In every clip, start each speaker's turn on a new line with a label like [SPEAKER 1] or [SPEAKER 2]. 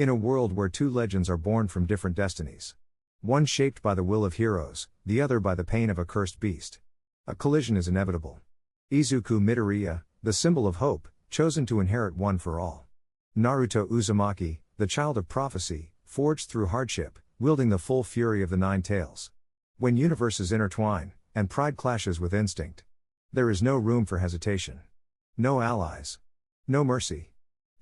[SPEAKER 1] In a world where two legends are born from different destinies. One shaped by the will of heroes, the other by the pain of a cursed beast. A collision is inevitable. Izuku Midoriya, the symbol of hope, chosen to inherit one for all. Naruto Uzumaki, the child of prophecy, forged through hardship, wielding the full fury of the Nine Tails. When universes intertwine, and pride clashes with instinct, there is no room for hesitation. No allies. No mercy.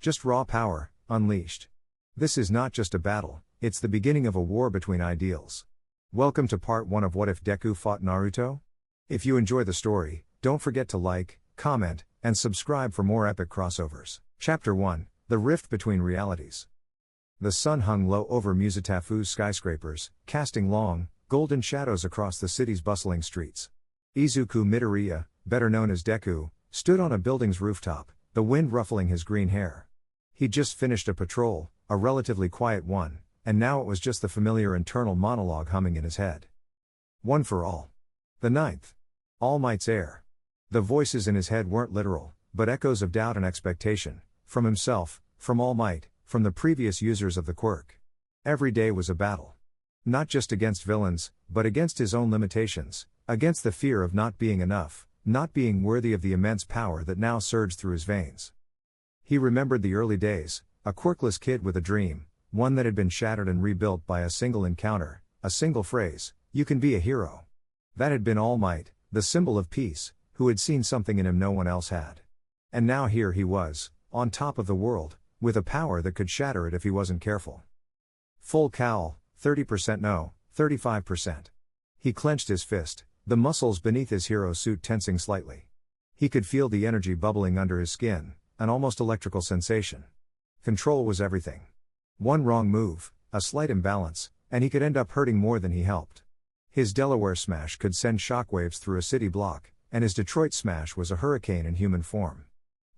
[SPEAKER 1] Just raw power, unleashed. This is not just a battle, it's the beginning of a war between ideals. Welcome to part 1 of What If Deku Fought Naruto? If you enjoy the story, don't forget to like, comment, and subscribe for more epic crossovers. Chapter 1, The Rift Between Realities. The sun hung low over Musatafu's skyscrapers, casting long, golden shadows across the city's bustling streets. Izuku Midoriya, better known as Deku, stood on a building's rooftop, the wind ruffling his green hair. He'd just finished a patrol, a relatively quiet one, and now it was just the familiar internal monologue humming in his head. One for all. The ninth. All Might's heir. The voices in his head weren't literal, but echoes of doubt and expectation, from himself, from All Might, from the previous users of the quirk. Every day was a battle. Not just against villains, but against his own limitations, against the fear of not being enough, not being worthy of the immense power that now surged through his veins. He remembered the early days, a quirkless kid with a dream, one that had been shattered and rebuilt by a single encounter, a single phrase, "You can be a hero." That had been All Might, the symbol of peace, who had seen something in him no one else had. And now here he was, on top of the world, with a power that could shatter it if he wasn't careful. Full cowl, 30% no, 35%. He clenched his fist, the muscles beneath his hero suit tensing slightly. He could feel the energy bubbling under his skin, an almost electrical sensation. Control was everything. One wrong move, a slight imbalance, and he could end up hurting more than he helped. His Delaware smash could send shockwaves through a city block, and his Detroit smash was a hurricane in human form.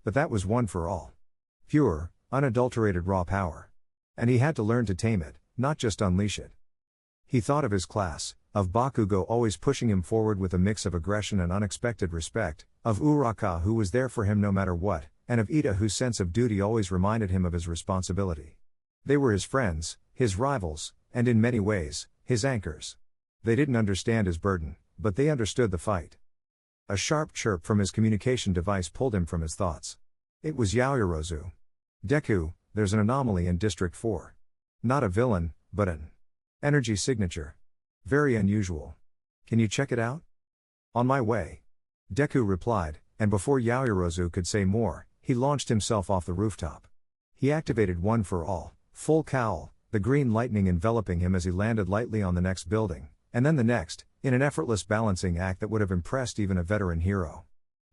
[SPEAKER 1] But that was one for all. Pure, unadulterated raw power. And he had to learn to tame it, not just unleash it. He thought of his class, of Bakugo always pushing him forward with a mix of aggression and unexpected respect, of Uraka who was there for him no matter what, and of Ida whose sense of duty always reminded him of his responsibility. They were his friends, his rivals, and in many ways, his anchors. They didn't understand his burden, but they understood the fight. A sharp chirp from his communication device pulled him from his thoughts. It was Yaoyorozu. "Deku, there's an anomaly in District 4. Not a villain, but an energy signature. Very unusual. Can you check it out?" "On my way." Deku replied, and before Yaoyorozu could say more, he launched himself off the rooftop. He activated One for All, full cowl, the green lightning enveloping him as he landed lightly on the next building, and then the next, in an effortless balancing act that would have impressed even a veteran hero.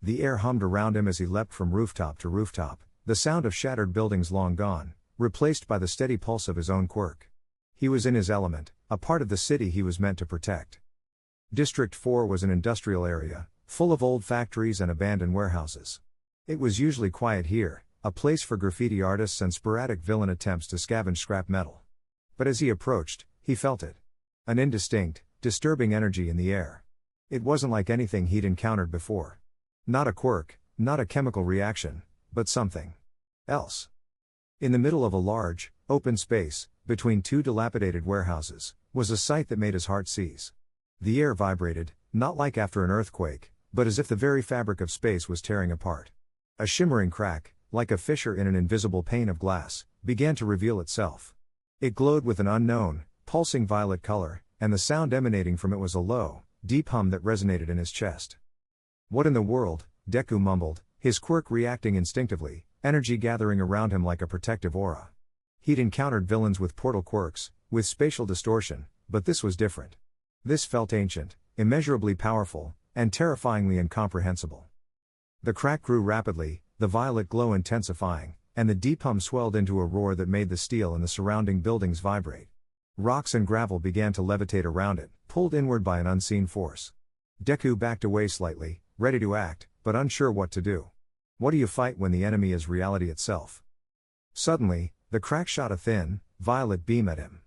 [SPEAKER 1] The air hummed around him as he leapt from rooftop to rooftop, the sound of shattered buildings long gone, replaced by the steady pulse of his own quirk. He was in his element, a part of the city he was meant to protect. District 4 was an industrial area, full of old factories and abandoned warehouses. It was usually quiet here, a place for graffiti artists and sporadic villain attempts to scavenge scrap metal. But as he approached, he felt it. An indistinct, disturbing energy in the air. It wasn't like anything he'd encountered before. Not a quirk, not a chemical reaction, but something else. In the middle of a large, open space, between two dilapidated warehouses, was a sight that made his heart seize. The air vibrated, not like after an earthquake, but as if the very fabric of space was tearing apart. A shimmering crack, like a fissure in an invisible pane of glass, began to reveal itself. It glowed with an unknown, pulsing violet color, and the sound emanating from it was a low, deep hum that resonated in his chest. "What in the world?" Deku mumbled, his quirk reacting instinctively, energy gathering around him like a protective aura. He'd encountered villains with portal quirks, with spatial distortion, but this was different. This felt ancient, immeasurably powerful, and terrifyingly incomprehensible. The crack grew rapidly, the violet glow intensifying, and the deep hum swelled into a roar that made the steel in the surrounding buildings vibrate. Rocks and gravel began to levitate around it, pulled inward by an unseen force. Deku backed away slightly, ready to act, but unsure what to do. What do you fight when the enemy is reality itself? Suddenly, the crack shot a thin, violet beam at him.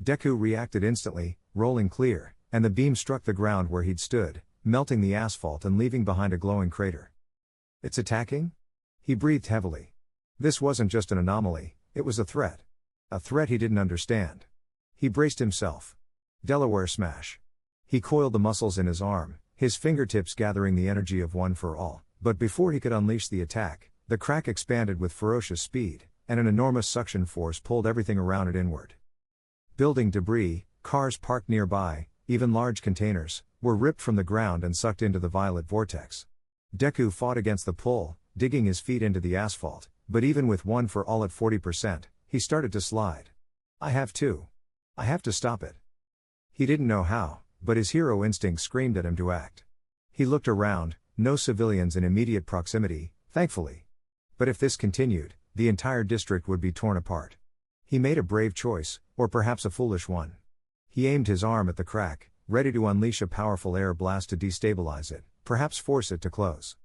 [SPEAKER 1] Deku reacted instantly, rolling clear, and the beam struck the ground where he'd stood, melting the asphalt and leaving behind a glowing crater. "It's attacking?" He breathed heavily. This wasn't just an anomaly, it was a threat. A threat he didn't understand. He braced himself. Delaware smash. He coiled the muscles in his arm, his fingertips gathering the energy of One for All, but before he could unleash the attack, the crack expanded with ferocious speed, and an enormous suction force pulled everything around it inward. Building debris, cars parked nearby, even large containers, were ripped from the ground and sucked into the violet vortex. Deku fought against the pull, digging his feet into the asphalt, but even with One for All at 40%, he started to slide. I have to stop it. He didn't know how, but his hero instinct screamed at him to act. He looked around, no civilians in immediate proximity, thankfully. But if this continued, the entire district would be torn apart. He made a brave choice, or perhaps a foolish one. He aimed his arm at the crack, ready to unleash a powerful air blast to destabilize it, perhaps force it to close.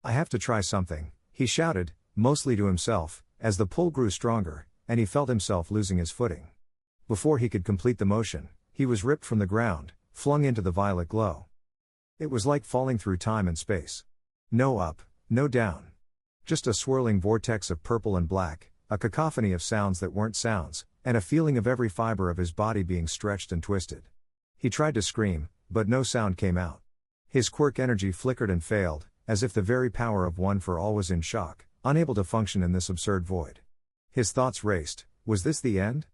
[SPEAKER 1] I have to try something, he shouted, mostly to himself, as the pull grew stronger, and he felt himself losing his footing. Before he could complete the motion, he was ripped from the ground, flung into the violet glow. It was like falling through time and space. No up, no down. Just a swirling vortex of purple and black, a cacophony of sounds that weren't sounds, and a feeling of every fiber of his body being stretched and twisted. He tried to scream, but no sound came out. His quirk energy flickered and failed, as if the very power of One for All was in shock, unable to function in this absurd void. His thoughts raced. Was this the end?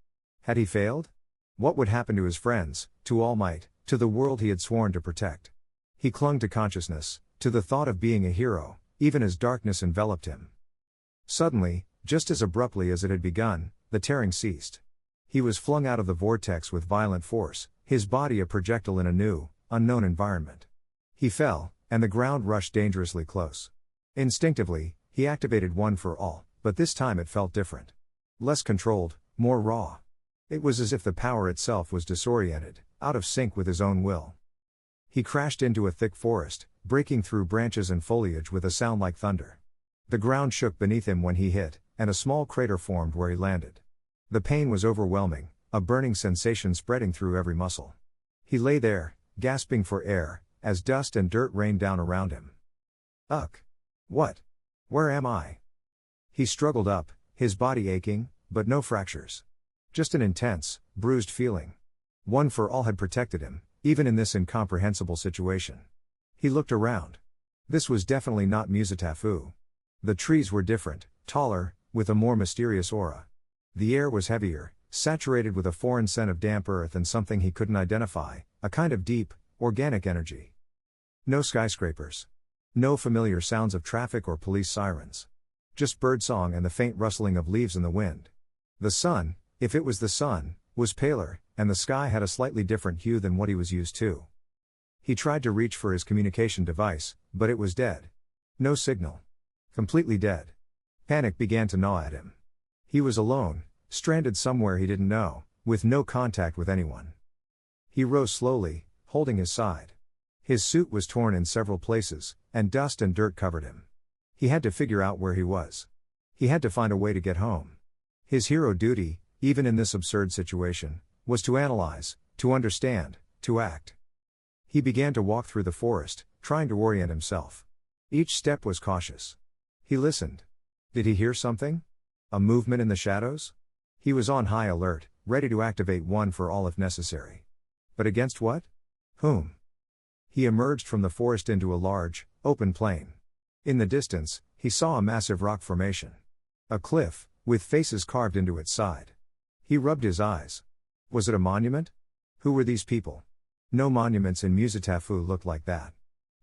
[SPEAKER 1] Had he failed? What would happen to his friends, to All Might, to the world he had sworn to protect? He clung to consciousness, to the thought of being a hero, even as darkness enveloped him. Suddenly, just as abruptly as it had begun, the tearing ceased. He was flung out of the vortex with violent force, his body a projectile in a new, unknown environment. He fell, and the ground rushed dangerously close. Instinctively, he activated One for All, but this time it felt different. Less controlled, more raw. It was as if the power itself was disoriented, out of sync with his own will. He crashed into a thick forest, breaking through branches and foliage with a sound like thunder. The ground shook beneath him when he hit, and a small crater formed where he landed. The pain was overwhelming, a burning sensation spreading through every muscle. He lay there, gasping for air, as dust and dirt rained down around him. Ugh! What? Where am I? He struggled up, his body aching, but no fractures. Just an intense, bruised feeling. One for All had protected him, even in this incomprehensible situation. He looked around. This was definitely not Musatafu. The trees were different, taller, with a more mysterious aura. The air was heavier, saturated with a foreign scent of damp earth and something he couldn't identify, a kind of deep, organic energy. No skyscrapers. No familiar sounds of traffic or police sirens. Just birdsong and the faint rustling of leaves in the wind. The sun, if it was the sun, was paler, and the sky had a slightly different hue than what he was used to. He tried to reach for his communication device, but it was dead. No signal. Completely dead. Panic began to gnaw at him. He was alone, stranded somewhere he didn't know, with no contact with anyone. He rose slowly, holding his side. His suit was torn in several places, and dust and dirt covered him. He had to figure out where he was. He had to find a way to get home. His hero duty, even in this absurd situation, was to analyze, to understand, to act. He began to walk through the forest, trying to orient himself. Each step was cautious. He listened. Did he hear something? A movement in the shadows? He was on high alert, ready to activate One for All if necessary. But against what? Whom? He emerged from the forest into a large, open plain. In the distance, he saw a massive rock formation. A cliff, with faces carved into its side. He rubbed his eyes. Was it a monument? Who were these people? No monuments in Musatafu looked like that.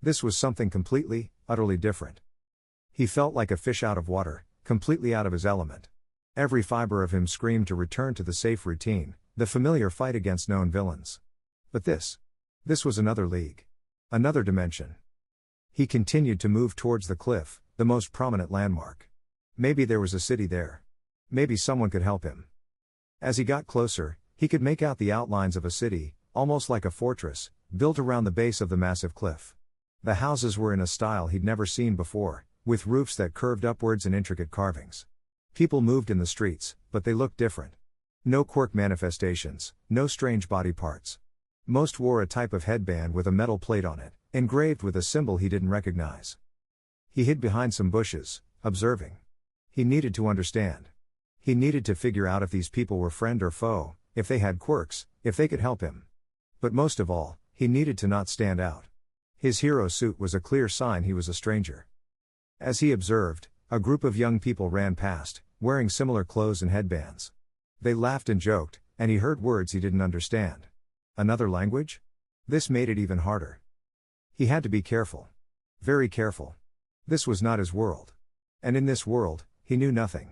[SPEAKER 1] This was something completely, utterly different. He felt like a fish out of water, completely out of his element. Every fiber of him screamed to return to the safe routine, the familiar fight against known villains. But this was another league. Another dimension. He continued to move towards the cliff, the most prominent landmark. Maybe there was a city there. Maybe someone could help him. As he got closer, he could make out the outlines of a city, almost like a fortress, built around the base of the massive cliff. The houses were in a style he'd never seen before, with roofs that curved upwards and intricate carvings. People moved in the streets, but they looked different. No quirk manifestations, no strange body parts. Most wore a type of headband with a metal plate on it, engraved with a symbol he didn't recognize. He hid behind some bushes, observing. He needed to understand. He needed to figure out if these people were friend or foe, if they had quirks, if they could help him. But most of all, he needed to not stand out. His hero suit was a clear sign he was a stranger. As he observed, a group of young people ran past, wearing similar clothes and headbands. They laughed and joked, and he heard words he didn't understand. Another language? This made it even harder. He had to be careful. Very careful. This was not his world. And in this world, he knew nothing.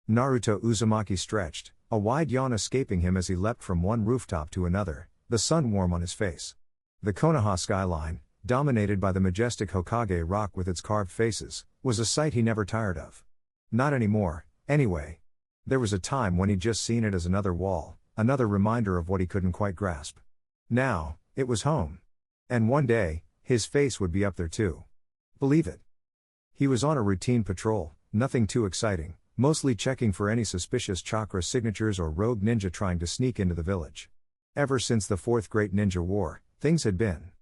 [SPEAKER 1] Naruto Uzumaki stretched, a wide yawn escaping him as he leapt from one rooftop to another, the sun warm on his face. The Konoha skyline, dominated by the majestic Hokage rock with its carved faces, was a sight he never tired of. Not anymore, anyway. There was a time when he'd just seen it as another wall, another reminder of what he couldn't quite grasp. Now, it was home. And one day, his face would be up there too. Believe it. He was on a routine patrol, nothing too exciting, mostly checking for any suspicious chakra signatures or rogue ninja trying to sneak into the village. Ever since the Fourth Great Ninja War, things had been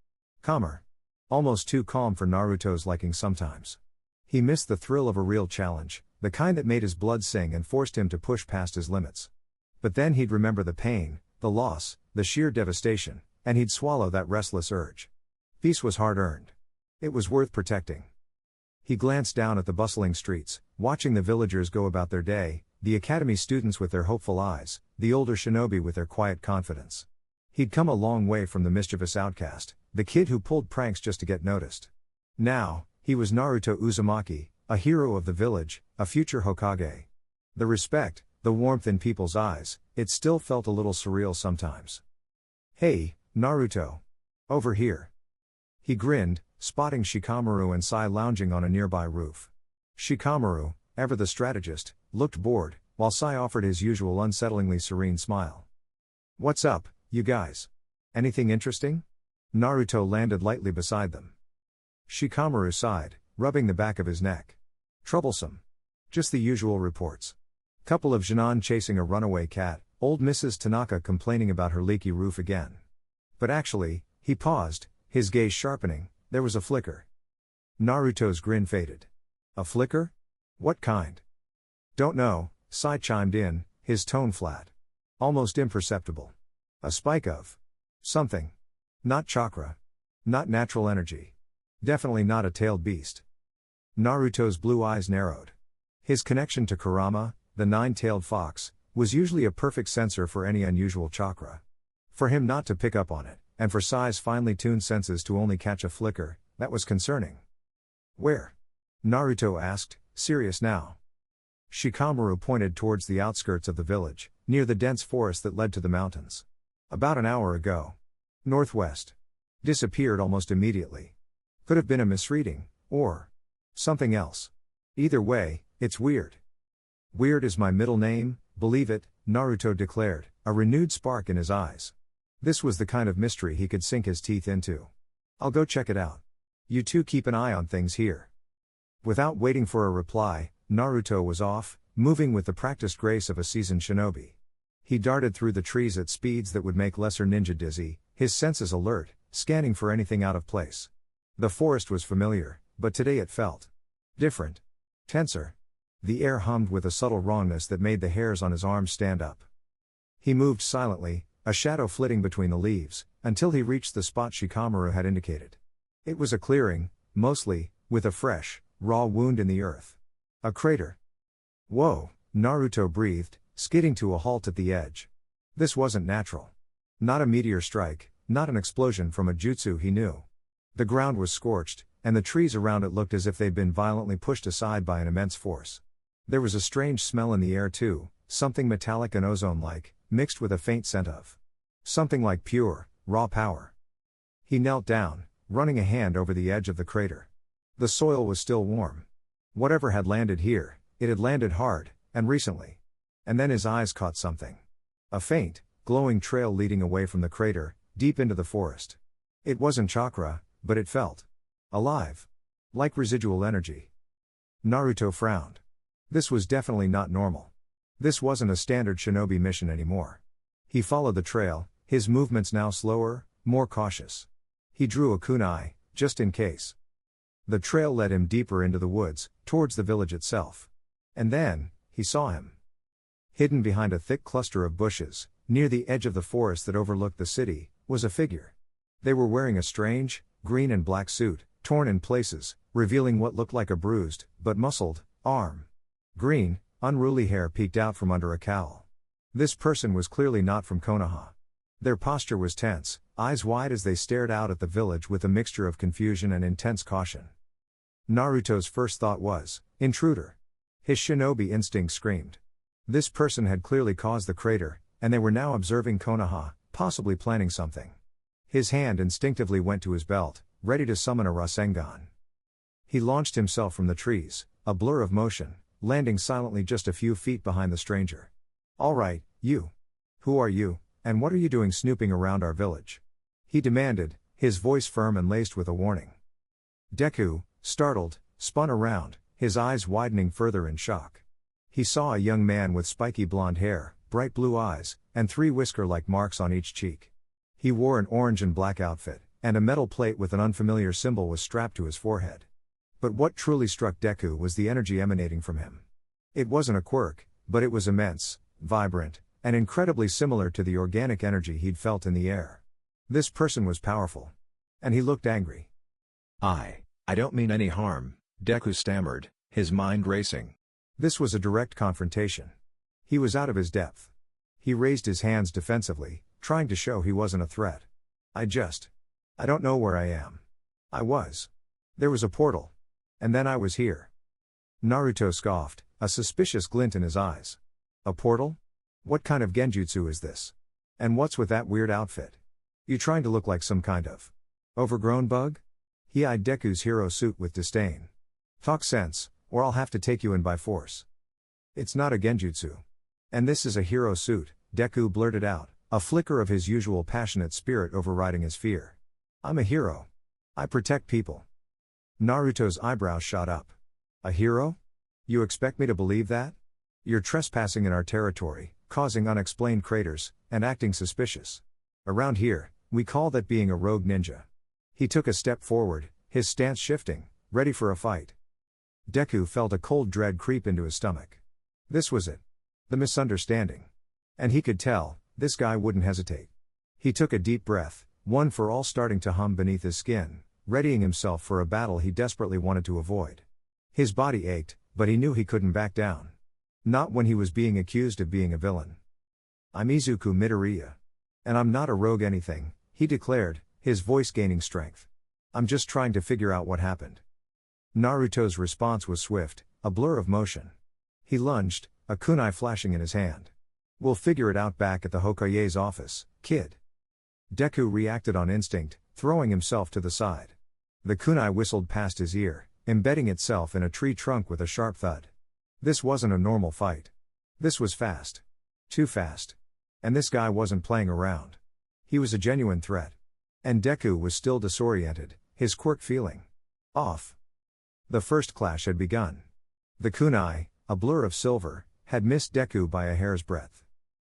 [SPEAKER 1] calmer. Almost too calm for Naruto's liking sometimes. He missed the thrill of a real challenge, the kind that made his blood sing and forced him to push past his limits. But then he'd remember the pain, the loss, the sheer devastation, and he'd swallow that restless urge. Peace was hard-earned. It was worth protecting. He glanced down at the bustling streets, watching the villagers go about their day, the academy students with their hopeful eyes, the older shinobi with their quiet confidence. He'd come a long way from the mischievous outcast, the kid who pulled pranks just to get noticed. Now, he was Naruto Uzumaki, a hero of the village, a future Hokage. The respect, the warmth in people's eyes, it still felt a little surreal sometimes. "Hey, Naruto. Over here." He grinned, spotting Shikamaru and Sai lounging on a nearby roof. Shikamaru, ever the strategist, looked bored, while Sai offered his usual unsettlingly serene smile. "What's up, you guys? Anything interesting?" Naruto landed lightly beside them. Shikamaru sighed, rubbing the back of his neck. "Troublesome. Just the usual reports. Couple of Jinan chasing a runaway cat, old Mrs. Tanaka complaining about her leaky roof again. But actually," he paused, his gaze sharpening, "there was a flicker." Naruto's grin faded. "A flicker? What kind?" "Don't know," Sai chimed in, his tone flat. "Almost imperceptible. A spike of something. Not chakra. Not natural energy. Definitely not a tailed beast." Naruto's blue eyes narrowed. His connection to Kurama, the nine-tailed fox, was usually a perfect sensor for any unusual chakra. For him not to pick up on it, and for Sai's finely tuned senses to only catch a flicker, that was concerning. "Where?" Naruto asked, serious now. Shikamaru pointed towards the outskirts of the village, near the dense forest that led to the mountains. "About an hour ago. Northwest. Disappeared almost immediately. Could have been a misreading, or something else. Either way, it's weird." "Weird is my middle name, believe it," Naruto declared, a renewed spark in his eyes. This was the kind of mystery he could sink his teeth into. "I'll go check it out. You two keep an eye on things here." Without waiting for a reply, Naruto was off, moving with the practiced grace of a seasoned shinobi. He darted through the trees at speeds that would make lesser ninja dizzy, his senses alert, scanning for anything out of place. The forest was familiar, but today it felt different. Tenser. The air hummed with a subtle wrongness that made the hairs on his arms stand up. He moved silently, a shadow flitting between the leaves, until he reached the spot Shikamaru had indicated. It was a clearing, mostly, with a fresh, raw wound in the earth. A crater. "Whoa," Naruto breathed, skidding to a halt at the edge. This wasn't natural. Not a meteor strike, not an explosion from a jutsu he knew. The ground was scorched, and the trees around it looked as if they'd been violently pushed aside by an immense force. There was a strange smell in the air too, something metallic and ozone-like, mixed with a faint scent of something like pure, raw power. He knelt down, running a hand over the edge of the crater. The soil was still warm. Whatever had landed here, it had landed hard, and recently. And then his eyes caught something. A faint, glowing trail leading away from the crater, deep into the forest. It wasn't chakra, but it felt alive. Like residual energy. Naruto frowned. This was definitely not normal. This wasn't a standard shinobi mission anymore. He followed the trail, his movements now slower, more cautious. He drew a kunai, just in case. The trail led him deeper into the woods, towards the village itself. And then, he saw him. Hidden behind a thick cluster of bushes, near the edge of the forest that overlooked the city, was a figure. They were wearing a strange, green and black suit, torn in places, revealing what looked like a bruised, but muscled, arm. Green, unruly hair peeked out from under a cowl. This person was clearly not from Konoha. Their posture was tense, eyes wide as they stared out at the village with a mixture of confusion and intense caution. Naruto's first thought was, intruder. His shinobi instinct screamed. This person had clearly caused the crater, and they were now observing Konoha, possibly planning something. His hand instinctively went to his belt, ready to summon a Rasengan. He launched himself from the trees, a blur of motion, landing silently just a few feet behind the stranger. "All right, you. Who are you, and what are you doing snooping around our village?" he demanded, his voice firm and laced with a warning. Deku, startled, spun around, his eyes widening further in shock. He saw a young man with spiky blonde hair, bright blue eyes, and 3 whisker-like marks on each cheek. He wore an orange and black outfit, and a metal plate with an unfamiliar symbol was strapped to his forehead. But what truly struck Deku was the energy emanating from him. It wasn't a quirk, but it was immense, vibrant, and incredibly similar to the organic energy he'd felt in the air. This person was powerful. And he looked angry.
[SPEAKER 2] I don't mean any harm," Deku stammered, his mind racing.
[SPEAKER 1] This was a direct confrontation. He was out of his depth. He raised his hands defensively, trying to show he wasn't a threat. I don't know where I am. There was a portal. And then I was here." Naruto scoffed, a suspicious glint in his eyes. "A portal? What kind of genjutsu is this? And what's with that weird outfit? You trying to look like some kind of overgrown bug?" He eyed Deku's hero suit with disdain. "Talk sense, or I'll have to take you in by force." "It's not a genjutsu. And this is a hero suit," Deku blurted out, a flicker of his usual passionate spirit overriding his fear. "I'm a hero. I protect people." Naruto's eyebrows shot up. "A hero? You expect me to believe that? You're trespassing in our territory, causing unexplained craters, and acting suspicious. Around here, we call that being a rogue ninja." He took a step forward, his stance shifting, ready for a fight. Deku felt a cold dread creep into his stomach. This was it. The misunderstanding. And he could tell, this guy wouldn't hesitate. He took a deep breath, one for all starting to hum beneath his skin, readying himself for a battle he desperately wanted to avoid. His body ached, but he knew he couldn't back down. Not when he was being accused of being a villain. "I'm Izuku Midoriya. And I'm not a rogue anything," he declared, his voice gaining strength. "I'm just trying to figure out what happened." Naruto's response was swift, a blur of motion. He lunged, a kunai flashing in his hand. "We'll figure it out back at the Hokage's office, kid." Deku reacted on instinct, throwing himself to the side. The kunai whistled past his ear, embedding itself in a tree trunk with a sharp thud. This wasn't a normal fight. This was fast. Too fast. And this guy wasn't playing around. He was a genuine threat. And Deku was still disoriented, his quirk feeling off. The first clash had begun. The kunai, a blur of silver, had missed Deku by a hair's breadth.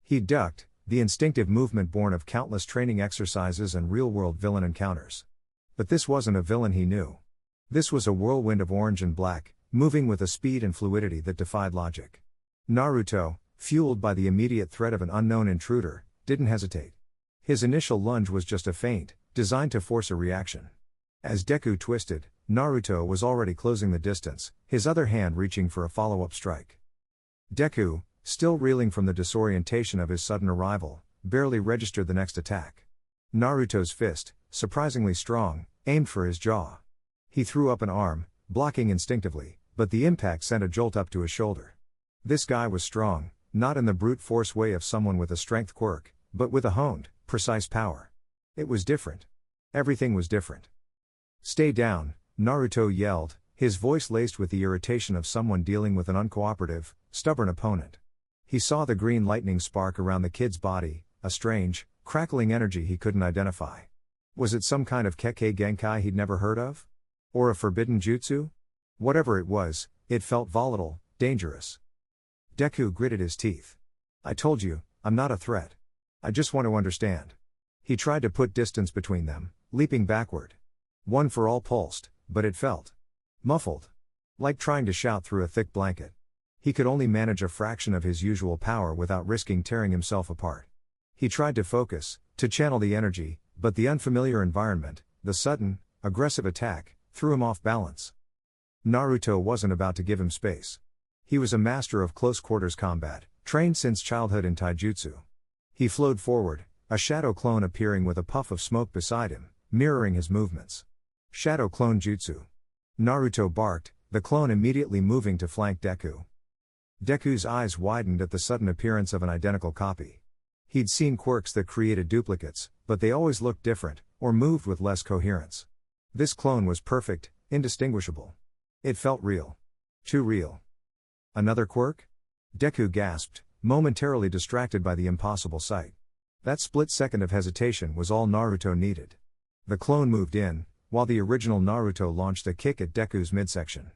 [SPEAKER 1] He ducked, the instinctive movement born of countless training exercises and real-world villain encounters. But this wasn't a villain he knew. This was a whirlwind of orange and black, moving with a speed and fluidity that defied logic. Naruto, fueled by the immediate threat of an unknown intruder, didn't hesitate. His initial lunge was just a feint, designed to force a reaction. As Deku twisted, Naruto was already closing the distance, his other hand reaching for a follow-up strike. Deku, still reeling from the disorientation of his sudden arrival, barely registered the next attack. Naruto's fist, surprisingly strong, aimed for his jaw. He threw up an arm, blocking instinctively, but the impact sent a jolt up to his shoulder. This guy was strong, not in the brute force way of someone with a strength quirk, but with a honed, precise power. It was different. Everything was different. "Stay down," Naruto yelled, his voice laced with the irritation of someone dealing with an uncooperative, stubborn opponent. He saw the green lightning spark around the kid's body, a strange, crackling energy he couldn't identify. Was it some kind of Kekkei Genkai he'd never heard of? Or a forbidden jutsu? Whatever it was, it felt volatile, dangerous. Deku gritted his teeth. "I told you, I'm not a threat. I just want to understand." He tried to put distance between them, leaping backward. One for all pulsed, but it felt muffled. Like trying to shout through a thick blanket. He could only manage a fraction of his usual power without risking tearing himself apart. He tried to focus, to channel the energy, but the unfamiliar environment, the sudden, aggressive attack, threw him off balance. Naruto wasn't about to give him space. He was a master of close-quarters combat, trained since childhood in taijutsu. He flowed forward, a shadow clone appearing with a puff of smoke beside him, mirroring his movements. Shadow clone jutsu. Naruto barked, the clone immediately moving to flank Deku. Deku's eyes widened at the sudden appearance of an identical copy. He'd seen quirks that created duplicates, but they always looked different, or moved with less coherence. This clone was perfect, indistinguishable. It felt real. Too real. Another quirk? Deku gasped, momentarily distracted by the impossible sight. That split second of hesitation was all Naruto needed. The clone moved in, while the original Naruto launched a kick at Deku's midsection.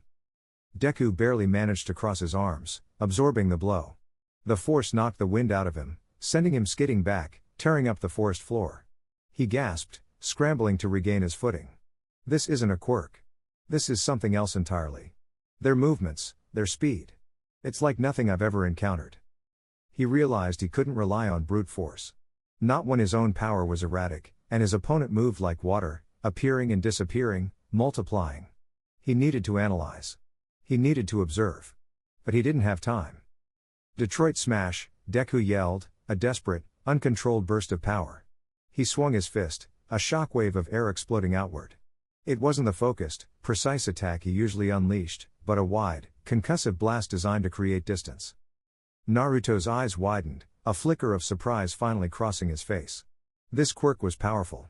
[SPEAKER 1] Deku barely managed to cross his arms, absorbing the blow. The force knocked the wind out of him, sending him skidding back, tearing up the forest floor. He gasped, scrambling to regain his footing. This isn't a quirk. This is something else entirely. Their movements, their speed. It's like nothing I've ever encountered. He realized he couldn't rely on brute force. Not when his own power was erratic, and his opponent moved like water, appearing and disappearing, multiplying. He needed to analyze. He needed to observe. But he didn't have time. Detroit Smash, Deku yelled, a desperate, uncontrolled burst of power. He swung his fist, a shockwave of air exploding outward. It wasn't the focused, precise attack he usually unleashed, but a wide, concussive blast designed to create distance. Naruto's eyes widened, a flicker of surprise finally crossing his face. This quirk was powerful.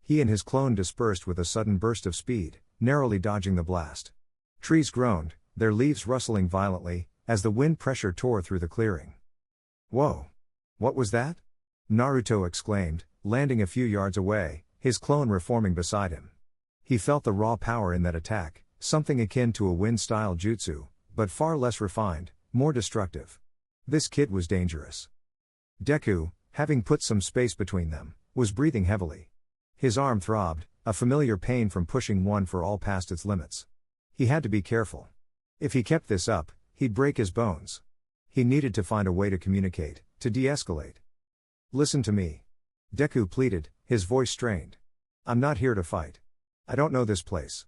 [SPEAKER 1] He and his clone dispersed with a sudden burst of speed, narrowly dodging the blast. Trees groaned, their leaves rustling violently, as the wind pressure tore through the clearing. Whoa! What was that? Naruto exclaimed, landing a few yards away, his clone reforming beside him. He felt the raw power in that attack, something akin to a wind-style jutsu, but far less refined, more destructive. This kid was dangerous. Deku, having put some space between them, was breathing heavily. His arm throbbed, a familiar pain from pushing one for all past its limits. He had to be careful. If he kept this up, he'd break his bones. He needed to find a way to communicate, to de-escalate. Listen to me. Deku pleaded, his voice strained. I'm not here to fight. I don't know this place.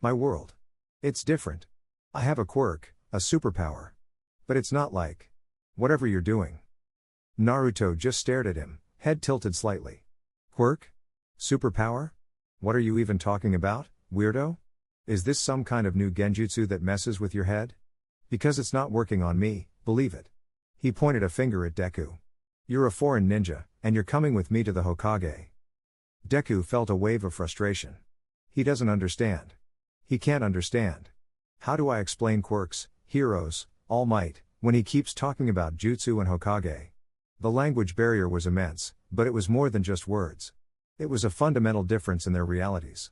[SPEAKER 1] My world. It's different. I have a quirk, a superpower. But it's not like whatever you're doing. Naruto just stared at him, head tilted slightly. Quirk? Superpower? What are you even talking about, weirdo? Is this some kind of new genjutsu that messes with your head? Because it's not working on me, believe it. He pointed a finger at Deku. You're a foreign ninja, and you're coming with me to the Hokage. Deku felt a wave of frustration. He doesn't understand. He can't understand. How do I explain quirks, heroes, all might, when he keeps talking about jutsu and Hokage? The language barrier was immense, but it was more than just words. It was a fundamental difference in their realities.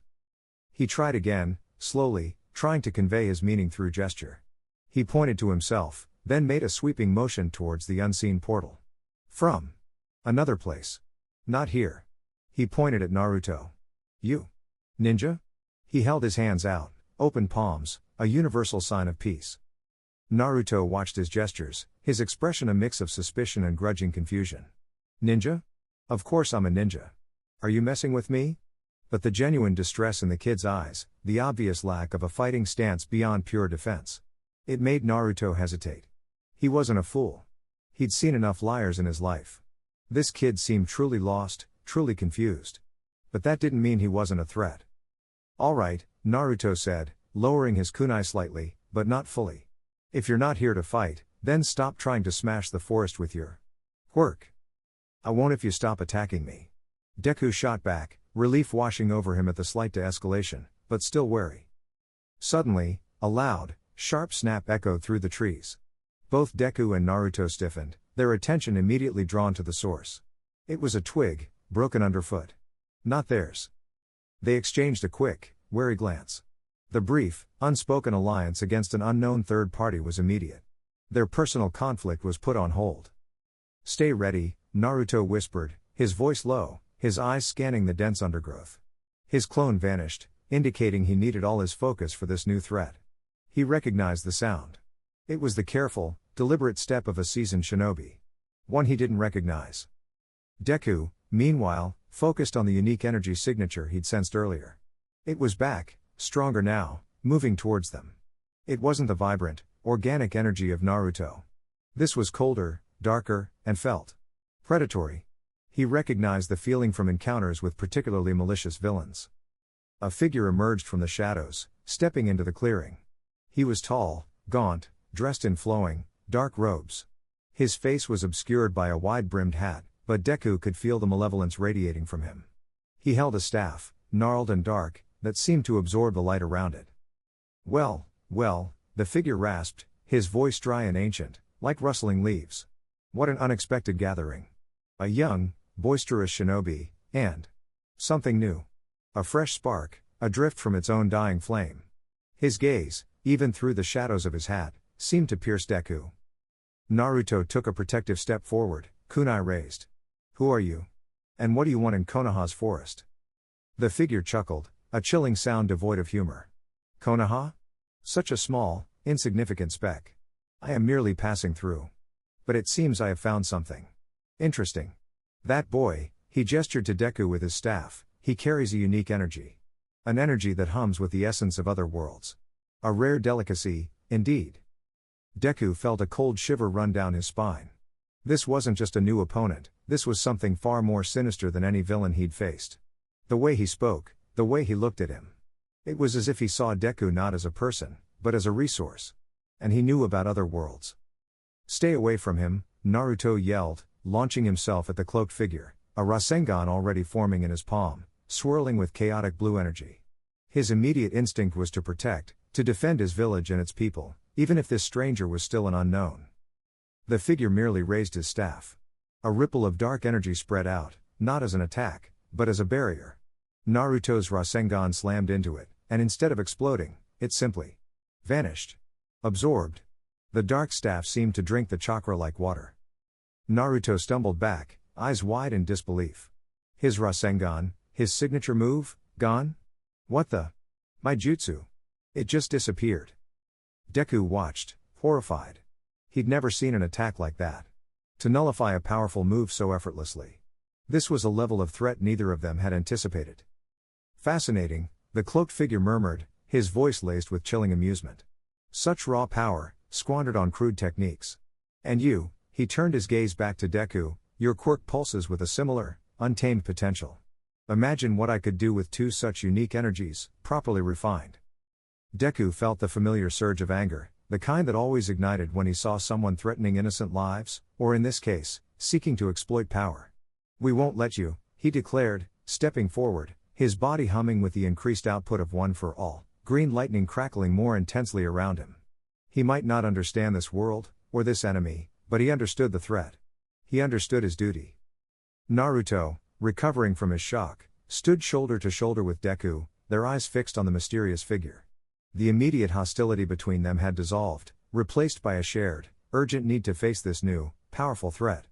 [SPEAKER 1] He tried again, slowly, trying to convey his meaning through gesture. He pointed to himself, then made a sweeping motion towards the unseen portal. From another place. Not here. He pointed at Naruto. You. Ninja? He held his hands out, open palms, a universal sign of peace. Naruto watched his gestures, his expression a mix of suspicion and grudging confusion. Ninja? Of course I'm a ninja. Are you messing with me? But the genuine distress in the kid's eyes, the obvious lack of a fighting stance beyond pure defense. It made Naruto hesitate. He wasn't a fool. He'd seen enough liars in his life. This kid seemed truly lost, truly confused. But that didn't mean he wasn't a threat. All right, Naruto said, lowering his kunai slightly, but not fully. If you're not here to fight, then stop trying to smash the forest with your quirk. I won't if you stop attacking me. Deku shot back, relief washing over him at the slight de-escalation, but still wary. Suddenly, a loud, sharp snap echoed through the trees. Both Deku and Naruto stiffened, their attention immediately drawn to the source. It was a twig, broken underfoot. Not theirs. They exchanged a quick, wary glance. The brief, unspoken alliance against an unknown third party was immediate. Their personal conflict was put on hold. Stay ready, Naruto whispered, his voice low, his eyes scanning the dense undergrowth. His clone vanished, indicating he needed all his focus for this new threat. He recognized the sound. It was the careful, deliberate step of a seasoned shinobi. One he didn't recognize. Deku, meanwhile, focused on the unique energy signature he'd sensed earlier. It was back, stronger now, moving towards them. It wasn't the vibrant, organic energy of Naruto. This was colder, darker, and felt predatory. He recognized the feeling from encounters with particularly malicious villains. A figure emerged from the shadows, stepping into the clearing. He was tall, gaunt, dressed in flowing, dark robes. His face was obscured by a wide-brimmed hat, but Deku could feel the malevolence radiating from him. He held a staff, gnarled and dark, that seemed to absorb the light around it. Well, the figure rasped, his voice dry and ancient, like rustling leaves. What an unexpected gathering. A young, boisterous shinobi, and something new. A fresh spark, adrift from its own dying flame. His gaze, even through the shadows of his hat, seemed to pierce Deku. Naruto took a protective step forward, kunai raised. Who are you? And what do you want in Konoha's forest? The figure chuckled, a chilling sound devoid of humor. Konoha? Such a small, insignificant speck. I am merely passing through. But it seems I have found something interesting. That boy, he gestured to Deku with his staff, he carries a unique energy. An energy that hums with the essence of other worlds. A rare delicacy, indeed. Deku felt a cold shiver run down his spine. This wasn't just a new opponent, this was something far more sinister than any villain he'd faced. The way he spoke, the way he looked at him. It was as if he saw Deku not as a person, but as a resource. And he knew about other worlds. Stay away from him, Naruto yelled, launching himself at the cloaked figure, a Rasengan already forming in his palm, swirling with chaotic blue energy. His immediate instinct was to protect, to defend his village and its people, even if this stranger was still an unknown. The figure merely raised his staff. A ripple of dark energy spread out, not as an attack, but as a barrier. Naruto's Rasengan slammed into it, and instead of exploding, it simply vanished. Absorbed. The dark staff seemed to drink the chakra like water. Naruto stumbled back, eyes wide in disbelief. His Rasengan, his signature move, gone? What the? My jutsu. It just disappeared. Deku watched, horrified. He'd never seen an attack like that. To nullify a powerful move so effortlessly. This was a level of threat neither of them had anticipated. Fascinating, the cloaked figure murmured, his voice laced with chilling amusement. Such raw power, squandered on crude techniques. And you, he turned his gaze back to Deku, your quirk pulses with a similar, untamed potential. Imagine what I could do with two such unique energies, properly refined. Deku felt the familiar surge of anger, the kind that always ignited when he saw someone threatening innocent lives, or in this case, seeking to exploit power. We won't let you, he declared, stepping forward, his body humming with the increased output of One for All, green lightning crackling more intensely around him. He might not understand this world, or this enemy, but he understood the threat. He understood his duty. Naruto, recovering from his shock, stood shoulder to shoulder with Deku, their eyes fixed on the mysterious figure. The immediate hostility between them had dissolved, replaced by a shared, urgent need to face this new, powerful threat.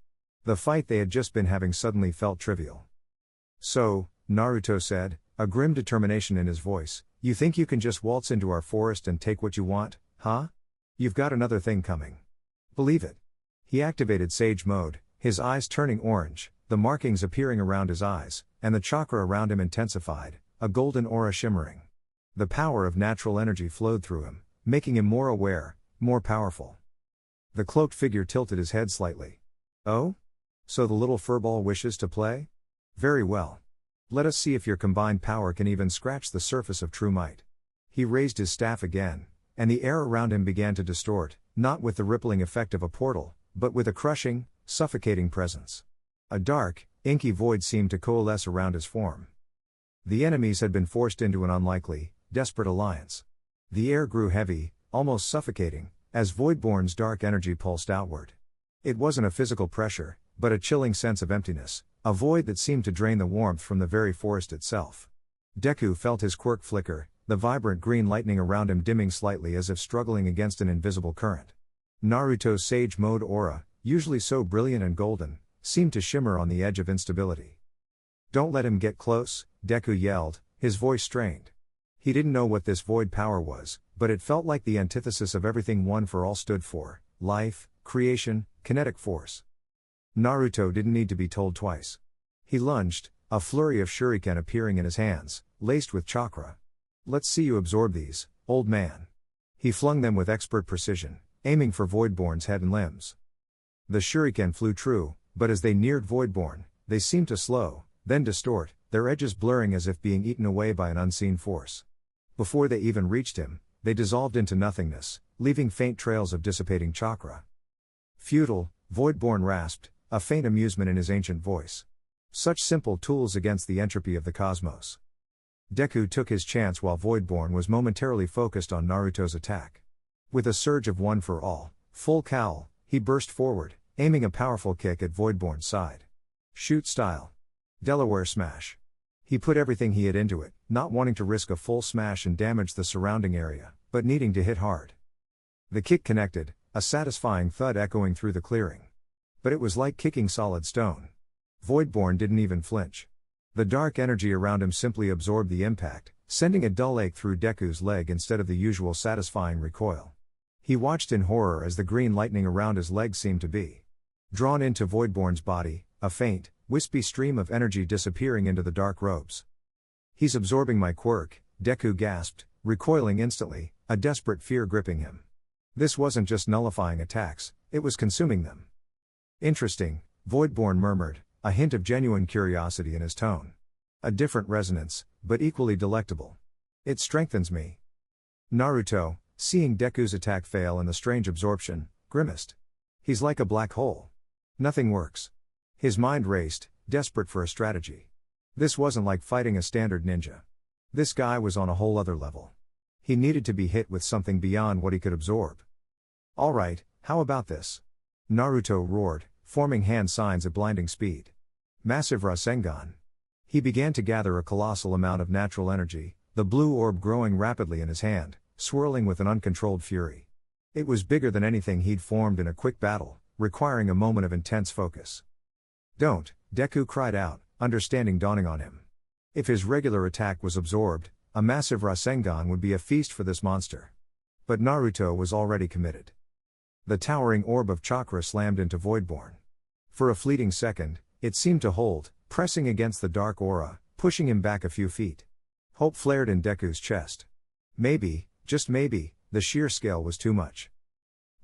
[SPEAKER 1] The fight they had just been having suddenly felt trivial. So, Naruto said, a grim determination in his voice, you think you can just waltz into our forest and take what you want, huh? You've got another thing coming. Believe it. He activated Sage Mode, his eyes turning orange, the markings appearing around his eyes, and the chakra around him intensified, a golden aura shimmering. The power of natural energy flowed through him, making him more aware, more powerful. The cloaked figure tilted his head slightly. Oh? So the little furball wishes to play? Very well. Let us see if your combined power can even scratch the surface of true might. He raised his staff again, and the air around him began to distort, not with the rippling effect of a portal, but with a crushing, suffocating presence. A dark, inky void seemed to coalesce around his form. The enemies had been forced into an unlikely, desperate alliance. The air grew heavy, almost suffocating, as Voidborn's dark energy pulsed outward. It wasn't a physical pressure, but a chilling sense of emptiness, a void that seemed to drain the warmth from the very forest itself. Deku felt his quirk flicker, the vibrant green lightning around him dimming slightly as if struggling against an invisible current. Naruto's Sage Mode aura, usually so brilliant and golden, seemed to shimmer on the edge of instability. Don't let him get close, Deku yelled, his voice strained. He didn't know what this void power was, but it felt like the antithesis of everything One for All stood for: life, creation, kinetic force. Naruto didn't need to be told twice. He lunged, a flurry of shuriken appearing in his hands, laced with chakra. "Let's see you absorb these, old man." He flung them with expert precision, aiming for Voidborn's head and limbs. The shuriken flew true, but as they neared Voidborn, they seemed to slow, then distort, their edges blurring as if being eaten away by an unseen force. Before they even reached him, they dissolved into nothingness, leaving faint trails of dissipating chakra. "Futile," Voidborn rasped, a faint amusement in his ancient voice. Such simple tools against the entropy of the cosmos. Deku took his chance while Voidborn was momentarily focused on Naruto's attack. With a surge of One for All, full cowl, he burst forward, aiming a powerful kick at Voidborn's side. Shoot style. Delaware smash. He put everything he had into it, not wanting to risk a full smash and damage the surrounding area, but needing to hit hard. The kick connected, a satisfying thud echoing through the clearing. But it was like kicking solid stone. Voidborn didn't even flinch. The dark energy around him simply absorbed the impact, sending a dull ache through Deku's leg instead of the usual satisfying recoil. He watched in horror as the green lightning around his leg seemed to be drawn into Voidborn's body, a faint, wispy stream of energy disappearing into the dark robes. "He's absorbing my quirk," Deku gasped, recoiling instantly, a desperate fear gripping him. This wasn't just nullifying attacks, it was consuming them. "Interesting," Voidborn murmured, a hint of genuine curiosity in his tone. "A different resonance, but equally delectable. It strengthens me." Naruto, seeing Deku's attack fail and the strange absorption, grimaced. "He's like a black hole. Nothing works." His mind raced, desperate for a strategy. This wasn't like fighting a standard ninja. This guy was on a whole other level. He needed to be hit with something beyond what he could absorb. "All right, how about this?" Naruto roared, forming hand signs at blinding speed. Massive Rasengan. He began to gather a colossal amount of natural energy, the blue orb growing rapidly in his hand, swirling with an uncontrolled fury. It was bigger than anything he'd formed in a quick battle, requiring a moment of intense focus. "Don't," Deku cried out, understanding dawning on him. If his regular attack was absorbed, a massive Rasengan would be a feast for this monster. But Naruto was already committed. The towering orb of chakra slammed into Voidborn. For a fleeting second, it seemed to hold, pressing against the dark aura, pushing him back a few feet. Hope flared in Deku's chest. Maybe, just maybe, the sheer scale was too much.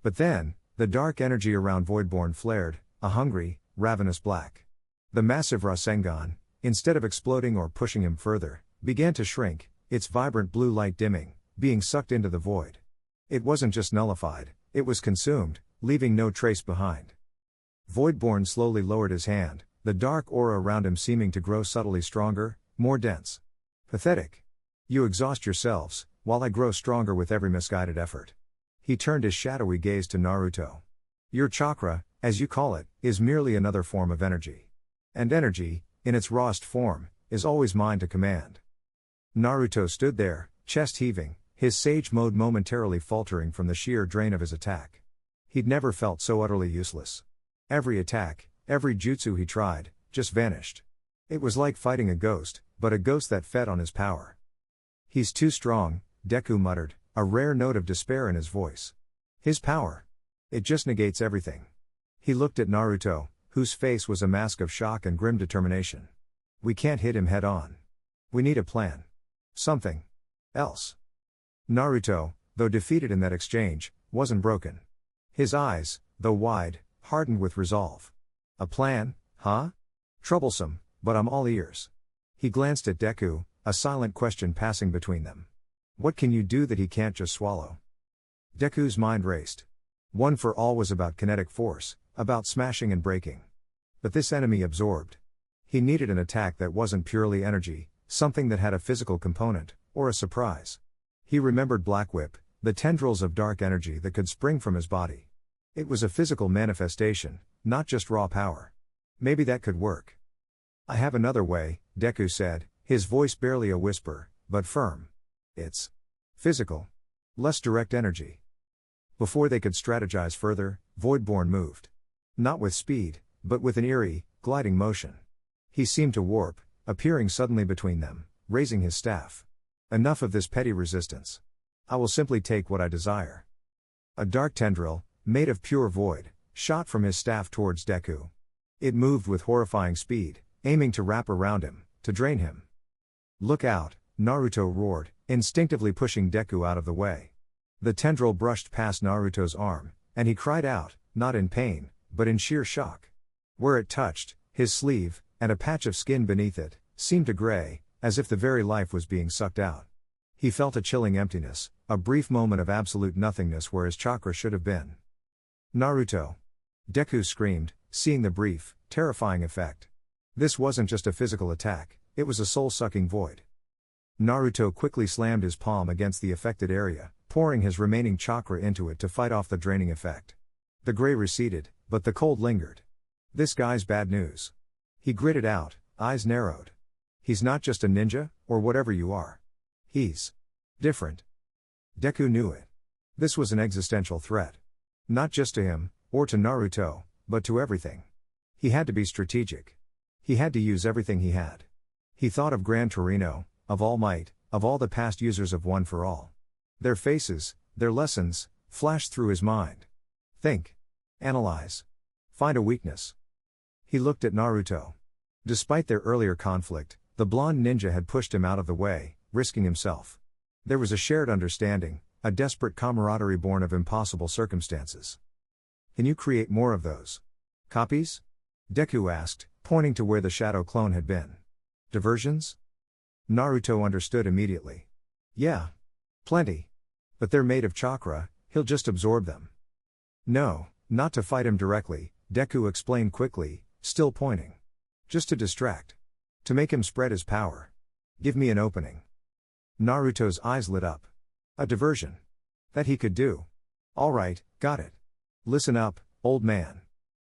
[SPEAKER 1] But then, the dark energy around Voidborn flared, a hungry, ravenous black. The massive Rasengan, instead of exploding or pushing him further, began to shrink, its vibrant blue light dimming, being sucked into the void. It wasn't just nullified, it was consumed, leaving no trace behind. Voidborn slowly lowered his hand, the dark aura around him seeming to grow subtly stronger, more dense. "Pathetic. You exhaust yourselves, while I grow stronger with every misguided effort." He turned his shadowy gaze to Naruto. "Your chakra, as you call it, is merely another form of energy. And energy, in its rawest form, is always mine to command." Naruto stood there, chest heaving, his sage mode momentarily faltering from the sheer drain of his attack. He'd never felt so utterly useless. Every attack, every jutsu he tried, just vanished. It was like fighting a ghost, but a ghost that fed on his power. "He's too strong," Deku muttered, a rare note of despair in his voice. "His power. It just negates everything." He looked at Naruto, whose face was a mask of shock and grim determination. "We can't hit him head on. We need a plan. Something else." Naruto, though defeated in that exchange, wasn't broken. His eyes, though wide, hardened with resolve. "A plan, huh? Troublesome, but I'm all ears." He glanced at Deku, a silent question passing between them. "What can you do that he can't just swallow?" Deku's mind raced. One for All was about kinetic force, about smashing and breaking. But this enemy absorbed. He needed an attack that wasn't purely energy, something that had a physical component, or a surprise. He remembered Black Whip, the tendrils of dark energy that could spring from his body. It was a physical manifestation, not just raw power. Maybe that could work. "I have another way," Deku said, his voice barely a whisper, but firm. "It's physical. Less direct energy." Before they could strategize further, Voidborn moved. Not with speed, but with an eerie, gliding motion. He seemed to warp, appearing suddenly between them, raising his staff. Enough of this petty resistance. I will simply take what I desire. A dark tendril, made of pure void, shot from his staff towards Deku. It moved with horrifying speed, aiming to wrap around him, to drain him. Look out, Naruto roared, instinctively pushing Deku out of the way. The tendril brushed past Naruto's arm, and he cried out, not in pain, but in sheer shock. Where it touched, his sleeve, and a patch of skin beneath it, seemed to gray, as if the very life was being sucked out. He felt a chilling emptiness, a brief moment of absolute nothingness where his chakra should have been. Naruto! Deku screamed, seeing the brief, terrifying effect. This wasn't just a physical attack, it was a soul-sucking void. Naruto quickly slammed his palm against the affected area, pouring his remaining chakra into it to fight off the draining effect. The gray receded, but the cold lingered. This guy's bad news. He gritted out, eyes narrowed. He's not just a ninja, or whatever you are. He's different. Deku knew it. This was an existential threat. Not just to him, or to Naruto, but to everything. He had to be strategic. He had to use everything he had. He thought of Gran Torino, of All Might, of all the past users of One for All. Their faces, their lessons, flashed through his mind. Think. Analyze. Find a weakness. He looked at Naruto. Despite their earlier conflict, the blonde ninja had pushed him out of the way, risking himself. There was a shared understanding, a desperate camaraderie born of impossible circumstances. Can you create more of those copies? Deku asked, pointing to where the shadow clone had been. Diversions? Naruto understood immediately. Yeah. Plenty. But they're made of chakra, he'll just absorb them. No, not to fight him directly, Deku explained quickly, still pointing. Just to distract. To make him spread his power. Give me an opening. Naruto's eyes lit up. A diversion. That he could do. All right, got it. Listen up, old man.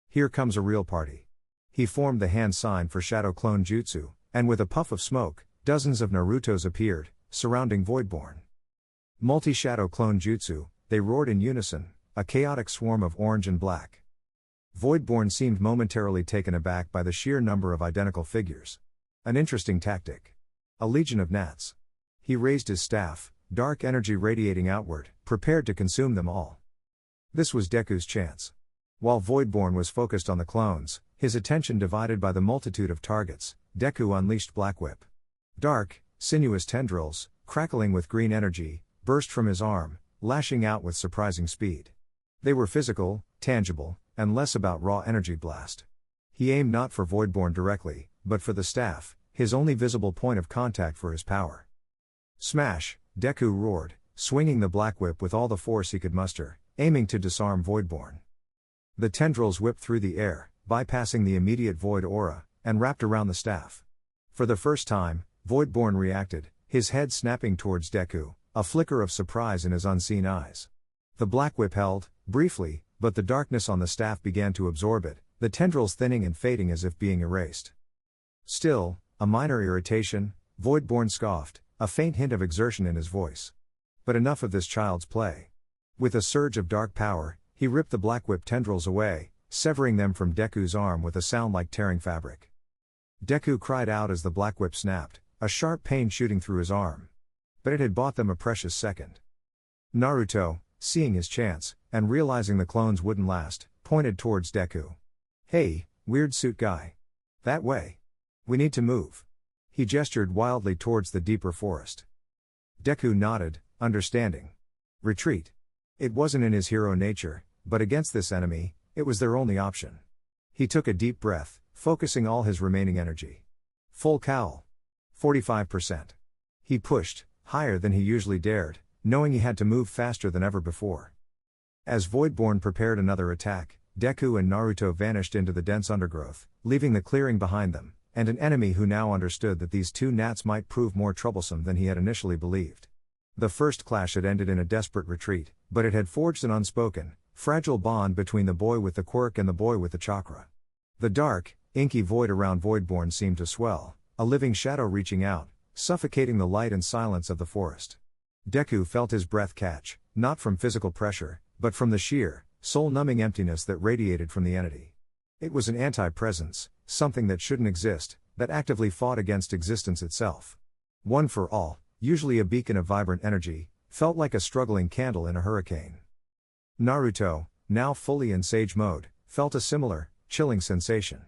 [SPEAKER 1] Here comes a real party. He formed the hand sign for Shadow Clone Jutsu, and with a puff of smoke, dozens of Narutos appeared, surrounding Voidborn. Multi-Shadow Clone Jutsu, they roared in unison, a chaotic swarm of orange and black. Voidborn seemed momentarily taken aback by the sheer number of identical figures. An interesting tactic. A legion of gnats. He raised his staff, dark energy radiating outward, prepared to consume them all. This was Deku's chance. While Voidborn was focused on the clones, his attention divided by the multitude of targets, Deku unleashed Black Whip. Dark, sinuous tendrils, crackling with green energy, burst from his arm, lashing out with surprising speed. They were physical, tangible, and less about raw energy blast. He aimed not for Voidborn directly, but for the staff, his only visible point of contact for his power. Smash, Deku roared, swinging the Black Whip with all the force he could muster, aiming to disarm Voidborn. The tendrils whipped through the air, bypassing the immediate void aura, and wrapped around the staff. For the first time, Voidborn reacted, his head snapping towards Deku, a flicker of surprise in his unseen eyes. The Black Whip held, briefly, but the darkness on the staff began to absorb it, the tendrils thinning and fading as if being erased. Still, a minor irritation, Voidborn scoffed, a faint hint of exertion in his voice. But enough of this child's play. With a surge of dark power, he ripped the Black Whip tendrils away, severing them from Deku's arm with a sound like tearing fabric. Deku cried out as the Black Whip snapped, a sharp pain shooting through his arm. But it had bought them a precious second. Naruto, seeing his chance, and realizing the clones wouldn't last, pointed towards Deku. Hey, weird suit guy. That way. We need to move. He gestured wildly towards the deeper forest. Deku nodded, understanding. Retreat. It wasn't in his hero nature, but against this enemy, it was their only option. He took a deep breath, focusing all his remaining energy. Full cowl. 45%. He pushed, higher than he usually dared, knowing he had to move faster than ever before. As Voidborn prepared another attack, Deku and Naruto vanished into the dense undergrowth, leaving the clearing behind them, and an enemy who now understood that these two gnats might prove more troublesome than he had initially believed. The first clash had ended in a desperate retreat, but it had forged an unspoken, fragile bond between the boy with the quirk and the boy with the chakra. The dark, inky void around Voidborn seemed to swell, a living shadow reaching out, suffocating the light and silence of the forest. Deku felt his breath catch, not from physical pressure, but from the sheer, soul-numbing emptiness that radiated from the entity. It was an anti-presence, something that shouldn't exist, that actively fought against existence itself. One for all, usually a beacon of vibrant energy, felt like a struggling candle in a hurricane. Naruto, now fully in Sage Mode, felt a similar, chilling sensation.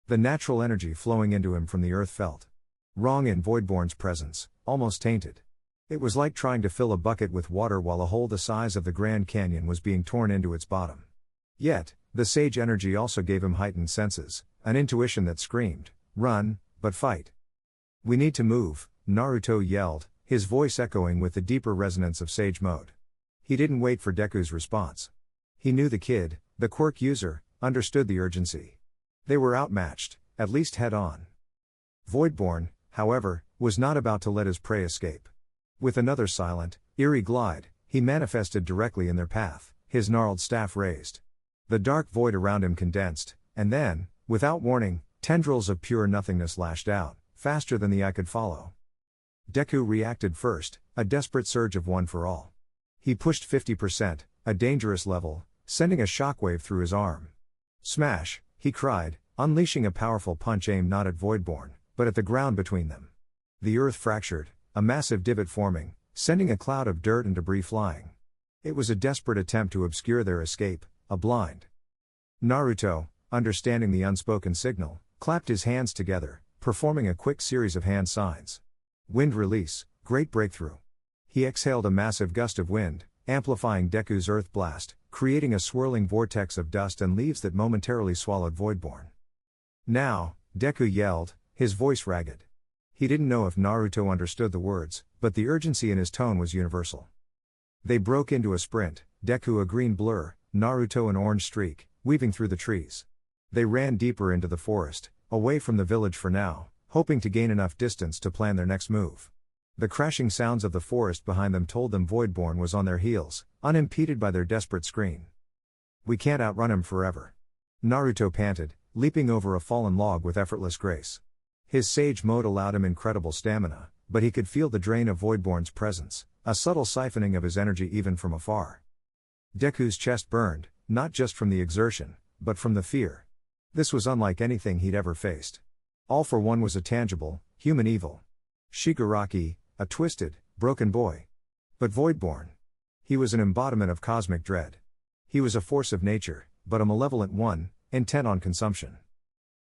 [SPEAKER 1] The natural energy flowing into him from the earth felt wrong in Voidborn's presence, almost tainted. It was like trying to fill a bucket with water while a hole the size of the Grand Canyon was being torn into its bottom. Yet, the sage energy also gave him heightened senses, an intuition that screamed, "Run, but fight." "We need to move," Naruto yelled, his voice echoing with the deeper resonance of Sage Mode. He didn't wait for Deku's response. He knew the kid, the quirk user, understood the urgency. They were outmatched, at least head-on. Voidborn, however, was not about to let his prey escape. With another silent, eerie glide, he manifested directly in their path, his gnarled staff raised. The dark void around him condensed, and then, without warning, tendrils of pure nothingness lashed out, faster than the eye could follow. Deku reacted first, a desperate surge of one for all. He pushed 50%, a dangerous level, sending a shockwave through his arm. "Smash!" he cried, unleashing a powerful punch aimed not at Voidborn, but at the ground between them. The earth fractured, a massive divot forming, sending a cloud of dirt and debris flying. It was a desperate attempt to obscure their escape, a blind. Naruto, understanding the unspoken signal, clapped his hands together, performing a quick series of hand signs. Wind release, great breakthrough. He exhaled a massive gust of wind, amplifying Deku's earth blast, creating a swirling vortex of dust and leaves that momentarily swallowed Voidborn. "Now," Deku yelled, his voice ragged. He didn't know if Naruto understood the words, but the urgency in his tone was universal. They broke into a sprint, Deku a green blur, Naruto an orange streak, weaving through the trees. They ran deeper into the forest, away from the village for now, hoping to gain enough distance to plan their next move. The crashing sounds of the forest behind them told them Voidborn was on their heels, unimpeded by their desperate scream. "We can't outrun him forever," Naruto panted, leaping over a fallen log with effortless grace. His Sage Mode allowed him incredible stamina, but he could feel the drain of Voidborn's presence, a subtle siphoning of his energy even from afar. Deku's chest burned, not just from the exertion, but from the fear. This was unlike anything he'd ever faced. All for one was a tangible, human evil. Shigaraki, a twisted, broken boy. But Voidborn. He was an embodiment of cosmic dread. He was a force of nature, but a malevolent one, intent on consumption.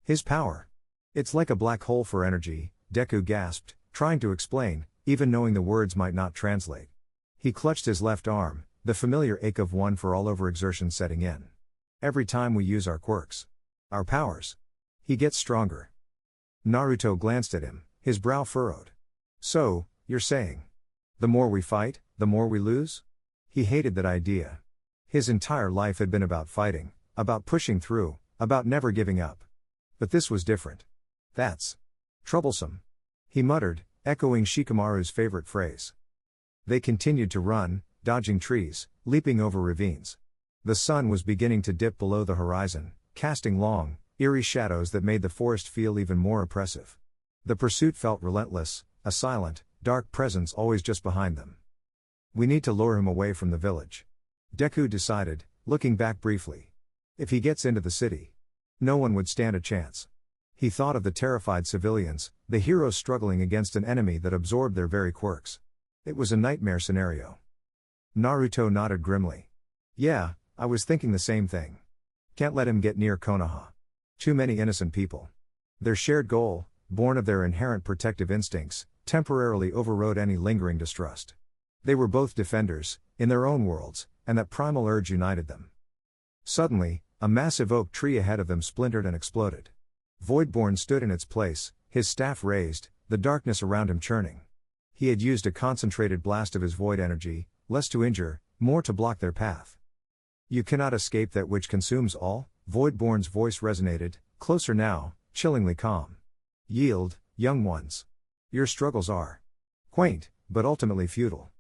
[SPEAKER 1] His power. "It's like a black hole for energy," Deku gasped, trying to explain, even knowing the words might not translate. He clutched his left arm, the familiar ache of one for all overexertion setting in. "Every time we use our quirks. Our powers. He gets stronger." Naruto glanced at him, his brow furrowed. "So, you're saying, the more we fight, the more we lose?" He hated that idea. His entire life had been about fighting, about pushing through, about never giving up. But this was different. "That's troublesome," he muttered, echoing Shikamaru's favorite phrase. They continued to run, dodging trees, leaping over ravines. The sun was beginning to dip below the horizon, casting long, eerie shadows that made the forest feel even more oppressive. The pursuit felt relentless, a silent, dark presence always just behind them. "We need to lure him away from the village," Deku decided, looking back briefly. "If he gets into the city, no one would stand a chance." He thought of the terrified civilians, the heroes struggling against an enemy that absorbed their very quirks. It was a nightmare scenario. Naruto nodded grimly. "Yeah, I was thinking the same thing. Can't let him get near Konoha. Too many innocent people." Their shared goal, born of their inherent protective instincts, temporarily overrode any lingering distrust. They were both defenders, in their own worlds, and that primal urge united them. Suddenly, a massive oak tree ahead of them splintered and exploded. Voidborn stood in its place, his staff raised, the darkness around him churning. He had used a concentrated blast of his void energy, less to injure, more to block their path. "You cannot escape that which consumes all," Voidborn's voice resonated, closer now, chillingly calm. "Yield, young ones. Your struggles are quaint, but ultimately futile."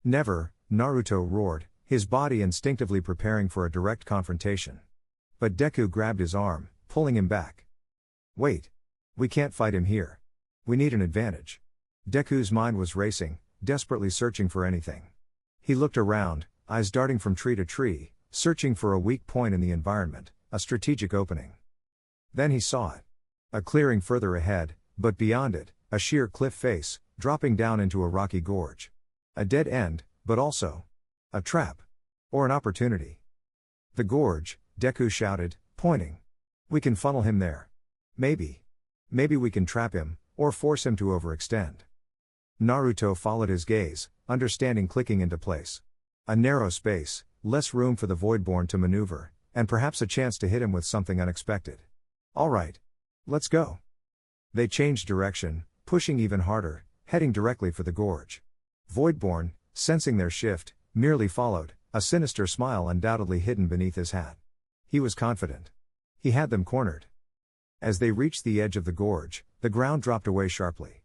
[SPEAKER 1] "Never," Naruto roared, his body instinctively preparing for a direct confrontation. But Deku grabbed his arm, pulling him back. "Wait. We can't fight him here. We need an advantage." Deku's mind was racing, desperately searching for anything. He looked around, eyes darting from tree to tree, searching for a weak point in the environment, a strategic opening. Then he saw it. A clearing further ahead, but beyond it, a sheer cliff face, dropping down into a rocky gorge. A dead end, but also a trap. Or an opportunity. The gorge, Deku shouted, pointing. We can funnel him there. Maybe. Maybe we can trap him, or force him to overextend. Naruto followed his gaze, understanding clicking into place. A narrow space, less room for the Voidborn to maneuver, and perhaps a chance to hit him with something unexpected. Alright. Let's go. They changed direction, pushing even harder, heading directly for the gorge. Voidborn, sensing their shift, merely followed, a sinister smile undoubtedly hidden beneath his hat. He was confident. He had them cornered. As they reached the edge of the gorge, the ground dropped away sharply.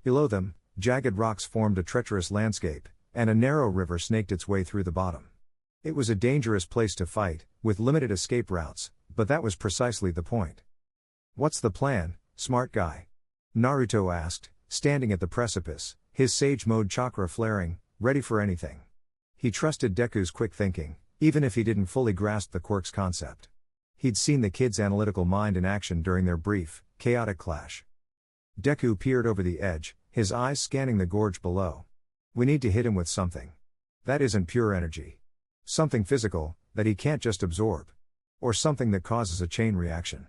[SPEAKER 1] Below them, jagged rocks formed a treacherous landscape, and a narrow river snaked its way through the bottom. It was a dangerous place to fight, with limited escape routes, but that was precisely the point. What's the plan, smart guy? Naruto asked, standing at the precipice, his sage mode chakra flaring, ready for anything. He trusted Deku's quick thinking, even if he didn't fully grasp the quirk's concept. He'd seen the kid's analytical mind in action during their brief, chaotic clash. Deku peered over the edge, his eyes scanning the gorge below. We need to hit him with something. That isn't pure energy. Something physical, that he can't just absorb. Or something that causes a chain reaction.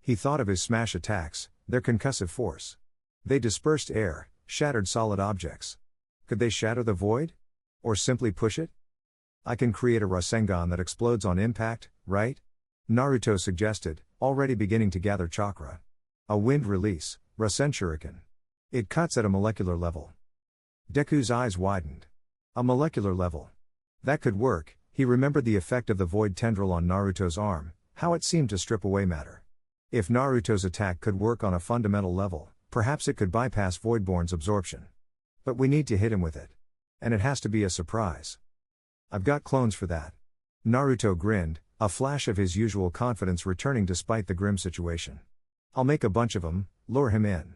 [SPEAKER 1] He thought of his smash attacks, their concussive force. They dispersed air, shattered solid objects. Could they shatter the void? Or simply push it? I can create a Rasengan that explodes on impact, right? Naruto suggested, already beginning to gather chakra. A wind release, Rasen Shuriken. It cuts at a molecular level. Deku's eyes widened. A molecular level. That could work. He remembered the effect of the void tendril on Naruto's arm, how it seemed to strip away matter. If Naruto's attack could work on a fundamental level, perhaps it could bypass Voidborn's absorption. But we need to hit him with it. And it has to be a surprise. I've got clones for that. Naruto grinned, a flash of his usual confidence returning despite the grim situation. I'll make a bunch of them, lure him in.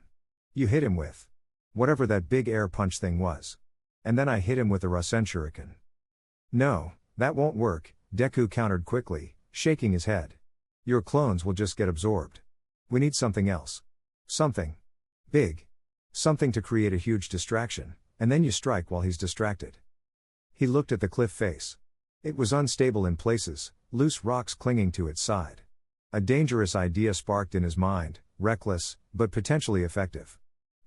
[SPEAKER 1] You hit him with whatever that big air punch thing was. And then I hit him with the Rasen Shuriken. No, that won't work, Deku countered quickly, shaking his head. Your clones will just get absorbed. We need something else. Something big. Something to create a huge distraction, and then you strike while he's distracted. He looked at the cliff face. It was unstable in places, loose rocks clinging to its side. A dangerous idea sparked in his mind, reckless, but potentially effective.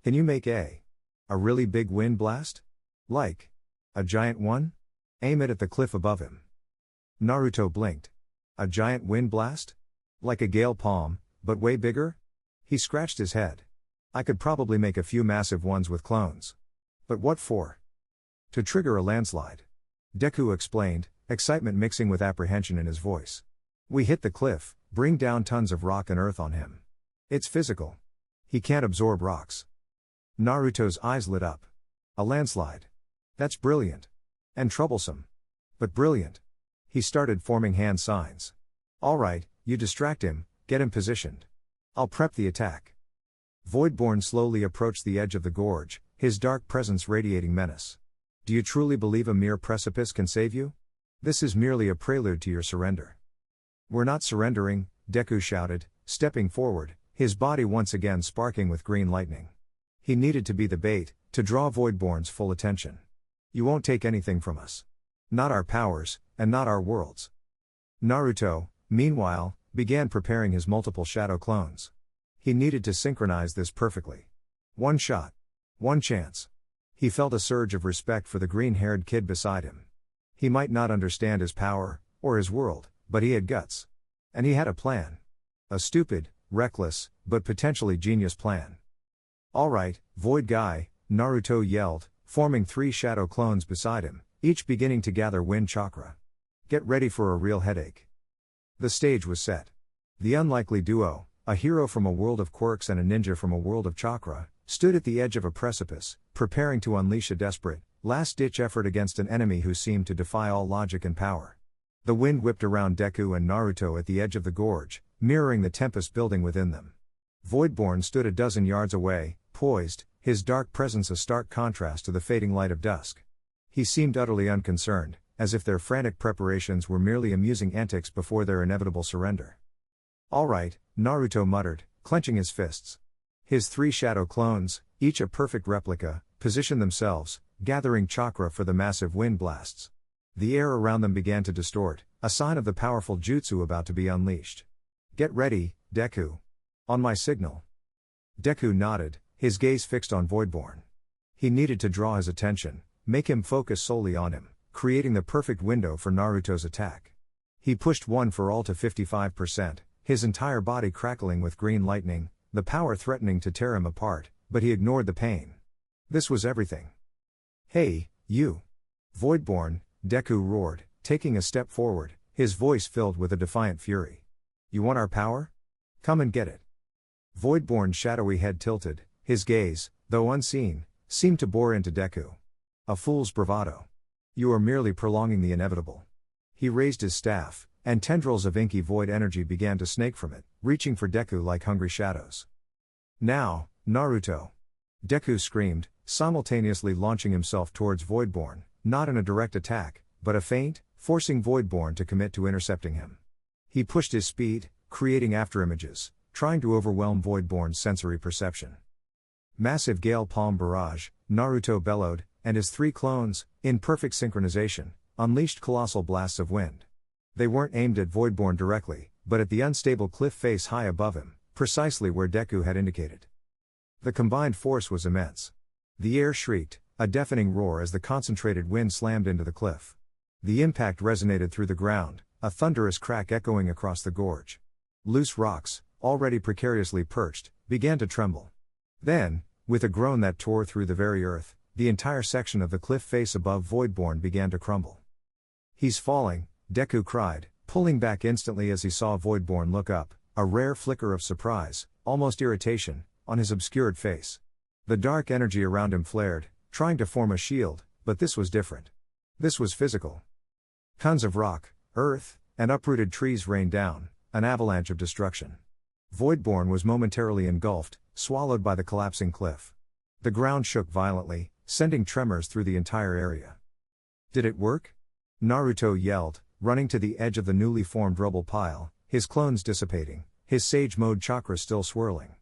[SPEAKER 1] Can you make a really big wind blast? Like a giant one? Aim it at the cliff above him. Naruto blinked. A giant wind blast? Like a gale palm, but way bigger? He scratched his head. I could probably make a few massive ones with clones. But what for? To trigger a landslide. Deku explained, excitement mixing with apprehension in his voice. We hit the cliff, bring down tons of rock and earth on him. It's physical. He can't absorb rocks. Naruto's eyes lit up. A landslide. That's brilliant. And troublesome. But brilliant. He started forming hand signs. Alright, you distract him, get him positioned. I'll prep the attack. Voidborn slowly approached the edge of the gorge, his dark presence radiating menace. Do you truly believe a mere precipice can save you? This is merely a prelude to your surrender. We're not surrendering, Deku shouted, stepping forward, his body once again sparking with green lightning. He needed to be the bait, to draw Voidborn's full attention. You won't take anything from us. Not our powers, and not our worlds. Naruto, meanwhile, began preparing his multiple shadow clones. He needed to synchronize this perfectly. One shot. One chance. He felt a surge of respect for the green-haired kid beside him. He might not understand his power, or his world, but he had guts. And he had a plan. A stupid, reckless, but potentially genius plan. Alright, Void Guy, Naruto yelled, forming 3 shadow clones beside him, each beginning to gather wind chakra. Get ready for a real headache. The stage was set. The unlikely duo, a hero from a world of quirks and a ninja from a world of chakra, stood at the edge of a precipice, preparing to unleash a desperate, last-ditch effort against an enemy who seemed to defy all logic and power. The wind whipped around Deku and Naruto at the edge of the gorge, mirroring the tempest building within them. Voidborn stood a dozen yards away, poised, his dark presence a stark contrast to the fading light of dusk. He seemed utterly unconcerned, as if their frantic preparations were merely amusing antics before their inevitable surrender. Alright, Naruto muttered, clenching his fists. His 3 shadow clones, each a perfect replica, positioned themselves, gathering chakra for the massive wind blasts. The air around them began to distort, a sign of the powerful jutsu about to be unleashed. "Get ready, Deku." "On my signal." Deku nodded, his gaze fixed on Voidborn. He needed to draw his attention, make him focus solely on him, creating the perfect window for Naruto's attack. He pushed one for all to 55%, his entire body crackling with green lightning, the power threatening to tear him apart, but he ignored the pain. This was everything. "Hey, you!" "Voidborn," Deku roared, taking a step forward, his voice filled with a defiant fury. "You want our power? Come and get it." Voidborn's shadowy head tilted, his gaze, though unseen, seemed to bore into Deku. "A fool's bravado. You are merely prolonging the inevitable." He raised his staff, and tendrils of inky void energy began to snake from it, reaching for Deku like hungry shadows. "Now, Naruto!" Deku screamed, simultaneously launching himself towards Voidborn, not in a direct attack, but a feint, forcing Voidborn to commit to intercepting him. He pushed his speed, creating afterimages, trying to overwhelm Voidborn's sensory perception. "Massive Gale Palm Barrage," Naruto bellowed, and his three clones, in perfect synchronization, unleashed colossal blasts of wind. They weren't aimed at Voidborn directly, but at the unstable cliff face high above him, precisely where Deku had indicated. The combined force was immense. The air shrieked, a deafening roar as the concentrated wind slammed into the cliff. The impact resonated through the ground, a thunderous crack echoing across the gorge. Loose rocks, already precariously perched, began to tremble. Then, with a groan that tore through the very earth, the entire section of the cliff face above Voidborn began to crumble. "He's falling," Deku cried, pulling back instantly as he saw Voidborn look up, a rare flicker of surprise, almost irritation, on his obscured face. The dark energy around him flared, trying to form a shield, but this was different. This was physical. Tons of rock, earth, and uprooted trees rained down, an avalanche of destruction. Voidborn was momentarily engulfed, swallowed by the collapsing cliff. The ground shook violently, sending tremors through the entire area. "Did it work?" Naruto yelled, running to the edge of the newly formed rubble pile, his clones dissipating, his sage mode chakra still swirling.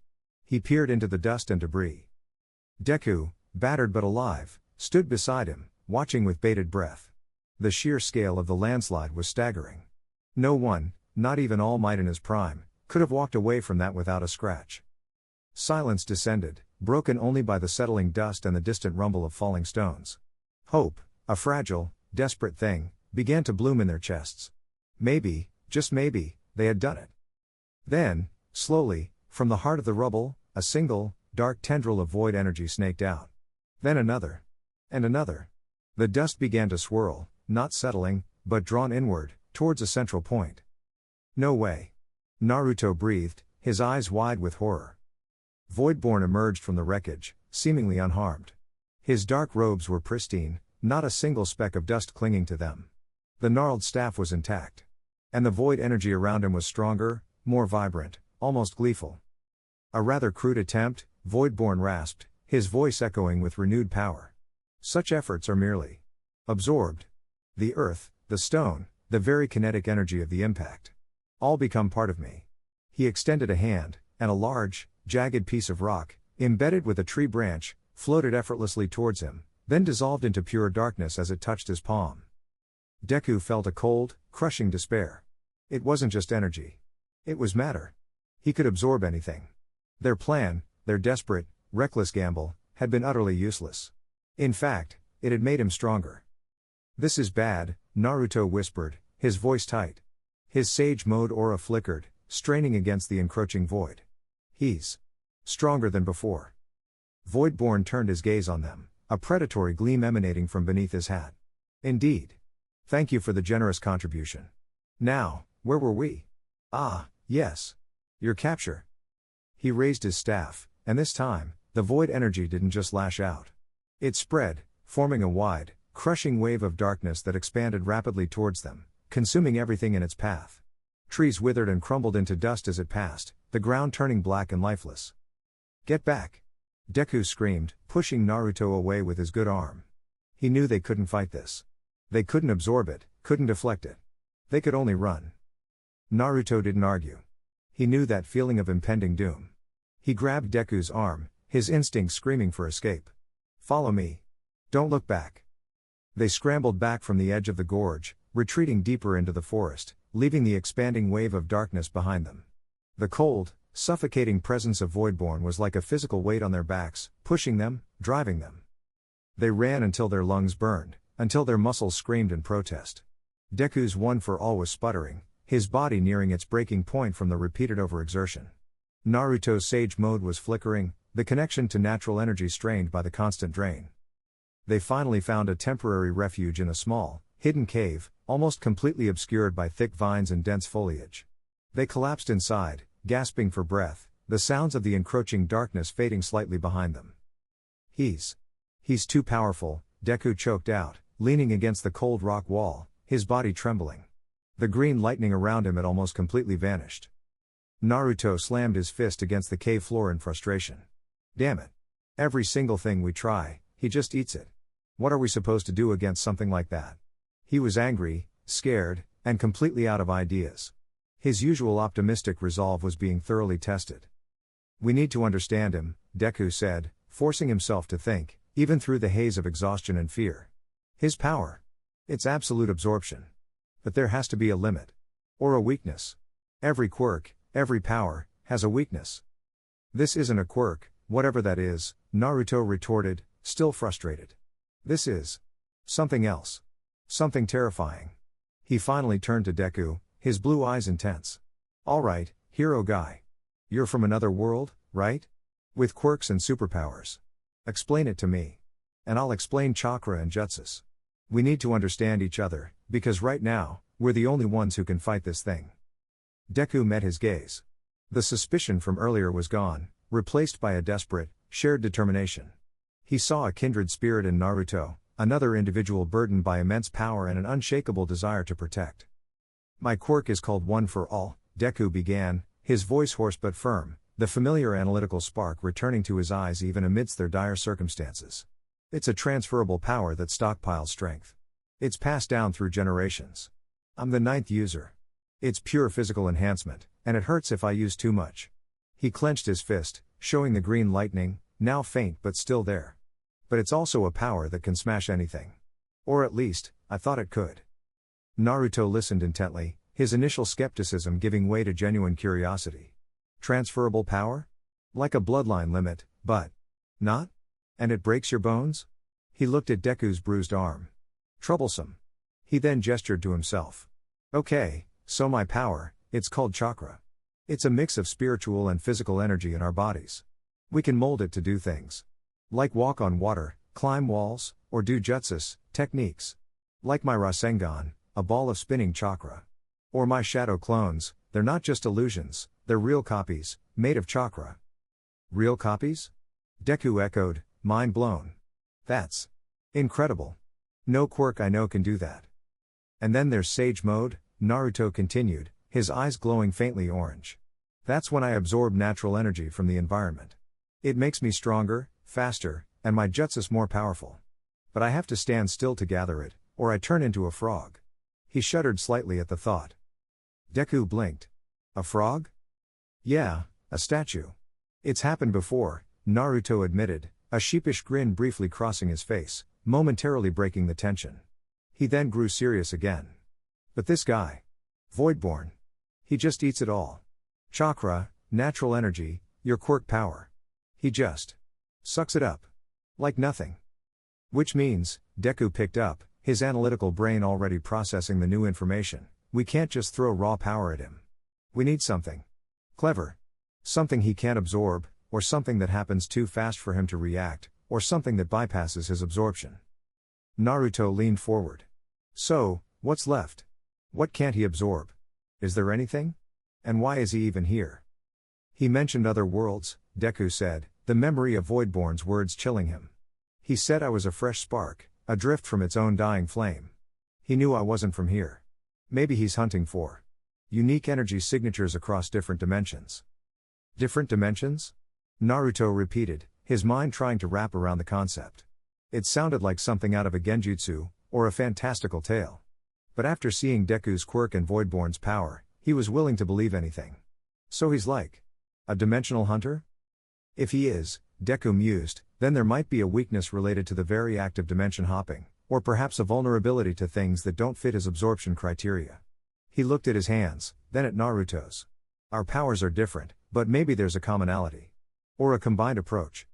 [SPEAKER 1] He peered into the dust and debris. Deku, battered but alive, stood beside him, watching with bated breath. The sheer scale of the landslide was staggering. No one, not even All Might in his prime, could have walked away from that without a scratch. Silence descended, broken only by the settling dust and the distant rumble of falling stones. Hope, a fragile, desperate thing, began to bloom in their chests. Maybe, just maybe, they had done it. Then, slowly, from the heart of the rubble, a single, dark tendril of void energy snaked out. Then another. And another. The dust began to swirl, not settling, but drawn inward, towards a central point. "No way." Naruto breathed, his eyes wide with horror. Voidborn emerged from the wreckage, seemingly unharmed. His dark robes were pristine, not a single speck of dust clinging to them. The gnarled staff was intact. And the void energy around him was stronger, more vibrant, almost gleeful. "A rather crude attempt," Voidborn rasped, his voice echoing with renewed power. "Such efforts are merely absorbed. The earth, the stone, the very kinetic energy of the impact. All become part of me." He extended a hand, and a large, jagged piece of rock, embedded with a tree branch, floated effortlessly towards him, then dissolved into pure darkness as it touched his palm. Deku felt a cold, crushing despair. It wasn't just energy. It was matter. He could absorb anything. Their plan, their desperate, reckless gamble, had been utterly useless. In fact, it had made him stronger. "This is bad," Naruto whispered, his voice tight. His sage mode aura flickered, straining against the encroaching void. "He's stronger than before." Voidborn turned his gaze on them, a predatory gleam emanating from beneath his hat. "Indeed. Thank you for the generous contribution. Now, where were we?" "Ah, yes. Your capture." He raised his staff, and this time, the void energy didn't just lash out. It spread, forming a wide, crushing wave of darkness that expanded rapidly towards them, consuming everything in its path. Trees withered and crumbled into dust as it passed, the ground turning black and lifeless. "Get back!" Deku screamed, pushing Naruto away with his good arm. He knew they couldn't fight this. They couldn't absorb it, couldn't deflect it. They could only run. Naruto didn't argue. He knew that feeling of impending doom. He grabbed Deku's arm, his instinct screaming for escape. "Follow me. Don't look back. They scrambled back from the edge of the gorge, retreating deeper into the forest, leaving the expanding wave of darkness behind them. The cold, suffocating presence of Voidborn was like a physical weight on their backs, pushing them, driving them. They ran until their lungs burned, until their muscles screamed in protest. Deku's one for all was sputtering, his body nearing its breaking point from the repeated overexertion. Naruto's Sage Mode was flickering, the connection to natural energy strained by the constant drain. They finally found a temporary refuge in a small, hidden cave, almost completely obscured by thick vines and dense foliage. They collapsed inside, gasping for breath, the sounds of the encroaching darkness fading slightly behind them. He's too powerful, Deku choked out, leaning against the cold rock wall, his body trembling. The green lightning around him had almost completely vanished. Naruto slammed his fist against the cave floor in frustration. Damn it. Every single thing we try, he just eats it. What are we supposed to do against something like that? He was angry, scared, and completely out of ideas. His usual optimistic resolve was being thoroughly tested. We need to understand him, Deku said, forcing himself to think, even through the haze of exhaustion and fear. His power. It's absolute absorption. But there has to be a limit. Or a weakness. Every quirk, every power, has a weakness. This isn't a quirk, whatever that is, Naruto retorted, still frustrated. This is something else. Something terrifying. He finally turned to Deku, his blue eyes intense. Alright, hero guy. You're from another world, right? With quirks and superpowers. Explain it to me. And I'll explain chakra and jutsus. We need to understand each other, because right now, we're the only ones who can fight this thing. Deku met his gaze. The suspicion from earlier was gone, replaced by a desperate, shared determination. He saw a kindred spirit in Naruto, another individual burdened by immense power and an unshakable desire to protect. My quirk is called One for All, Deku began, his voice hoarse but firm, the familiar analytical spark returning to his eyes even amidst their dire circumstances. It's a transferable power that stockpiles strength. It's passed down through generations. I'm the 9th user. It's pure physical enhancement, and it hurts if I use too much. He clenched his fist, showing the green lightning, now faint but still there. But it's also a power that can smash anything. Or at least, I thought it could. Naruto listened intently, his initial skepticism giving way to genuine curiosity. Transferable power? Like a bloodline limit, but not? And it breaks your bones? He looked at Deku's bruised arm. Troublesome. He then gestured to himself. Okay, so my power, it's called chakra. It's a mix of spiritual and physical energy in our bodies. We can mold it to do things. Like walk on water, climb walls, or do jutsus, techniques. Like my Rasengan, a ball of spinning chakra. Or my shadow clones, they're not just illusions, they're real copies, made of chakra. Real copies? Deku echoed, mind blown. That's incredible. No quirk I know can do that. And then there's Sage Mode, Naruto continued, his eyes glowing faintly orange. That's when I absorb natural energy from the environment. It makes me stronger, faster, and my jutsus more powerful. But I have to stand still to gather it, or I turn into a frog. He shuddered slightly at the thought. Deku blinked. A frog? Yeah, a statue. It's happened before, Naruto admitted, a sheepish grin briefly crossing his face, momentarily breaking the tension. He then grew serious again. But this guy. Voidborn. He just eats it all. Chakra, natural energy, your quirk power. He just sucks it up. Like nothing. Which means, Deku picked up, his analytical brain already processing the new information, we can't just throw raw power at him. We need something clever. Something he can't absorb, or something that happens too fast for him to react, or something that bypasses his absorption. Naruto leaned forward. So, what's left? What can't he absorb? Is there anything? And why is he even here? He mentioned other worlds, Deku said, the memory of Voidborn's words chilling him. He said I was a fresh spark, adrift from its own dying flame. He knew I wasn't from here. Maybe he's hunting for unique energy signatures across different dimensions. Different dimensions? Naruto repeated, his mind trying to wrap around the concept. It sounded like something out of a genjutsu, or a fantastical tale. But after seeing Deku's quirk and Voidborn's power, he was willing to believe anything. So he's like a dimensional hunter? If he is, Deku mused, then there might be a weakness related to the very act of dimension hopping, or perhaps a vulnerability to things that don't fit his absorption criteria. He looked at his hands, then at Naruto's. Our powers are different, but maybe there's a commonality. Or a combined approach.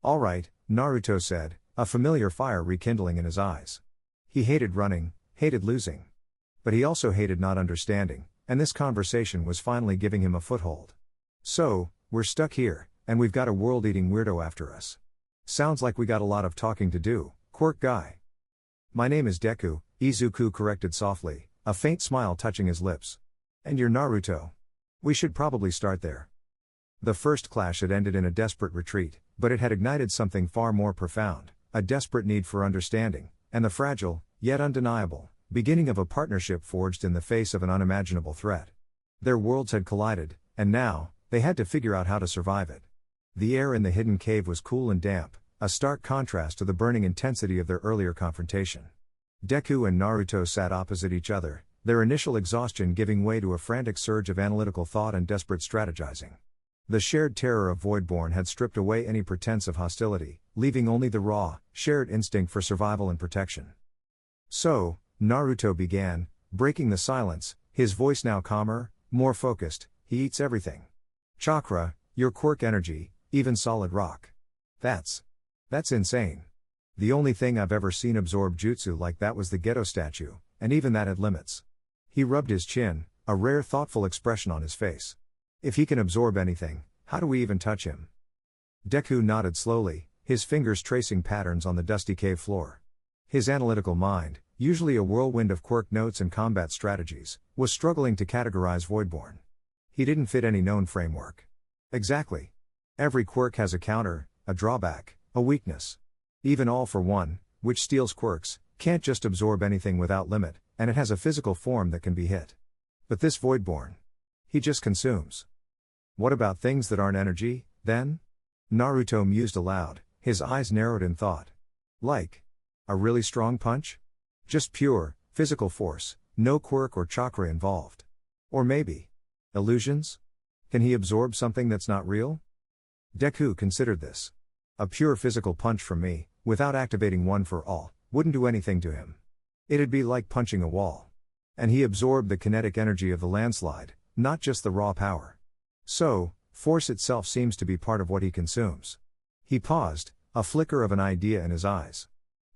[SPEAKER 1] Alright, Naruto said, a familiar fire rekindling in his eyes. He hated running, hated losing. But he also hated not understanding, and this conversation was finally giving him a foothold. So, we're stuck here, and we've got a world-eating weirdo after us. Sounds like we got a lot of talking to do, quirk guy. My name is Deku, Izuku corrected softly, a faint smile touching his lips. And you're Naruto. We should probably start there. The first clash had ended in a desperate retreat, but it had ignited something far more profound, a desperate need for understanding, and the fragile, yet undeniable, beginning of a partnership forged in the face of an unimaginable threat. Their worlds had collided, and now, they had to figure out how to survive it. The air in the hidden cave was cool and damp, a stark contrast to the burning intensity of their earlier confrontation. Deku and Naruto sat opposite each other, their initial exhaustion giving way to a frantic surge of analytical thought and desperate strategizing. The shared terror of Voidborn had stripped away any pretense of hostility, leaving only the raw, shared instinct for survival and protection. So, Naruto began, breaking the silence, his voice now calmer, more focused. He eats everything. Chakra, your quirk energy, even solid rock. That's insane. The only thing I've ever seen absorb jutsu like that was the Geto statue, and even that had limits. He rubbed his chin, a rare thoughtful expression on his face. If he can absorb anything, how do we even touch him? Deku nodded slowly, his fingers tracing patterns on the dusty cave floor. His analytical mind, usually a whirlwind of quirk notes and combat strategies, was struggling to categorize Voidborn. He didn't fit any known framework. Exactly. Every quirk has a counter, a drawback, a weakness. Even All for One, which steals quirks, can't just absorb anything without limit, and it has a physical form that can be hit. But this Voidborn, he just consumes. What about things that aren't energy, then? Naruto mused aloud, his eyes narrowed in thought. Like a really strong punch? Just pure, physical force, no quirk or chakra involved. Or maybe illusions? Can he absorb something that's not real? Deku considered this. A pure physical punch from me, without activating One for All, wouldn't do anything to him. It'd be like punching a wall. And he absorbed the kinetic energy of the landslide, not just the raw power. So, force itself seems to be part of what he consumes. He paused, a flicker of an idea in his eyes.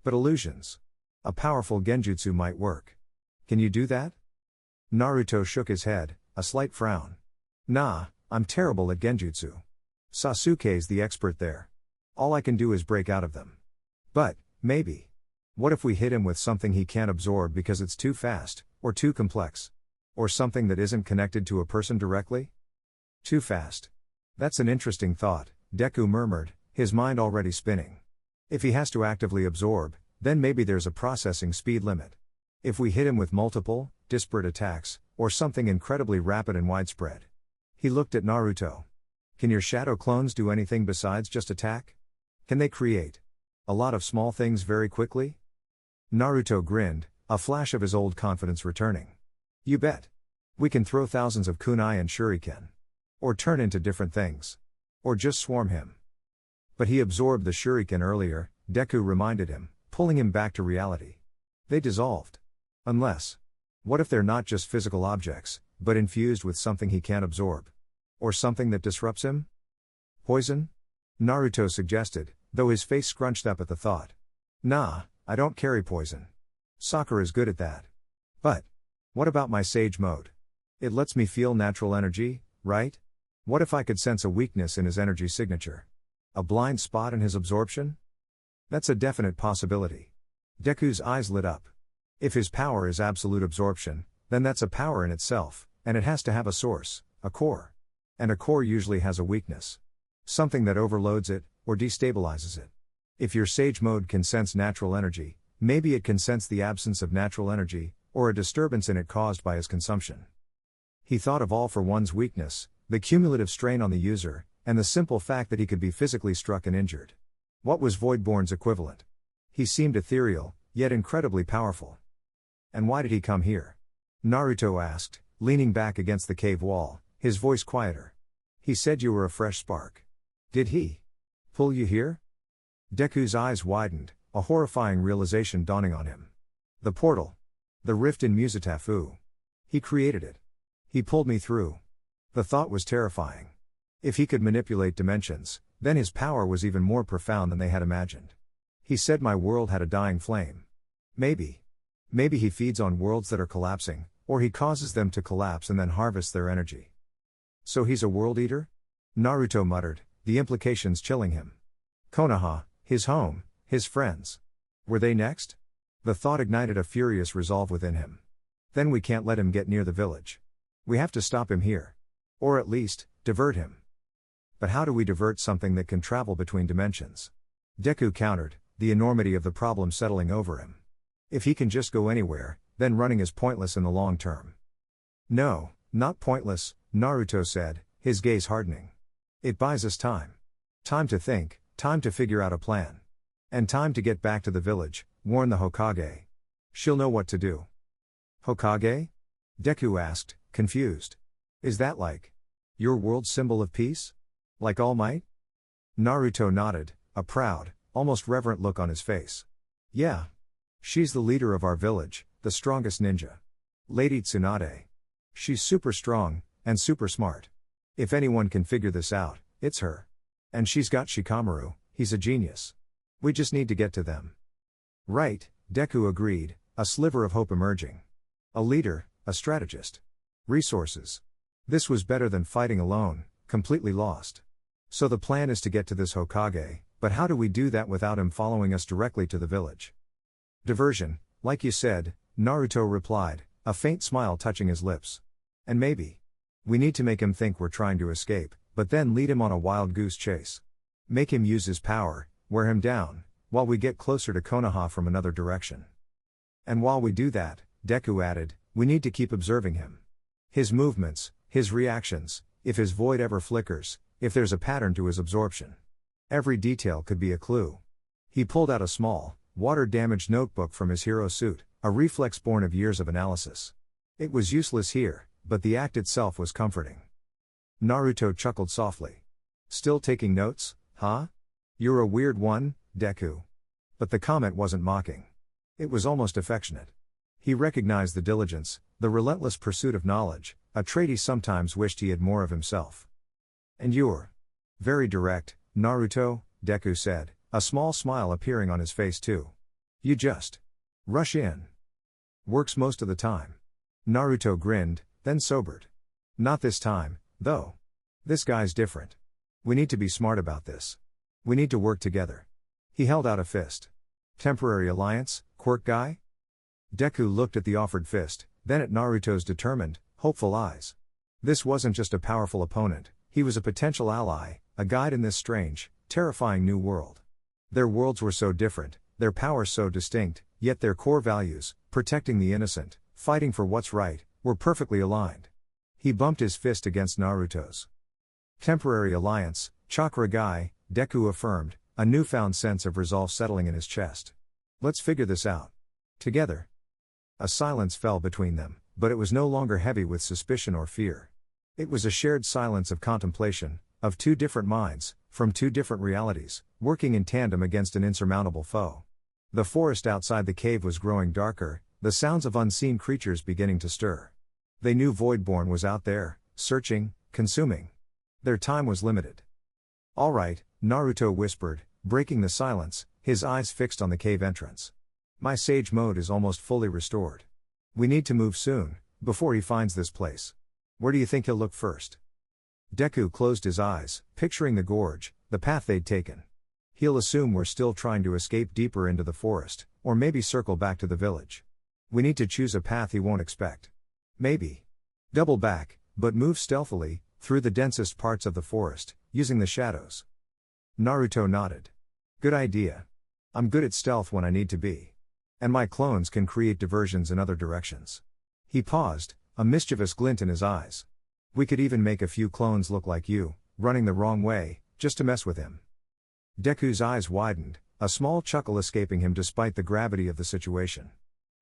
[SPEAKER 1] But illusions. A powerful genjutsu might work. Can you do that? Naruto shook his head, a slight frown. Nah, I'm terrible at genjutsu. Sasuke's the expert there. All I can do is break out of them. But, maybe. What if we hit him with something he can't absorb because it's too fast, or too complex? Or something that isn't connected to a person directly? Too fast. That's an interesting thought, Deku murmured, his mind already spinning. If he has to actively absorb, then maybe there's a processing speed limit. If we hit him with multiple, disparate attacks, or something incredibly rapid and widespread. He looked at Naruto. Can your shadow clones do anything besides just attack? Can they create a lot of small things very quickly? Naruto grinned, a flash of his old confidence returning. You bet. We can throw thousands of kunai and shuriken. Or turn into different things. Or just swarm him. But he absorbed the shuriken earlier, Deku reminded him, pulling him back to reality. They dissolved. Unless. What if they're not just physical objects, but infused with something he can't absorb? Or something that disrupts him? Poison? Naruto suggested, though his face scrunched up at the thought. Nah, I don't carry poison. Sakura is good at that. But what about my sage mode? It lets me feel natural energy, right? What if I could sense a weakness in his energy signature? A blind spot in his absorption? That's a definite possibility. Deku's eyes lit up. If his power is absolute absorption, then that's a power in itself, and it has to have a source, a core. And a core usually has a weakness. Something that overloads it, or destabilizes it. If your sage mode can sense natural energy, maybe it can sense the absence of natural energy, or a disturbance in it caused by his consumption. He thought of All for One's weakness, the cumulative strain on the user, and the simple fact that he could be physically struck and injured. What was Voidborn's equivalent? He seemed ethereal, yet incredibly powerful. And why did he come here? Naruto asked, leaning back against the cave wall, his voice quieter. He said you were a fresh spark. Did he? Pull you here? Deku's eyes widened, a horrifying realization dawning on him. The portal. The rift in Musatafu. He created it. He pulled me through. The thought was terrifying. If he could manipulate dimensions, then his power was even more profound than they had imagined. He said my world had a dying flame. Maybe he feeds on worlds that are collapsing, or he causes them to collapse and then harvests their energy. So he's a world eater? Naruto muttered, the implications chilling him. Konoha, his home, his friends. Were they next? The thought ignited a furious resolve within him. Then we can't let him get near the village. We have to stop him here. Or at least, divert him. But how do we divert something that can travel between dimensions? Deku countered, the enormity of the problem settling over him. If he can just go anywhere, then running is pointless in the long term. No, not pointless, Naruto said, his gaze hardening. It buys us time. Time to think, time to figure out a plan. And time to get back to the village, warn the Hokage. She'll know what to do. Hokage? Deku asked, confused. Is that like your world's symbol of peace? Like All Might? Naruto nodded, a proud, almost reverent look on his face. Yeah. She's the leader of our village, the strongest ninja. Lady Tsunade. She's super strong, and super smart. If anyone can figure this out, it's her. And she's got Shikamaru, he's a genius. We just need to get to them. Right, Deku agreed, a sliver of hope emerging. A leader, a strategist. Resources. This was better than fighting alone, completely lost. So the plan is to get to this Hokage, but how do we do that without him following us directly to the village? Diversion, like you said, Naruto replied, a faint smile touching his lips. And maybe we need to make him think we're trying to escape, but then lead him on a wild goose chase. Make him use his power, wear him down, while we get closer to Konoha from another direction. And while we do that, Deku added, we need to keep observing him. His movements, his reactions, if his void ever flickers, if there's a pattern to his absorption. Every detail could be a clue. He pulled out a small, water-damaged notebook from his hero suit, a reflex born of years of analysis. It was useless here, but the act itself was comforting. Naruto chuckled softly. Still taking notes, huh? You're a weird one, Deku. But the comment wasn't mocking. It was almost affectionate. He recognized the diligence, the relentless pursuit of knowledge, a trait he sometimes wished he had more of himself. And you're very direct, Naruto, Deku said, a small smile appearing on his face too. You just rush in. Works most of the time. Naruto grinned, then sobered. Not this time, though. This guy's different. We need to be smart about this. We need to work together. He held out a fist. Temporary alliance, quirk guy? Deku looked at the offered fist, then at Naruto's determined, hopeful eyes. This wasn't just a powerful opponent, he was a potential ally, a guide in this strange, terrifying new world. Their worlds were so different, their powers so distinct, yet their core values, protecting the innocent, fighting for what's right, were perfectly aligned. He bumped his fist against Naruto's. Temporary alliance, chakra guy, Deku affirmed, a newfound sense of resolve settling in his chest. Let's figure this out. Together. A silence fell between them, but it was no longer heavy with suspicion or fear. It was a shared silence of contemplation, of two different minds, from two different realities, working in tandem against an insurmountable foe. The forest outside the cave was growing darker, the sounds of unseen creatures beginning to stir. They knew Voidborn was out there, searching, consuming. Their time was limited. All right, Naruto whispered, breaking the silence, his eyes fixed on the cave entrance. My sage mode is almost fully restored. We need to move soon, before he finds this place. Where do you think he'll look first? Deku closed his eyes, picturing the gorge, the path they'd taken. He'll assume we're still trying to escape deeper into the forest, or maybe circle back to the village. We need to choose a path he won't expect. Maybe double back, but move stealthily, through the densest parts of the forest, using the shadows. Naruto nodded. Good idea. I'm good at stealth when I need to be. And my clones can create diversions in other directions. He paused, a mischievous glint in his eyes. We could even make a few clones look like you, running the wrong way, just to mess with him. Deku's eyes widened, a small chuckle escaping him despite the gravity of the situation.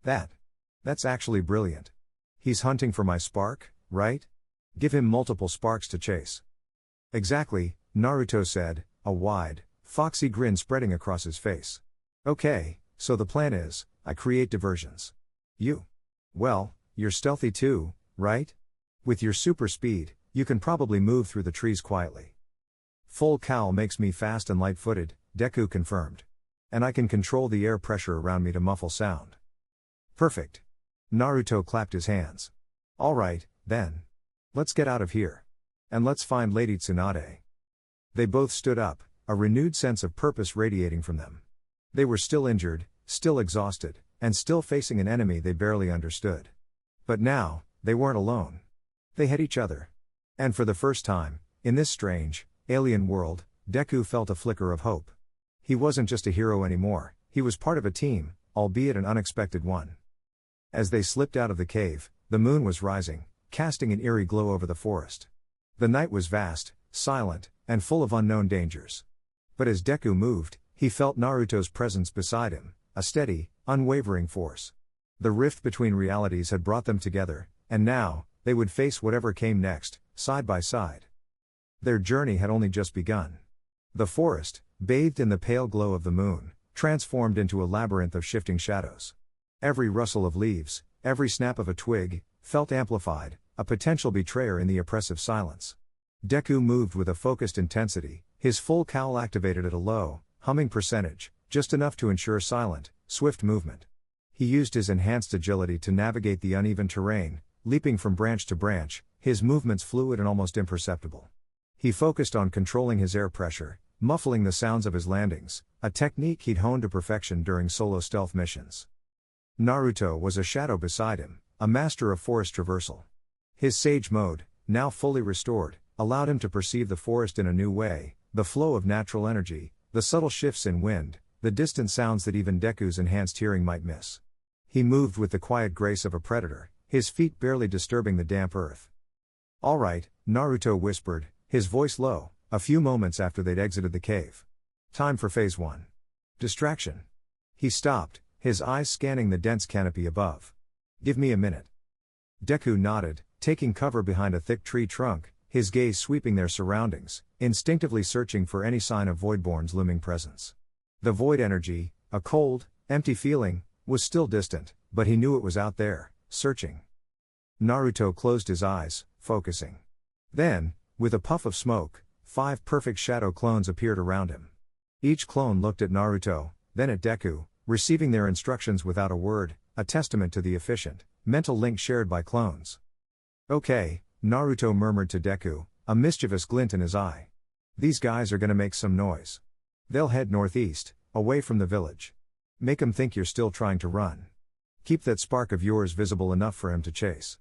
[SPEAKER 1] That's actually brilliant. He's hunting for my spark, right? Give him multiple sparks to chase. Exactly, Naruto said, a wide, foxy grin spreading across his face. Okay, so the plan is, I create diversions. Well, you're stealthy too, right? With your super speed, you can probably move through the trees quietly. Full cowl makes me fast and light-footed, Deku confirmed. And I can control the air pressure around me to muffle sound. Perfect. Naruto clapped his hands. Alright, then. Let's get out of here. And let's find Lady Tsunade. They both stood up, a renewed sense of purpose radiating from them. They were still injured, still exhausted, and still facing an enemy they barely understood. But now, they weren't alone. They had each other. And for the first time, in this strange, alien world, Deku felt a flicker of hope. He wasn't just a hero anymore, he was part of a team, albeit an unexpected one. As they slipped out of the cave, the moon was rising, casting an eerie glow over the forest. The night was vast, silent, and full of unknown dangers. But as Deku moved, he felt Naruto's presence beside him, a steady, unwavering force. The rift between realities had brought them together, and now, they would face whatever came next, side by side. Their journey had only just begun. The forest, bathed in the pale glow of the moon, transformed into a labyrinth of shifting shadows. Every rustle of leaves, every snap of a twig, felt amplified, a potential betrayer in the oppressive silence. Deku moved with a focused intensity, his full cowl activated at a low, humming percentage, just enough to ensure silent, swift movement. He used his enhanced agility to navigate the uneven terrain, leaping from branch to branch, his movements fluid and almost imperceptible. He focused on controlling his air pressure, muffling the sounds of his landings, a technique he'd honed to perfection during solo stealth missions. Naruto was a shadow beside him, a master of forest traversal. His sage mode, now fully restored, allowed him to perceive the forest in a new way, the flow of natural energy, the subtle shifts in wind, the distant sounds that even Deku's enhanced hearing might miss. He moved with the quiet grace of a predator, his feet barely disturbing the damp earth. "All right," Naruto whispered, his voice low, a few moments after they'd exited the cave. "Time for phase 1. Distraction." He stopped, his eyes scanning the dense canopy above. "Give me a minute." Deku nodded, taking cover behind a thick tree trunk, his gaze sweeping their surroundings, instinctively searching for any sign of Voidborn's looming presence. The void energy, a cold, empty feeling, was still distant, but he knew it was out there, searching. Naruto closed his eyes, focusing. Then, with a puff of smoke, 5 perfect shadow clones appeared around him. Each clone looked at Naruto, then at Deku, receiving their instructions without a word, a testament to the efficient, mental link shared by clones. "Okay," Naruto murmured to Deku, a mischievous glint in his eye. "These guys are gonna make some noise. They'll head northeast, away from the village. Make 'em think you're still trying to run. Keep that spark of yours visible enough for him to chase."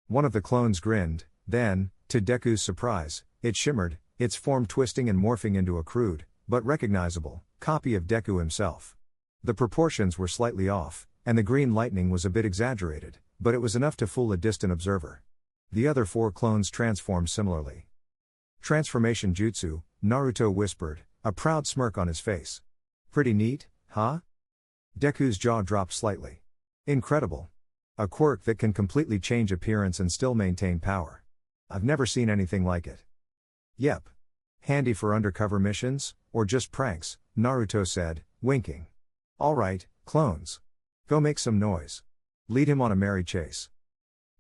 [SPEAKER 1] One of the clones grinned, then, to Deku's surprise, it shimmered, its form twisting and morphing into a crude, but recognizable, copy of Deku himself. The proportions were slightly off, and the green lightning was a bit exaggerated, but it was enough to fool a distant observer. The other 4 clones transformed similarly. "Transformation jutsu," Naruto whispered, a proud smirk on his face. "Pretty neat, huh?" Deku's jaw dropped slightly. "Incredible. A quirk that can completely change appearance and still maintain power. I've never seen anything like it." "Yep. Handy for undercover missions, or just pranks," Naruto said, winking. "All right, clones. Go make some noise. Lead him on a merry chase."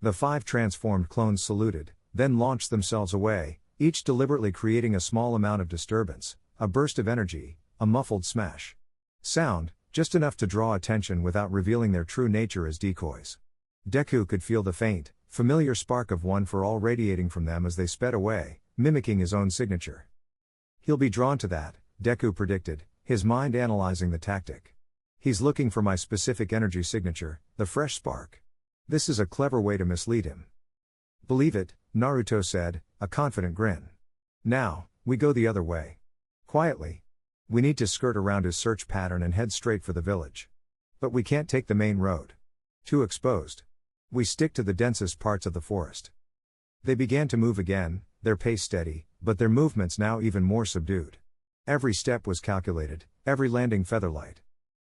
[SPEAKER 1] The 5 transformed clones saluted, then launched themselves away, each deliberately creating a small amount of disturbance, a burst of energy, a muffled smash. Sound, just enough to draw attention without revealing their true nature as decoys. Deku could feel the faint, familiar spark of one for all radiating from them as they sped away, mimicking his own signature. "He'll be drawn to that," Deku predicted, his mind analyzing the tactic. "He's looking for my specific energy signature, the fresh spark. This is a clever way to mislead him." "Believe it," Naruto said, a confident grin. "Now, we go the other way. Quietly. We need to skirt around his search pattern and head straight for the village. But we can't take the main road. Too exposed. We stick to the densest parts of the forest." They began to move again, their pace steady, but their movements now even more subdued. Every step was calculated, every landing featherlight.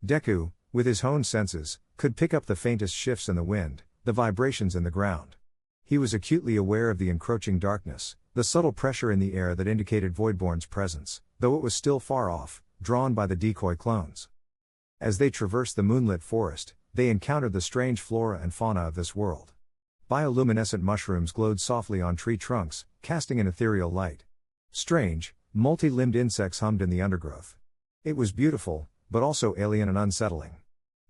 [SPEAKER 1] Deku, with his honed senses, could pick up the faintest shifts in the wind, the vibrations in the ground. He was acutely aware of the encroaching darkness, the subtle pressure in the air that indicated Voidborn's presence, though it was still far off, drawn by the decoy clones. As they traversed the moonlit forest, they encountered the strange flora and fauna of this world. Bioluminescent mushrooms glowed softly on tree trunks, casting an ethereal light. Strange, multi-limbed insects hummed in the undergrowth. It was beautiful, but also alien and unsettling.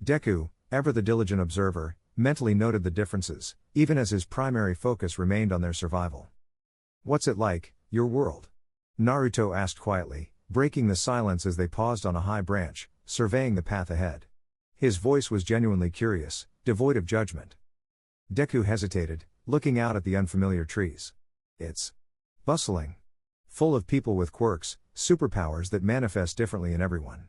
[SPEAKER 1] Deku, ever the diligent observer, mentally noted the differences, even as his primary focus remained on their survival. "What's it like, your world?" Naruto asked quietly, breaking the silence as they paused on a high branch, surveying the path ahead. His voice was genuinely curious, devoid of judgment. Deku hesitated, looking out at the unfamiliar trees. "It's bustling. Full of people with quirks, superpowers that manifest differently in everyone.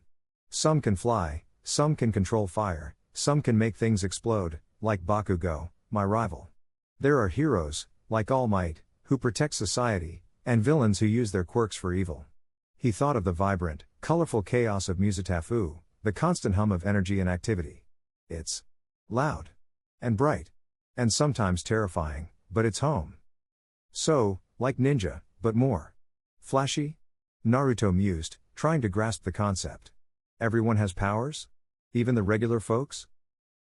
[SPEAKER 1] Some can fly, some can control fire, some can make things explode, like Bakugo, my rival. There are heroes, like All Might, who protect society, and villains who use their quirks for evil." He thought of the vibrant, colorful chaos of Muzatafu, the constant hum of energy and activity. "It's loud. And bright. And sometimes terrifying, but it's home. So, like ninja, but more flashy?" Naruto mused, trying to grasp the concept. "Everyone has powers? Even the regular folks?"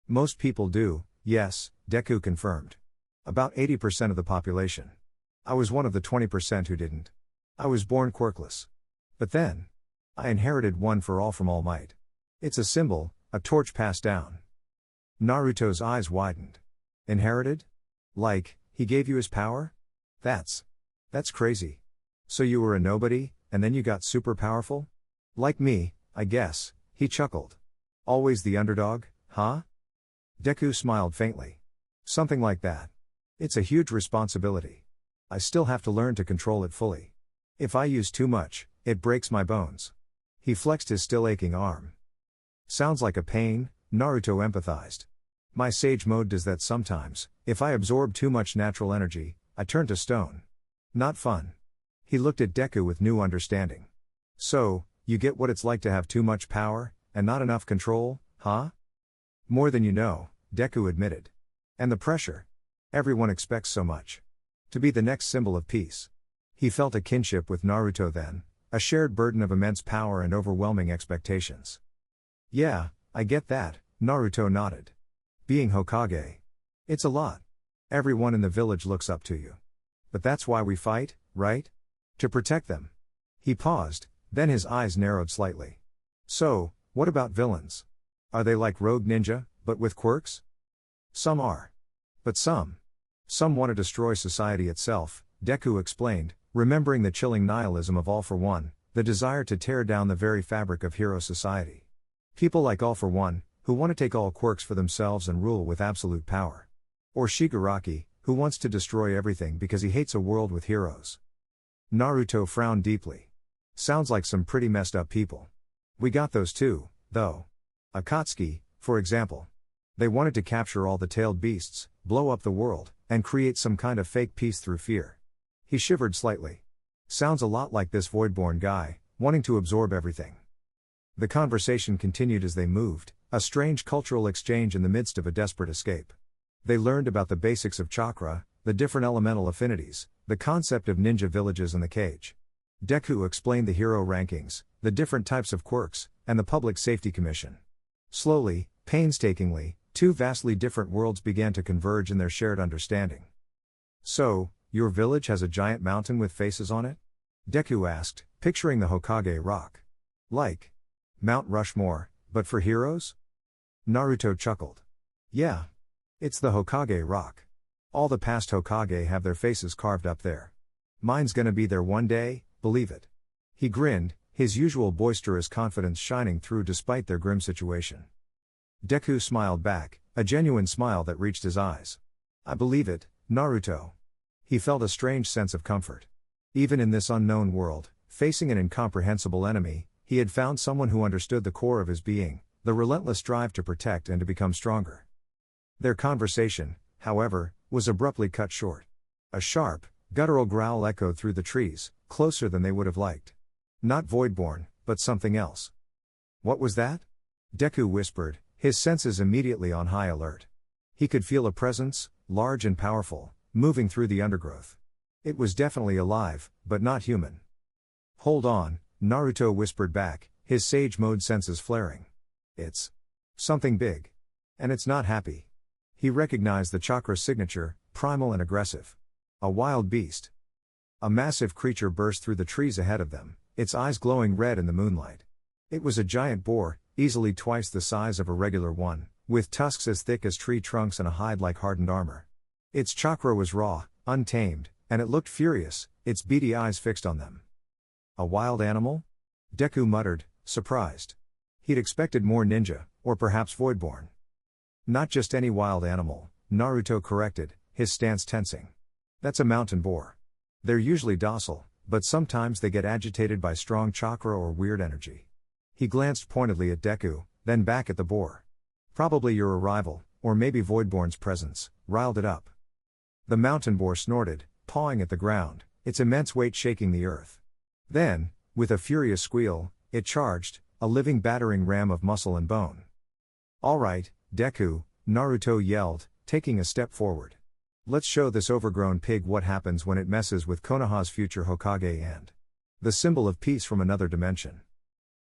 [SPEAKER 1] "Most people do, yes," Deku confirmed. "About 80% of the population. I was one of the 20% who didn't. I was born quirkless. But then, I inherited one for all from All Might. It's a symbol, a torch passed down." Naruto's eyes widened. "Inherited? Like, he gave you his power? That's crazy. So you were a nobody, and then you got super powerful? Like me, I guess," he chuckled. "Always the underdog, huh?" Deku smiled faintly. "Something like that. It's a huge responsibility. I still have to learn to control it fully. If I use too much, it breaks my bones." He flexed his still aching arm. "Sounds like a pain," Naruto empathized. "My sage mode does that sometimes. If I absorb too much natural energy, I turn to stone. Not fun." He looked at Deku with new understanding. "So, you get what it's like to have too much power, and not enough control, huh?" "More than you know," Deku admitted. "And the pressure. Everyone expects so much. To be the next symbol of peace." He felt a kinship with Naruto then, a shared burden of immense power and overwhelming expectations. "Yeah, I get that," Naruto nodded. "Being Hokage. It's a lot. Everyone in the village looks up to you. But that's why we fight, right? To protect them." He paused, then his eyes narrowed slightly. "So, what about villains? Are they like rogue ninja, but with quirks?" "Some are. But some want to destroy society itself," Deku explained, remembering the chilling nihilism of All for One, the desire to tear down the very fabric of hero society. People like All for One, who want to take all quirks for themselves and rule with absolute power. Or Shigaraki, who wants to destroy everything because he hates a world with heroes. Naruto frowned deeply. "Sounds like some pretty messed up people. We got those too, though. Akatsuki, for example. They wanted to capture all the tailed beasts, blow up the world, and create some kind of fake peace through fear." He shivered slightly. "Sounds a lot like this Voidborn guy, wanting to absorb everything." The conversation continued as they moved, a strange cultural exchange in the midst of a desperate escape. They learned about the basics of chakra, the different elemental affinities, the concept of ninja villages and the cage. Deku explained the hero rankings, the different types of quirks, and the Public Safety Commission. Slowly, painstakingly, two vastly different worlds began to converge in their shared understanding. "So, your village has a giant mountain with faces on it?" Deku asked, picturing the Hokage rock. "Like Mount Rushmore, but for heroes?" Naruto chuckled. "Yeah. It's the Hokage rock. All the past Hokage have their faces carved up there. Mine's gonna be there one day, believe it." He grinned, his usual boisterous confidence shining through despite their grim situation. Deku smiled back, a genuine smile that reached his eyes. "I believe it, Naruto." He felt a strange sense of comfort. Even in this unknown world, facing an incomprehensible enemy, he had found someone who understood the core of his being, the relentless drive to protect and to become stronger. Their conversation, however, was abruptly cut short. A sharp, guttural growl echoed through the trees, closer than they would have liked. Not Voidborn, but something else. "What was that?" Deku whispered, his senses immediately on high alert. He could feel a presence, large and powerful, moving through the undergrowth. It was definitely alive, but not human. "Hold on," Naruto whispered back, his sage mode senses flaring. It's something big. And it's not happy. He recognized the chakra signature, primal and aggressive. A wild beast. A massive creature burst through the trees ahead of them, its eyes glowing red in the moonlight. It was a giant boar, easily twice the size of a regular one, with tusks as thick as tree trunks and a hide like hardened armor. Its chakra was raw, untamed, and it looked furious, its beady eyes fixed on them. A wild animal? Deku muttered, surprised. He'd expected more ninja, or perhaps voidborn. Not just any wild animal, Naruto corrected, his stance tensing. That's a mountain boar. They're usually docile, but sometimes they get agitated by strong chakra or weird energy. He glanced pointedly at Deku, then back at the boar. Probably your arrival, or maybe voidborn's presence, riled it up. The mountain boar snorted, pawing at the ground, its immense weight shaking the earth. Then, with a furious squeal, it charged, a living battering ram of muscle and bone. All right, Deku, Naruto yelled, taking a step forward. Let's show this overgrown pig what happens when it messes with Konoha's future Hokage and the symbol of peace from another dimension.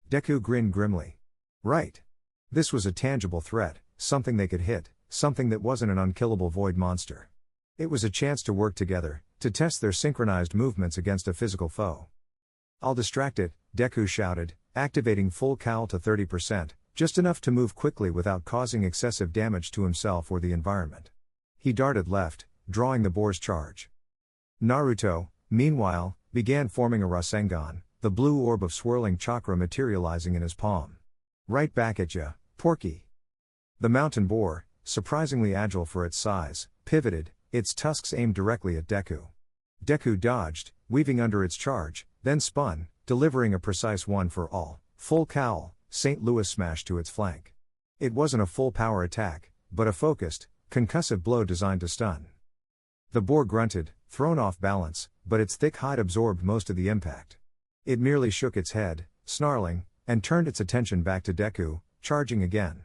[SPEAKER 1] Deku grinned grimly. Right. This was a tangible threat, something they could hit, something that wasn't an unkillable void monster. It was a chance to work together, to test their synchronized movements against a physical foe. I'll distract it, Deku shouted, activating full cowl to 30%, just enough to move quickly without causing excessive damage to himself or the environment. He darted left, drawing the boar's charge. Naruto, meanwhile, began forming a Rasengan, the blue orb of swirling chakra materializing in his palm. Right back at ya, Porky. The mountain boar, surprisingly agile for its size, pivoted, its tusks aimed directly at Deku. Deku dodged, weaving under its charge, then spun, delivering a precise one for all, full cowl, St. Louis smash to its flank. It wasn't a full power attack, but a focused, concussive blow designed to stun. The boar grunted, thrown off balance, but its thick hide absorbed most of the impact. It merely shook its head, snarling, and turned its attention back to Deku, charging again.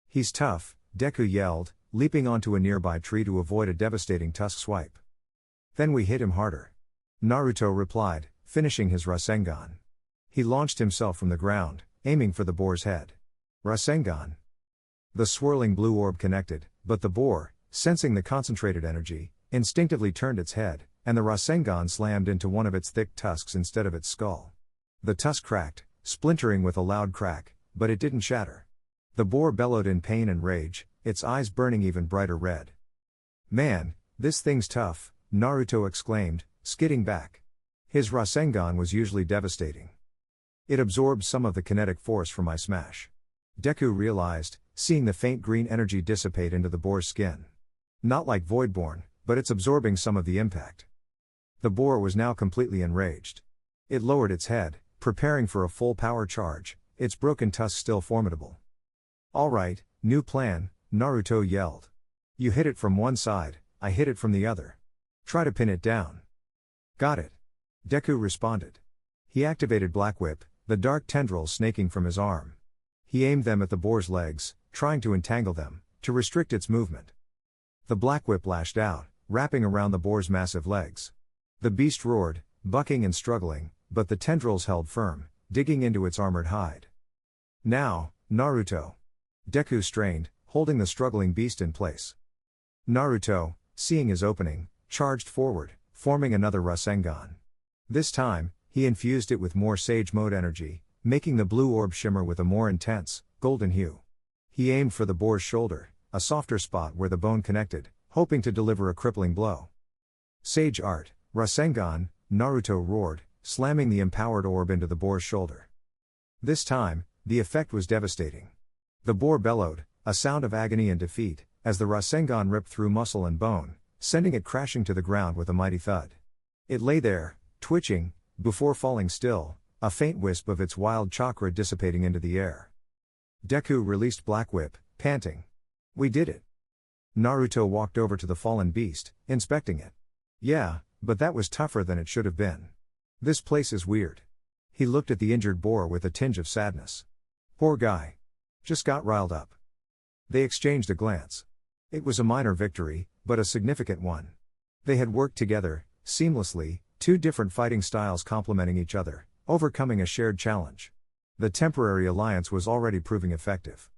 [SPEAKER 1] He's tough, Deku yelled, leaping onto a nearby tree to avoid a devastating tusk swipe. Then we hit him harder. Naruto replied, finishing his Rasengan. He launched himself from the ground, aiming for the boar's head. Rasengan. The swirling blue orb connected, but the boar, sensing the concentrated energy, instinctively turned its head, and the Rasengan slammed into one of its thick tusks instead of its skull. The tusk cracked, splintering with a loud crack, but it didn't shatter. The boar bellowed in pain and rage, its eyes burning even brighter red. Man, this thing's tough, Naruto exclaimed, skidding back. His Rasengan was usually devastating. It absorbed some of the kinetic force from my smash. Deku realized, seeing the faint green energy dissipate into the boar's skin. Not like Voidborn, but it's absorbing some of the impact. The boar was now completely enraged. It lowered its head, preparing for a full power charge, its broken tusks still formidable. All right, new plan, Naruto yelled. You hit it from one side, I hit it from the other. Try to pin it down. Got it. Deku responded. He activated Black Whip, the dark tendrils snaking from his arm. He aimed them at the boar's legs, trying to entangle them, to restrict its movement. The Black Whip lashed out, wrapping around the boar's massive legs. The beast roared, bucking and struggling, but the tendrils held firm, digging into its armored hide. Now, Naruto. Deku strained, holding the struggling beast in place. Naruto, seeing his opening, charged forward, forming another Rasengan. This time, he infused it with more Sage Mode energy, making the blue orb shimmer with a more intense, golden hue. He aimed for the boar's shoulder, a softer spot where the bone connected, hoping to deliver a crippling blow. Sage Art, Rasengan, Naruto roared, slamming the empowered orb into the boar's shoulder. This time, the effect was devastating. The boar bellowed, a sound of agony and defeat, as the Rasengan ripped through muscle and bone, sending it crashing to the ground with a mighty thud. It lay there, twitching, before falling still, a faint wisp of its wild chakra dissipating into the air. Deku released Black Whip, panting. We did it. Naruto walked over to the fallen beast, inspecting it. Yeah, but that was tougher than it should have been. This place is weird. He looked at the injured boar with a tinge of sadness. Poor guy. Just got riled up. They exchanged a glance. It was a minor victory, but a significant one. They had worked together, seamlessly, two different fighting styles complementing each other, overcoming a shared challenge. The temporary alliance was already proving effective.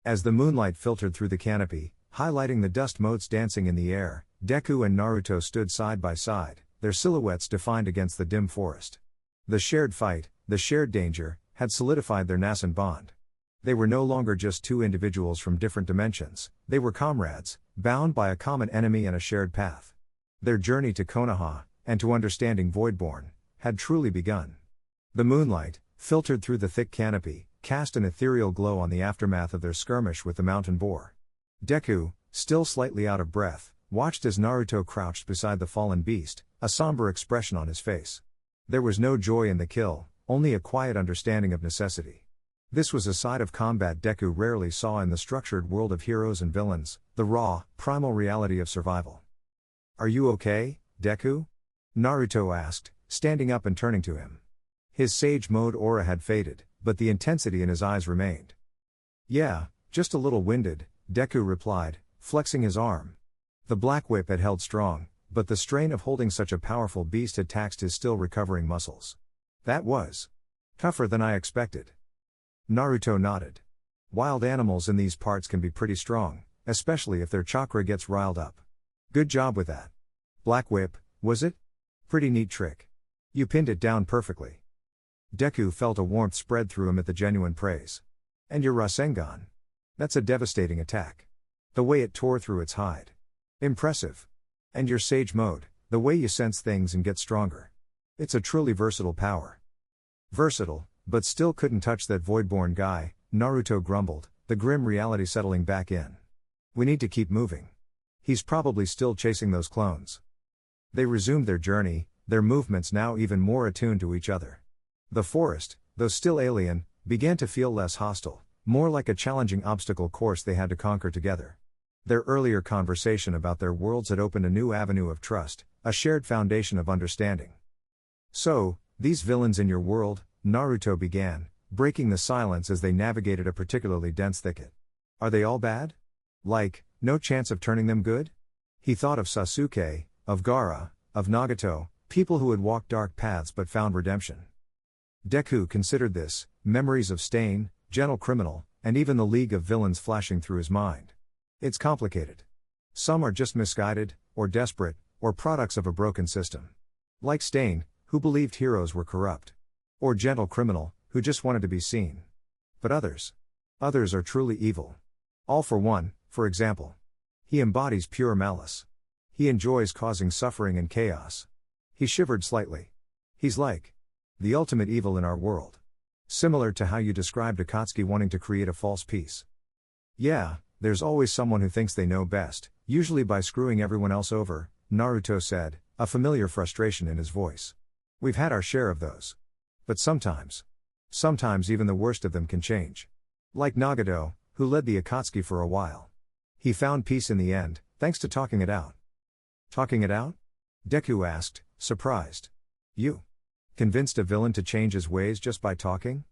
[SPEAKER 1] As the moonlight filtered through the canopy, highlighting the dust motes dancing in the air, Deku and Naruto stood side by side, their silhouettes defined against the dim forest. The shared fight, the shared danger, had solidified their nascent bond. They were no longer just two individuals from different dimensions, they were comrades, bound by a common enemy and a shared path. Their journey to Konoha, and to understanding Voidborn, had truly begun. The moonlight, filtered through the thick canopy, cast an ethereal glow on the aftermath of their skirmish with the mountain boar. Deku, still slightly out of breath, watched as Naruto crouched beside the fallen beast, a somber expression on his face. There was no joy in the kill, only a quiet understanding of necessity. This was a side of combat Deku rarely saw in the structured world of heroes and villains, the raw, primal reality of survival. "Are you okay, Deku?" Naruto asked, standing up and turning to him. His sage mode aura had faded, but the intensity in his eyes remained. "Yeah, just a little winded," Deku replied, flexing his arm. The black whip had held strong, but the strain of holding such a powerful beast had taxed his still recovering muscles. "That was tougher than I expected." Naruto nodded. "Wild animals in these parts can be pretty strong, especially if their chakra gets riled up. Good job with that. Black whip, was it? Pretty neat trick. You pinned it down perfectly." Deku felt a warmth spread through him at the genuine praise. "And your Rasengan? That's a devastating attack. The way it tore through its hide. Impressive. And your sage mode, the way you sense things and get stronger. It's a truly versatile power." "Versatile, but still couldn't touch that Voidborn guy," Naruto grumbled, the grim reality settling back in. "We need to keep moving. He's probably still chasing those clones." They resumed their journey, their movements now even more attuned to each other. The forest, though still alien, began to feel less hostile, more like a challenging obstacle course they had to conquer together. Their earlier conversation about their worlds had opened a new avenue of trust, a shared foundation of understanding. "So, these villains in your world," Naruto began, breaking the silence as they navigated a particularly dense thicket. "Are they all bad? Like, no chance of turning them good?" He thought of Sasuke, of Gaara, of Nagato, people who had walked dark paths but found redemption. Deku considered this, memories of Stain, Gentle Criminal, and even the League of Villains flashing through his mind. It's complicated. Some are just misguided, or desperate, or products of a broken system. Like Stain, who believed heroes were corrupt. Or Gentle Criminal, who just wanted to be seen. But others are truly evil. All for One, for example. He embodies pure malice. He enjoys causing suffering and chaos. He shivered slightly. He's like the ultimate evil in our world. Similar to how you described Akatsuki wanting to create a false peace. "Yeah, there's always someone who thinks they know best, usually by screwing everyone else over," Naruto said, a familiar frustration in his voice. "We've had our share of those. But sometimes even the worst of them can change. Like Nagato, who led the Akatsuki for a while. He found peace in the end, thanks to talking it out." "Talking it out?" Deku asked, surprised. "You convinced a villain to change his ways just by talking?"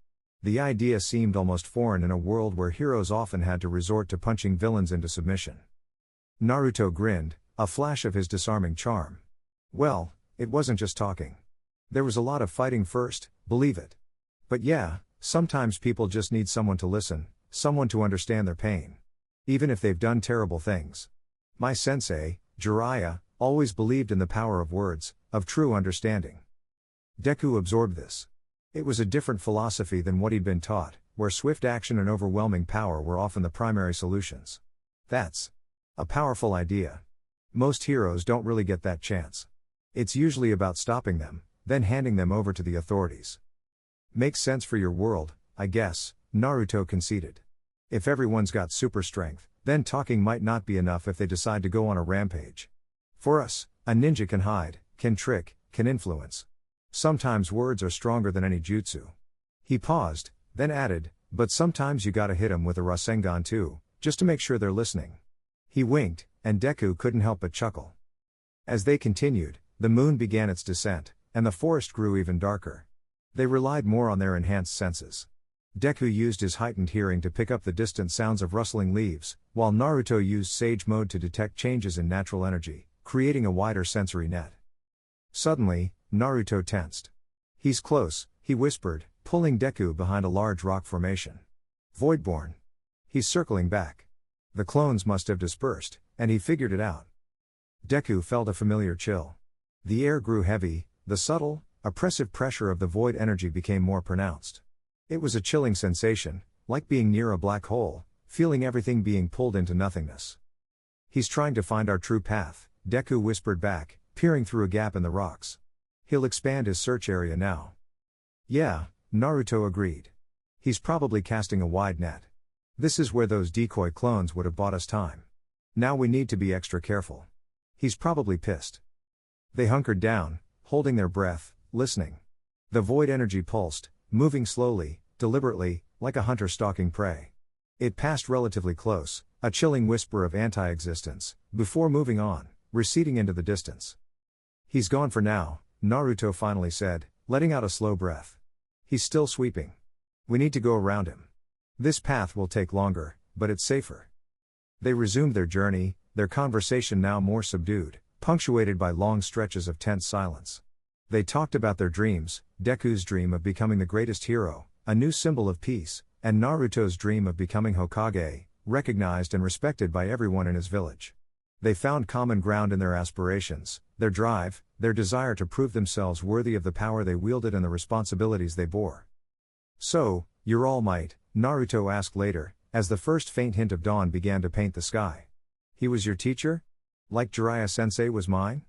[SPEAKER 1] The idea seemed almost foreign in a world where heroes often had to resort to punching villains into submission. Naruto grinned, a flash of his disarming charm. "Well, it wasn't just talking. There was a lot of fighting first, believe it. But yeah, sometimes people just need someone to listen, someone to understand their pain. Even if they've done terrible things. My sensei, Jiraiya, always believed in the power of words, of true understanding." Deku absorbed this. It was a different philosophy than what he'd been taught, where swift action and overwhelming power were often the primary solutions. That's a powerful idea. Most heroes don't really get that chance. It's usually about stopping them, then handing them over to the authorities. "Makes sense for your world, I guess," Naruto conceded. "If everyone's got super strength, then talking might not be enough if they decide to go on a rampage. For us, a ninja can hide, can trick, can influence. Sometimes words are stronger than any jutsu." He paused, then added, "But sometimes you gotta hit 'em with a Rasengan too, just to make sure they're listening." He winked, and Deku couldn't help but chuckle. As they continued, the moon began its descent, and the forest grew even darker. They relied more on their enhanced senses. Deku used his heightened hearing to pick up the distant sounds of rustling leaves, while Naruto used Sage Mode to detect changes in natural energy, creating a wider sensory net. Suddenly, Naruto tensed. "He's close," he whispered, pulling Deku behind a large rock formation. Voidborn. He's circling back. The clones must have dispersed, and he figured it out. Deku felt a familiar chill. The air grew heavy, the subtle, oppressive pressure of the void energy became more pronounced. It was a chilling sensation, like being near a black hole, feeling everything being pulled into nothingness. He's trying to find our true path, Deku whispered back, peering through a gap in the rocks. He'll expand his search area now. Yeah, Naruto agreed. He's probably casting a wide net. This is where those decoy clones would have bought us time. Now we need to be extra careful. He's probably pissed. They hunkered down, holding their breath, listening. The void energy pulsed, moving slowly, deliberately, like a hunter stalking prey. It passed relatively close, a chilling whisper of anti-existence, before moving on, receding into the distance. He's gone for now, Naruto finally said, letting out a slow breath. He's still sweeping. We need to go around him. This path will take longer, but it's safer. They resumed their journey, their conversation now more subdued, punctuated by long stretches of tense silence. They talked about their dreams, Deku's dream of becoming the greatest hero, a new symbol of peace, and Naruto's dream of becoming Hokage, recognized and respected by everyone in his village. They found common ground in their aspirations, their drive, their desire to prove themselves worthy of the power they wielded and the responsibilities they bore. So, you're All Might, Naruto asked later, as the first faint hint of dawn began to paint the sky. He was your teacher? Like Jiraiya-sensei was mine?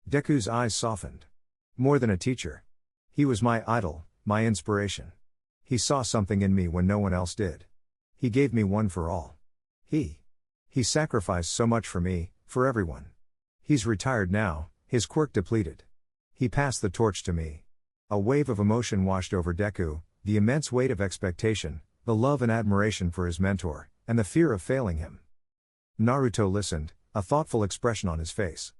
[SPEAKER 1] Deku's eyes softened. More than a teacher. He was my idol, my inspiration. He saw something in me when no one else did. He gave me one for all. He sacrificed so much for me, for everyone. He's retired now, his quirk depleted. He passed the torch to me. A wave of emotion washed over Deku, the immense weight of expectation, the love and admiration for his mentor, and the fear of failing him. Naruto listened, a thoughtful expression on his face.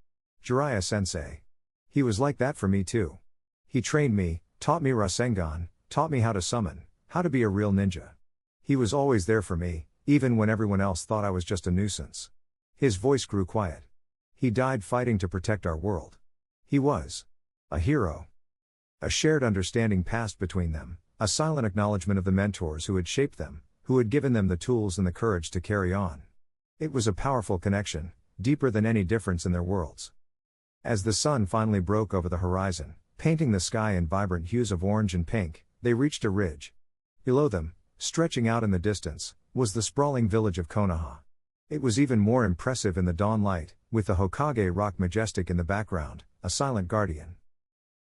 [SPEAKER 1] Jiraiya-sensei. He was like that for me too. He trained me, taught me Rasengan, taught me how to summon, how to be a real ninja. He was always there for me, even when everyone else thought I was just a nuisance. His voice grew quiet. He died fighting to protect our world. He was a hero. A shared understanding passed between them, a silent acknowledgement of the mentors who had shaped them, who had given them the tools and the courage to carry on. It was a powerful connection, deeper than any difference in their worlds. As the sun finally broke over the horizon, painting the sky in vibrant hues of orange and pink, they reached a ridge. Below them, stretching out in the distance, was the sprawling village of Konoha. It was even more impressive in the dawn light, with the Hokage rock majestic in the background, a silent guardian.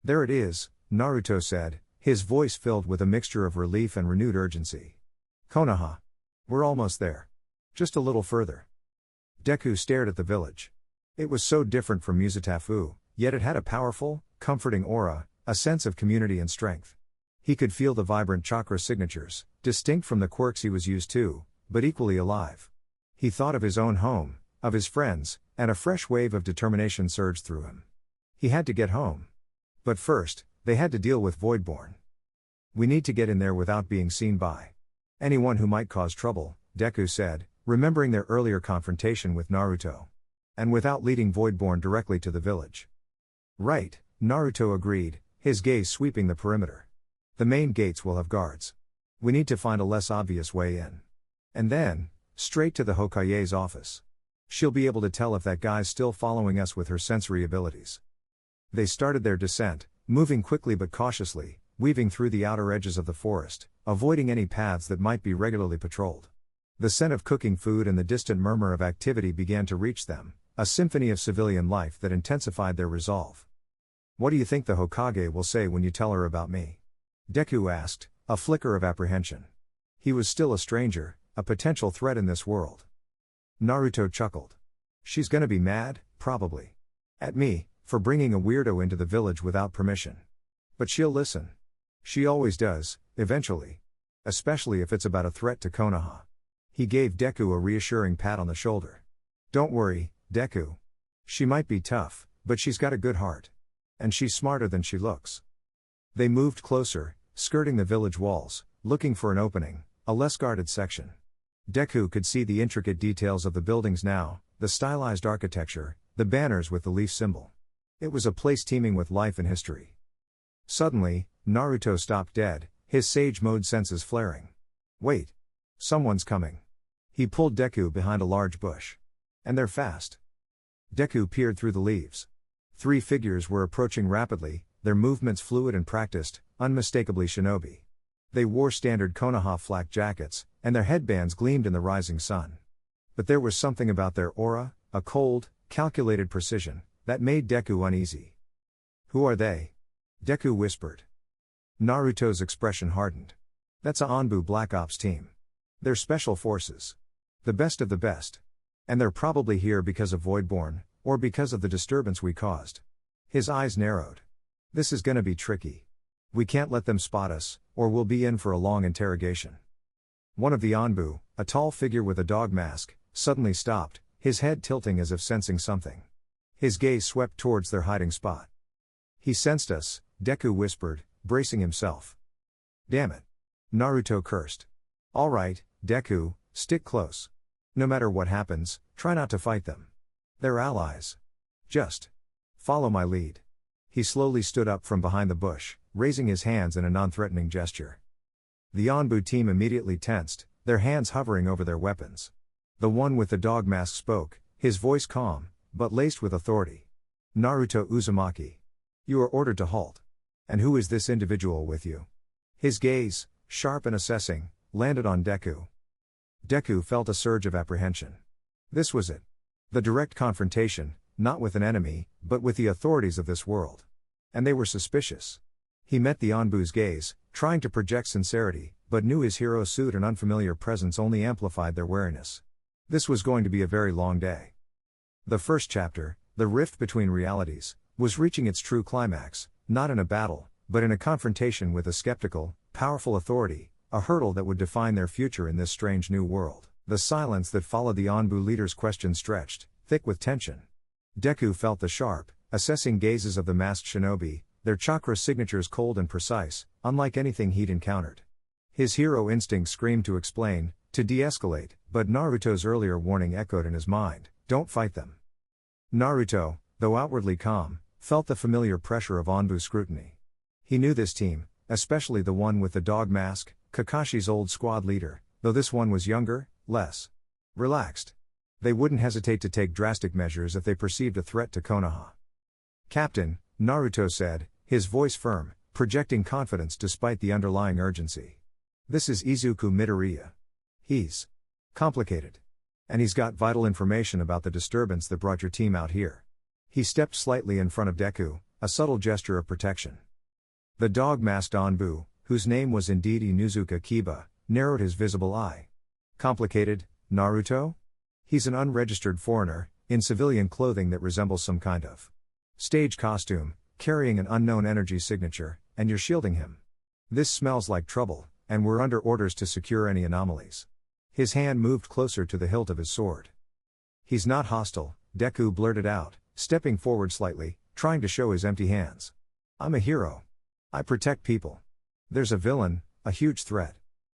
[SPEAKER 1] There it is, Naruto said, his voice filled with a mixture of relief and renewed urgency. Konoha. We're almost there. Just a little further. Deku stared at the village. It was so different from Muzatafu, yet it had a powerful, comforting aura, a sense of community and strength. He could feel the vibrant chakra signatures, distinct from the quirks he was used to, but equally alive. He thought of his own home, of his friends, and a fresh wave of determination surged through him. He had to get home. But first, they had to deal with Voidborn. We need to get in there without being seen by anyone who might cause trouble, Deku said, remembering their earlier confrontation with Naruto. And without leading Voidborn directly to the village. Right, Naruto agreed, his gaze sweeping the perimeter. The main gates will have guards. We need to find a less obvious way in. And then, straight to the Hokage's office. She'll be able to tell if that guy's still following us with her sensory abilities. They started their descent, moving quickly but cautiously, weaving through the outer edges of the forest, avoiding any paths that might be regularly patrolled. The scent of cooking food and the distant murmur of activity began to reach them, a symphony of civilian life that intensified their resolve. What do you think the Hokage will say when you tell her about me? Deku asked, a flicker of apprehension. He was still a stranger, a potential threat in this world. Naruto chuckled. She's gonna be mad, probably. At me, for bringing a weirdo into the village without permission. But she'll listen. She always does, eventually. Especially if it's about a threat to Konoha. He gave Deku a reassuring pat on the shoulder. Don't worry, Deku. She might be tough, but she's got a good heart. And she's smarter than she looks. They moved closer, skirting the village walls, looking for an opening, a less guarded section. Deku could see the intricate details of the buildings now, the stylized architecture, the banners with the leaf symbol. It was a place teeming with life and history. Suddenly, Naruto stopped dead, his sage mode senses flaring. Wait. Someone's coming. He pulled Deku behind a large bush. And they're fast. Deku peered through the leaves. 3 figures were approaching rapidly, their movements fluid and practiced, unmistakably shinobi. They wore standard Konoha flak jackets, and their headbands gleamed in the rising sun. But there was something about their aura, a cold, calculated precision, that made Deku uneasy. Who are they? Deku whispered. Naruto's expression hardened. That's a Anbu Black Ops team. They're special forces. The best of the best. And they're probably here because of Voidborn, or because of the disturbance we caused. His eyes narrowed. This is gonna be tricky. We can't let them spot us, or we'll be in for a long interrogation. One of the Anbu, a tall figure with a dog mask, suddenly stopped, his head tilting as if sensing something. His gaze swept towards their hiding spot. He sensed us, Deku whispered, bracing himself. Damn it. Naruto cursed. All right, Deku, stick close. No matter what happens, try not to fight them. They're allies. Just follow my lead. He slowly stood up from behind the bush, raising his hands in a non-threatening gesture. The Anbu team immediately tensed, their hands hovering over their weapons. The one with the dog mask spoke, his voice calm, but laced with authority. Naruto Uzumaki. You are ordered to halt. And who is this individual with you? His gaze, sharp and assessing, landed on Deku. Deku felt a surge of apprehension. This was it. The direct confrontation, not with an enemy, but with the authorities of this world. And they were suspicious. He met the Anbu's gaze, trying to project sincerity, but knew his hero suit and unfamiliar presence only amplified their wariness. This was going to be a very long day. The first chapter, The Rift Between Realities, was reaching its true climax, not in a battle, but in a confrontation with a skeptical, powerful authority, a hurdle that would define their future in this strange new world. The silence that followed the Anbu leader's question stretched, thick with tension. Deku felt the sharp, assessing gazes of the masked shinobi, their chakra signatures cold and precise, unlike anything he'd encountered. His hero instinct screamed to explain, to de-escalate, but Naruto's earlier warning echoed in his mind, don't fight them. Naruto, though outwardly calm, felt the familiar pressure of Anbu scrutiny. He knew this team, especially the one with the dog mask, Kakashi's old squad leader, though this one was younger, less relaxed. They wouldn't hesitate to take drastic measures if they perceived a threat to Konoha. Captain, Naruto said, his voice firm, projecting confidence despite the underlying urgency. This is Izuku Midoriya. He's complicated. And he's got vital information about the disturbance that brought your team out here. He stepped slightly in front of Deku, a subtle gesture of protection. The dog-masked Anbu, whose name was indeed Inuzuka Kiba, narrowed his visible eye. Complicated, Naruto? He's an unregistered foreigner, in civilian clothing that resembles some kind of stage costume, carrying an unknown energy signature, and you're shielding him. This smells like trouble, and we're under orders to secure any anomalies. His hand moved closer to the hilt of his sword. He's not hostile, Deku blurted out, stepping forward slightly, trying to show his empty hands. I'm a hero. I protect people. There's a villain, a huge threat.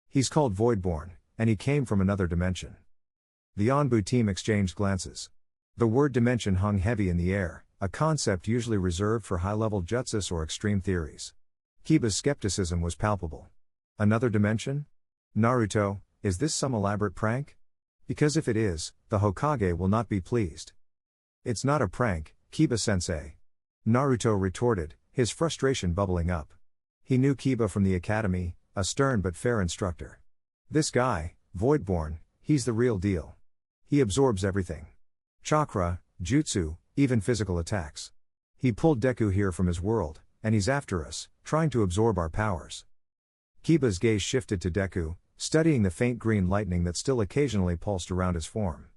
[SPEAKER 1] He's called Voidborn, and he came from another dimension. The Anbu team exchanged glances. The word dimension hung heavy in the air, a concept usually reserved for high-level jutsus or extreme theories. Kiba's skepticism was palpable. Another dimension? Naruto, is this some elaborate prank? Because if it is, the Hokage will not be pleased. It's not a prank, Kiba-sensei. Naruto retorted, his frustration bubbling up. He knew Kiba from the academy, a stern but fair instructor. This guy, Voidborn, he's the real deal. He absorbs everything. Chakra, jutsu, even physical attacks. He pulled Deku here from his world, and he's after us, trying to absorb our powers. Kiba's gaze shifted to Deku, studying the faint green lightning that still occasionally pulsed around his form.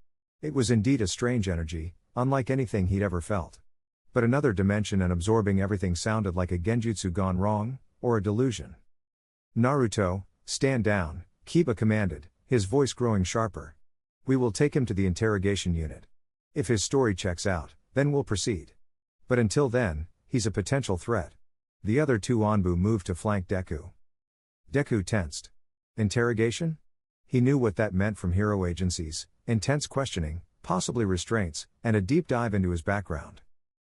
[SPEAKER 1] It was indeed a strange energy, unlike anything he'd ever felt. But another dimension and absorbing everything sounded like a genjutsu gone wrong, or a delusion. Naruto, stand down, Kiba commanded, his voice growing sharper. We will take him to the interrogation unit. If his story checks out, then we'll proceed. But until then, he's a potential threat. The other two Anbu moved to flank Deku. Deku tensed. Interrogation? He knew what that meant from hero agencies, intense questioning, possibly restraints, and a deep dive into his background.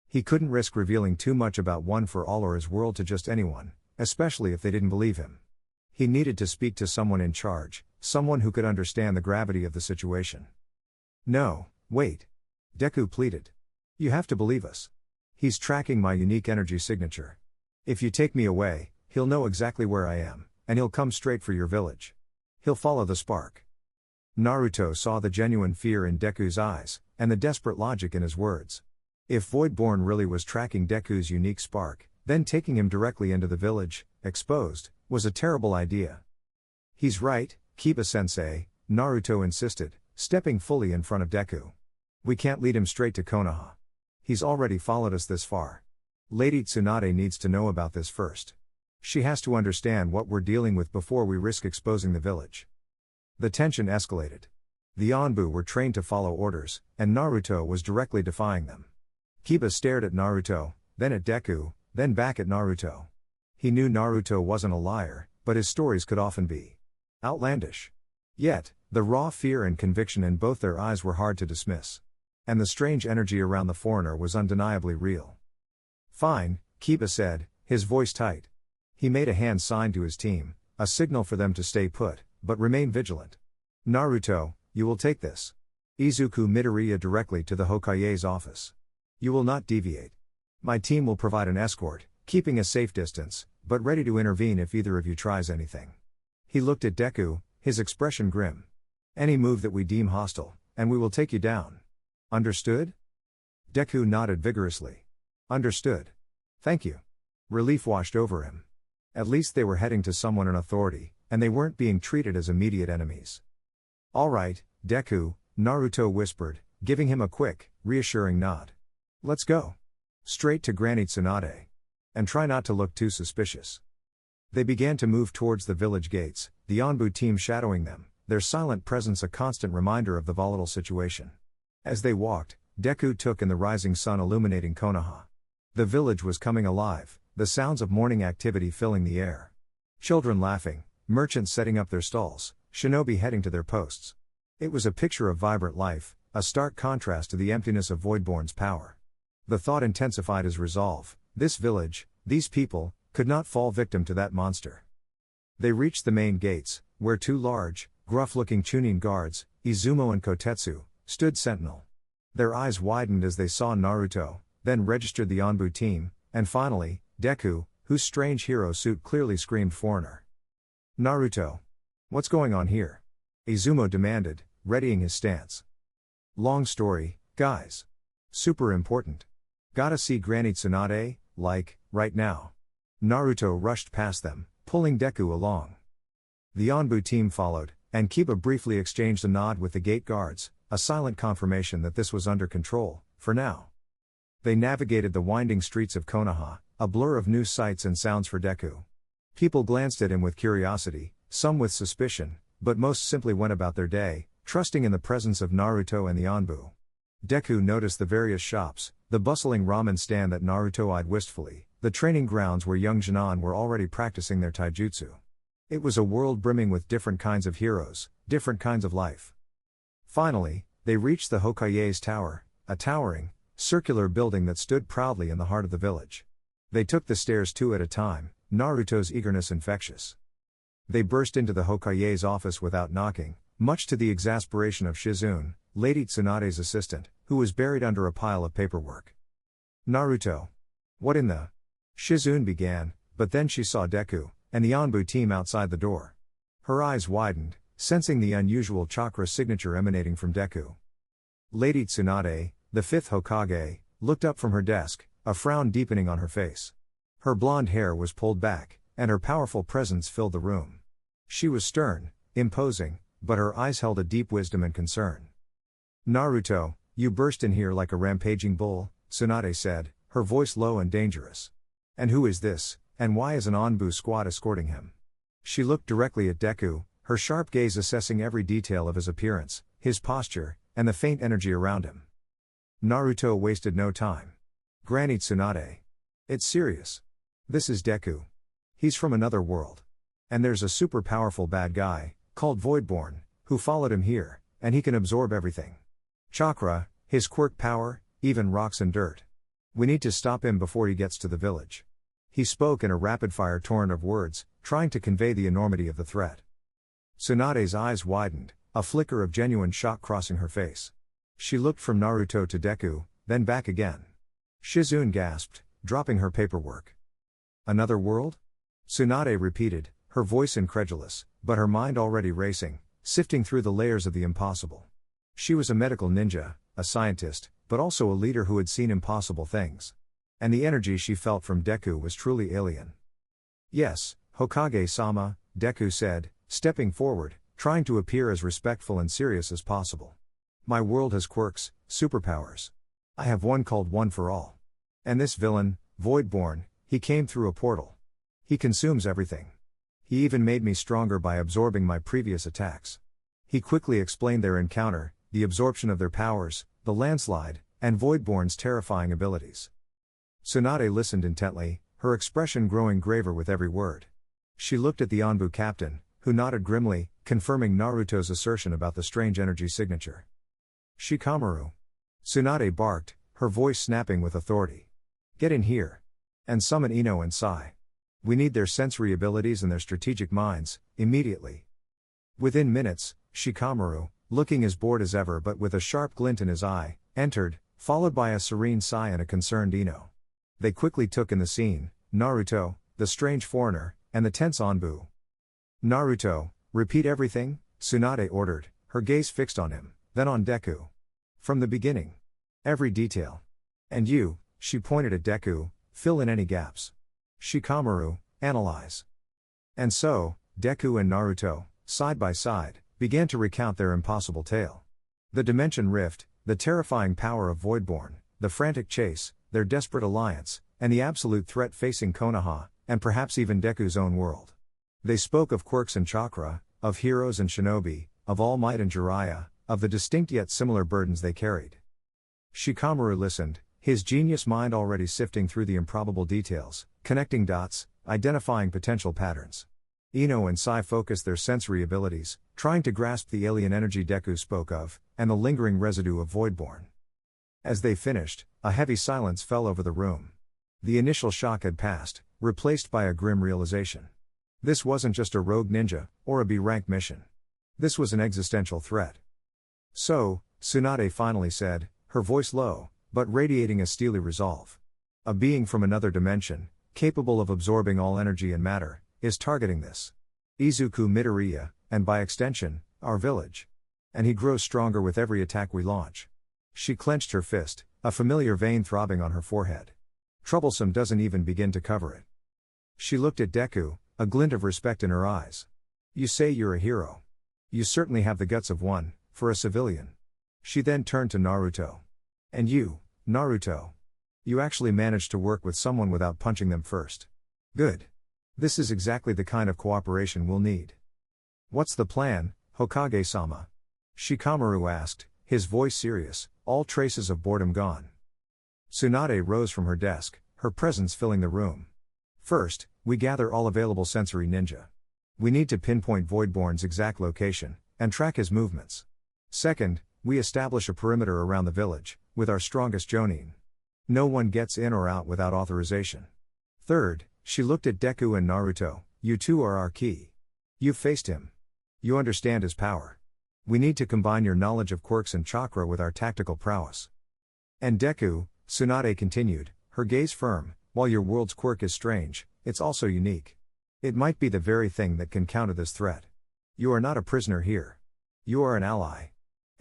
[SPEAKER 1] He couldn't risk revealing too much about One for All or his world to just anyone, especially if they didn't believe him. He needed to speak to someone in charge, someone who could understand the gravity of the situation. No, wait. Deku pleaded. You have to believe us. He's tracking my unique energy signature. If you take me away, he'll know exactly where I am, and he'll come straight for your village. He'll follow the spark. Naruto saw the genuine fear in Deku's eyes, and the desperate logic in his words. If Voidborn really was tracking Deku's unique spark, then taking him directly into the village, exposed, was a terrible idea. He's right, Kiba-sensei, Naruto insisted, stepping fully in front of Deku. We can't lead him straight to Konoha. He's already followed us this far. Lady Tsunade needs to know about this first. She has to understand what we're dealing with before we risk exposing the village. The tension escalated. The Anbu were trained to follow orders, and Naruto was directly defying them. Kiba stared at Naruto, then at Deku, then back at Naruto. He knew Naruto wasn't a liar, but his stories could often be outlandish. Yet, the raw fear and conviction in both their eyes were hard to dismiss. And the strange energy around the foreigner was undeniably real. Fine, Kiba said, his voice tight. He made a hand sign to his team, a signal for them to stay put, but remain vigilant. Naruto, you will take this Izuku Midoriya directly to the Hokage's office. You will not deviate. My team will provide an escort, keeping a safe distance, but ready to intervene if either of you tries anything. He looked at Deku, his expression grim. Any move that we deem hostile, and we will take you down. Understood? Deku nodded vigorously. Understood. Thank you. Relief washed over him. At least they were heading to someone in authority, and they weren't being treated as immediate enemies. All right, Deku, Naruto whispered, giving him a quick, reassuring nod. Let's go. Straight to Granny Tsunade. And try not to look too suspicious. They began to move towards the village gates, the Anbu team shadowing them, their silent presence a constant reminder of the volatile situation. As they walked, Deku took in the rising sun illuminating Konoha. The village was coming alive, the sounds of morning activity filling the air. Children laughing, merchants setting up their stalls, shinobi heading to their posts. It was a picture of vibrant life, a stark contrast to the emptiness of Voidborn's power. The thought intensified his resolve: this village, these people, could not fall victim to that monster. They reached the main gates, where two large, gruff-looking Chunin guards, Izumo and Kotetsu, stood sentinel. Their eyes widened as they saw Naruto, then registered the Anbu team, and finally, Deku, whose strange hero suit clearly screamed foreigner. Naruto. What's going on here? Izumo demanded, readying his stance. Long story, guys. Super important. Gotta see Granny Tsunade, like, right now. Naruto rushed past them, pulling Deku along. The Anbu team followed, and Kiba briefly exchanged a nod with the gate guards, a silent confirmation that this was under control, for now. They navigated the winding streets of Konoha, a blur of new sights and sounds for Deku. People glanced at him with curiosity, some with suspicion, but most simply went about their day, trusting in the presence of Naruto and the Anbu. Deku noticed the various shops, the bustling ramen stand that Naruto eyed wistfully, the training grounds where young Genin were already practicing their taijutsu. It was a world brimming with different kinds of heroes, different kinds of life. Finally, they reached the Hokage's tower, a towering, circular building that stood proudly in the heart of the village. They took the stairs two at a time, Naruto's eagerness infectious. They burst into the Hokage's office without knocking, much to the exasperation of Shizune, Lady Tsunade's assistant, who was buried under a pile of paperwork. Naruto. What in the? Shizune began, but then she saw Deku, and the Anbu team outside the door. Her eyes widened, sensing the unusual chakra signature emanating from Deku. Lady Tsunade, the fifth Hokage, looked up from her desk, a frown deepening on her face. Her blonde hair was pulled back, and her powerful presence filled the room. She was stern, imposing, but her eyes held a deep wisdom and concern. Naruto, you burst in here like a rampaging bull, Tsunade said, her voice low and dangerous. And who is this, and why is an Anbu squad escorting him? She looked directly at Deku, her sharp gaze assessing every detail of his appearance, his posture, and the faint energy around him. Naruto wasted no time. Granny Tsunade. It's serious. This is Deku. He's from another world. And there's a super powerful bad guy, called Voidborn, who followed him here, and he can absorb everything. Chakra, his quirk power, even rocks and dirt. We need to stop him before he gets to the village. He spoke in a rapid-fire torrent of words, trying to convey the enormity of the threat. Tsunade's eyes widened, a flicker of genuine shock crossing her face. She looked from Naruto to Deku, then back again. Shizune gasped, dropping her paperwork. Another world? Tsunade repeated, her voice incredulous, but her mind already racing, sifting through the layers of the impossible. She was a medical ninja, a scientist, but also a leader who had seen impossible things. And the energy she felt from Deku was truly alien. Yes, Hokage-sama, Deku said, stepping forward, trying to appear as respectful and serious as possible. My world has quirks, superpowers. I have one called One for All. And this villain, Voidborn, he came through a portal. He consumes everything. He even made me stronger by absorbing my previous attacks. He quickly explained their encounter, the absorption of their powers, the landslide, and Voidborn's terrifying abilities. Tsunade listened intently, her expression growing graver with every word. She looked at the Anbu captain, who nodded grimly, confirming Naruto's assertion about the strange energy signature. Shikamaru. Tsunade barked, her voice snapping with authority. Get in here. And summon Ino and Sai. We need their sensory abilities and their strategic minds, immediately. Within minutes, Shikamaru, looking as bored as ever but with a sharp glint in his eye, entered, followed by a serene Sai and a concerned Ino. They quickly took in the scene, Naruto, the strange foreigner, and the tense Anbu. Naruto, repeat everything, Tsunade ordered, her gaze fixed on him, then on Deku. From the beginning. Every detail. And you, she pointed at Deku, fill in any gaps. Shikamaru, analyze. And so, Deku and Naruto, side by side, began to recount their impossible tale. The dimension rift, the terrifying power of Voidborn, the frantic chase, their desperate alliance, and the absolute threat facing Konoha, and perhaps even Deku's own world. They spoke of quirks and chakra, of heroes and shinobi, of All Might and Jiraiya, of the distinct yet similar burdens they carried. Shikamaru listened, his genius mind already sifting through the improbable details, connecting dots, identifying potential patterns. Ino and Sai focused their sensory abilities, trying to grasp the alien energy Deku spoke of, and the lingering residue of Voidborn. As they finished, a heavy silence fell over the room. The initial shock had passed, replaced by a grim realization. This wasn't just a rogue ninja, or a B-rank mission. This was an existential threat. So, Tsunade finally said, her voice low, but radiating a steely resolve. A being from another dimension, capable of absorbing all energy and matter, is targeting this. Izuku Midoriya, and by extension, our village. And he grows stronger with every attack we launch. She clenched her fist, a familiar vein throbbing on her forehead. Troublesome doesn't even begin to cover it. She looked at Deku, a glint of respect in her eyes. You say you're a hero. You certainly have the guts of one, for a civilian. She then turned to Naruto. And you, Naruto. You actually managed to work with someone without punching them first. Good. This is exactly the kind of cooperation we'll need. What's the plan, Hokage-sama? Shikamaru asked, his voice serious, all traces of boredom gone. Tsunade rose from her desk, her presence filling the room. First, we gather all available sensory ninja. We need to pinpoint Voidborn's exact location, and track his movements. Second, we establish a perimeter around the village, with our strongest Jonin. No one gets in or out without authorization. Third, she looked at Deku and Naruto, you two are our key. You've faced him. You understand his power. We need to combine your knowledge of quirks and chakra with our tactical prowess. And Deku, Tsunade continued, her gaze firm, while your world's quirk is strange, it's also unique. It might be the very thing that can counter this threat. You are not a prisoner here. You are an ally.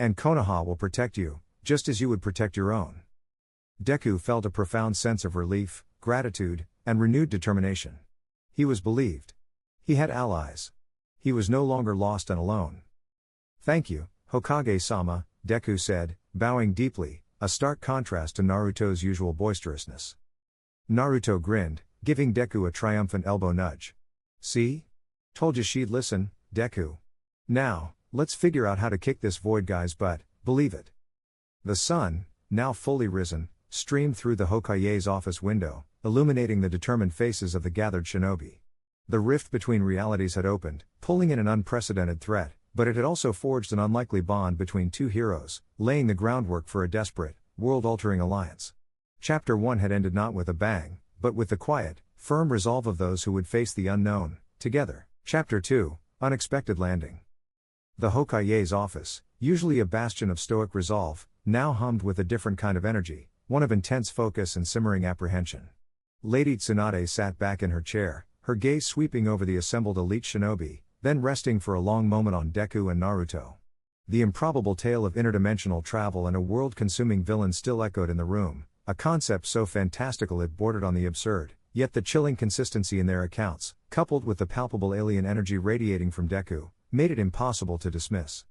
[SPEAKER 1] And Konoha will protect you, just as you would protect your own. Deku felt a profound sense of relief, gratitude, and renewed determination. He was believed. He had allies. He was no longer lost and alone. Thank you, Hokage-sama, Deku said, bowing deeply, a stark contrast to Naruto's usual boisterousness. Naruto grinned, giving Deku a triumphant elbow nudge. See? Told you she'd listen, Deku. Now, let's figure out how to kick this void guy's butt, believe it. The sun, now fully risen, streamed through the Hokage's office window, illuminating the determined faces of the gathered shinobi. The rift between realities had opened, pulling in an unprecedented threat, but it had also forged an unlikely bond between two heroes, laying the groundwork for a desperate, world-altering alliance. Chapter 1 had ended not with a bang, but with the quiet, firm resolve of those who would face the unknown, together. Chapter 2, Unexpected Landing. The Hokage's office, usually a bastion of stoic resolve, now hummed with a different kind of energy, one of intense focus and simmering apprehension. Lady Tsunade sat back in her chair, her gaze sweeping over the assembled elite shinobi, then resting for a long moment on Deku and Naruto. The improbable tale of interdimensional travel and a world-consuming villain still echoed in the room, a concept so fantastical it bordered on the absurd, yet the chilling consistency in their accounts, coupled with the palpable alien energy radiating from Deku, made it impossible to dismiss.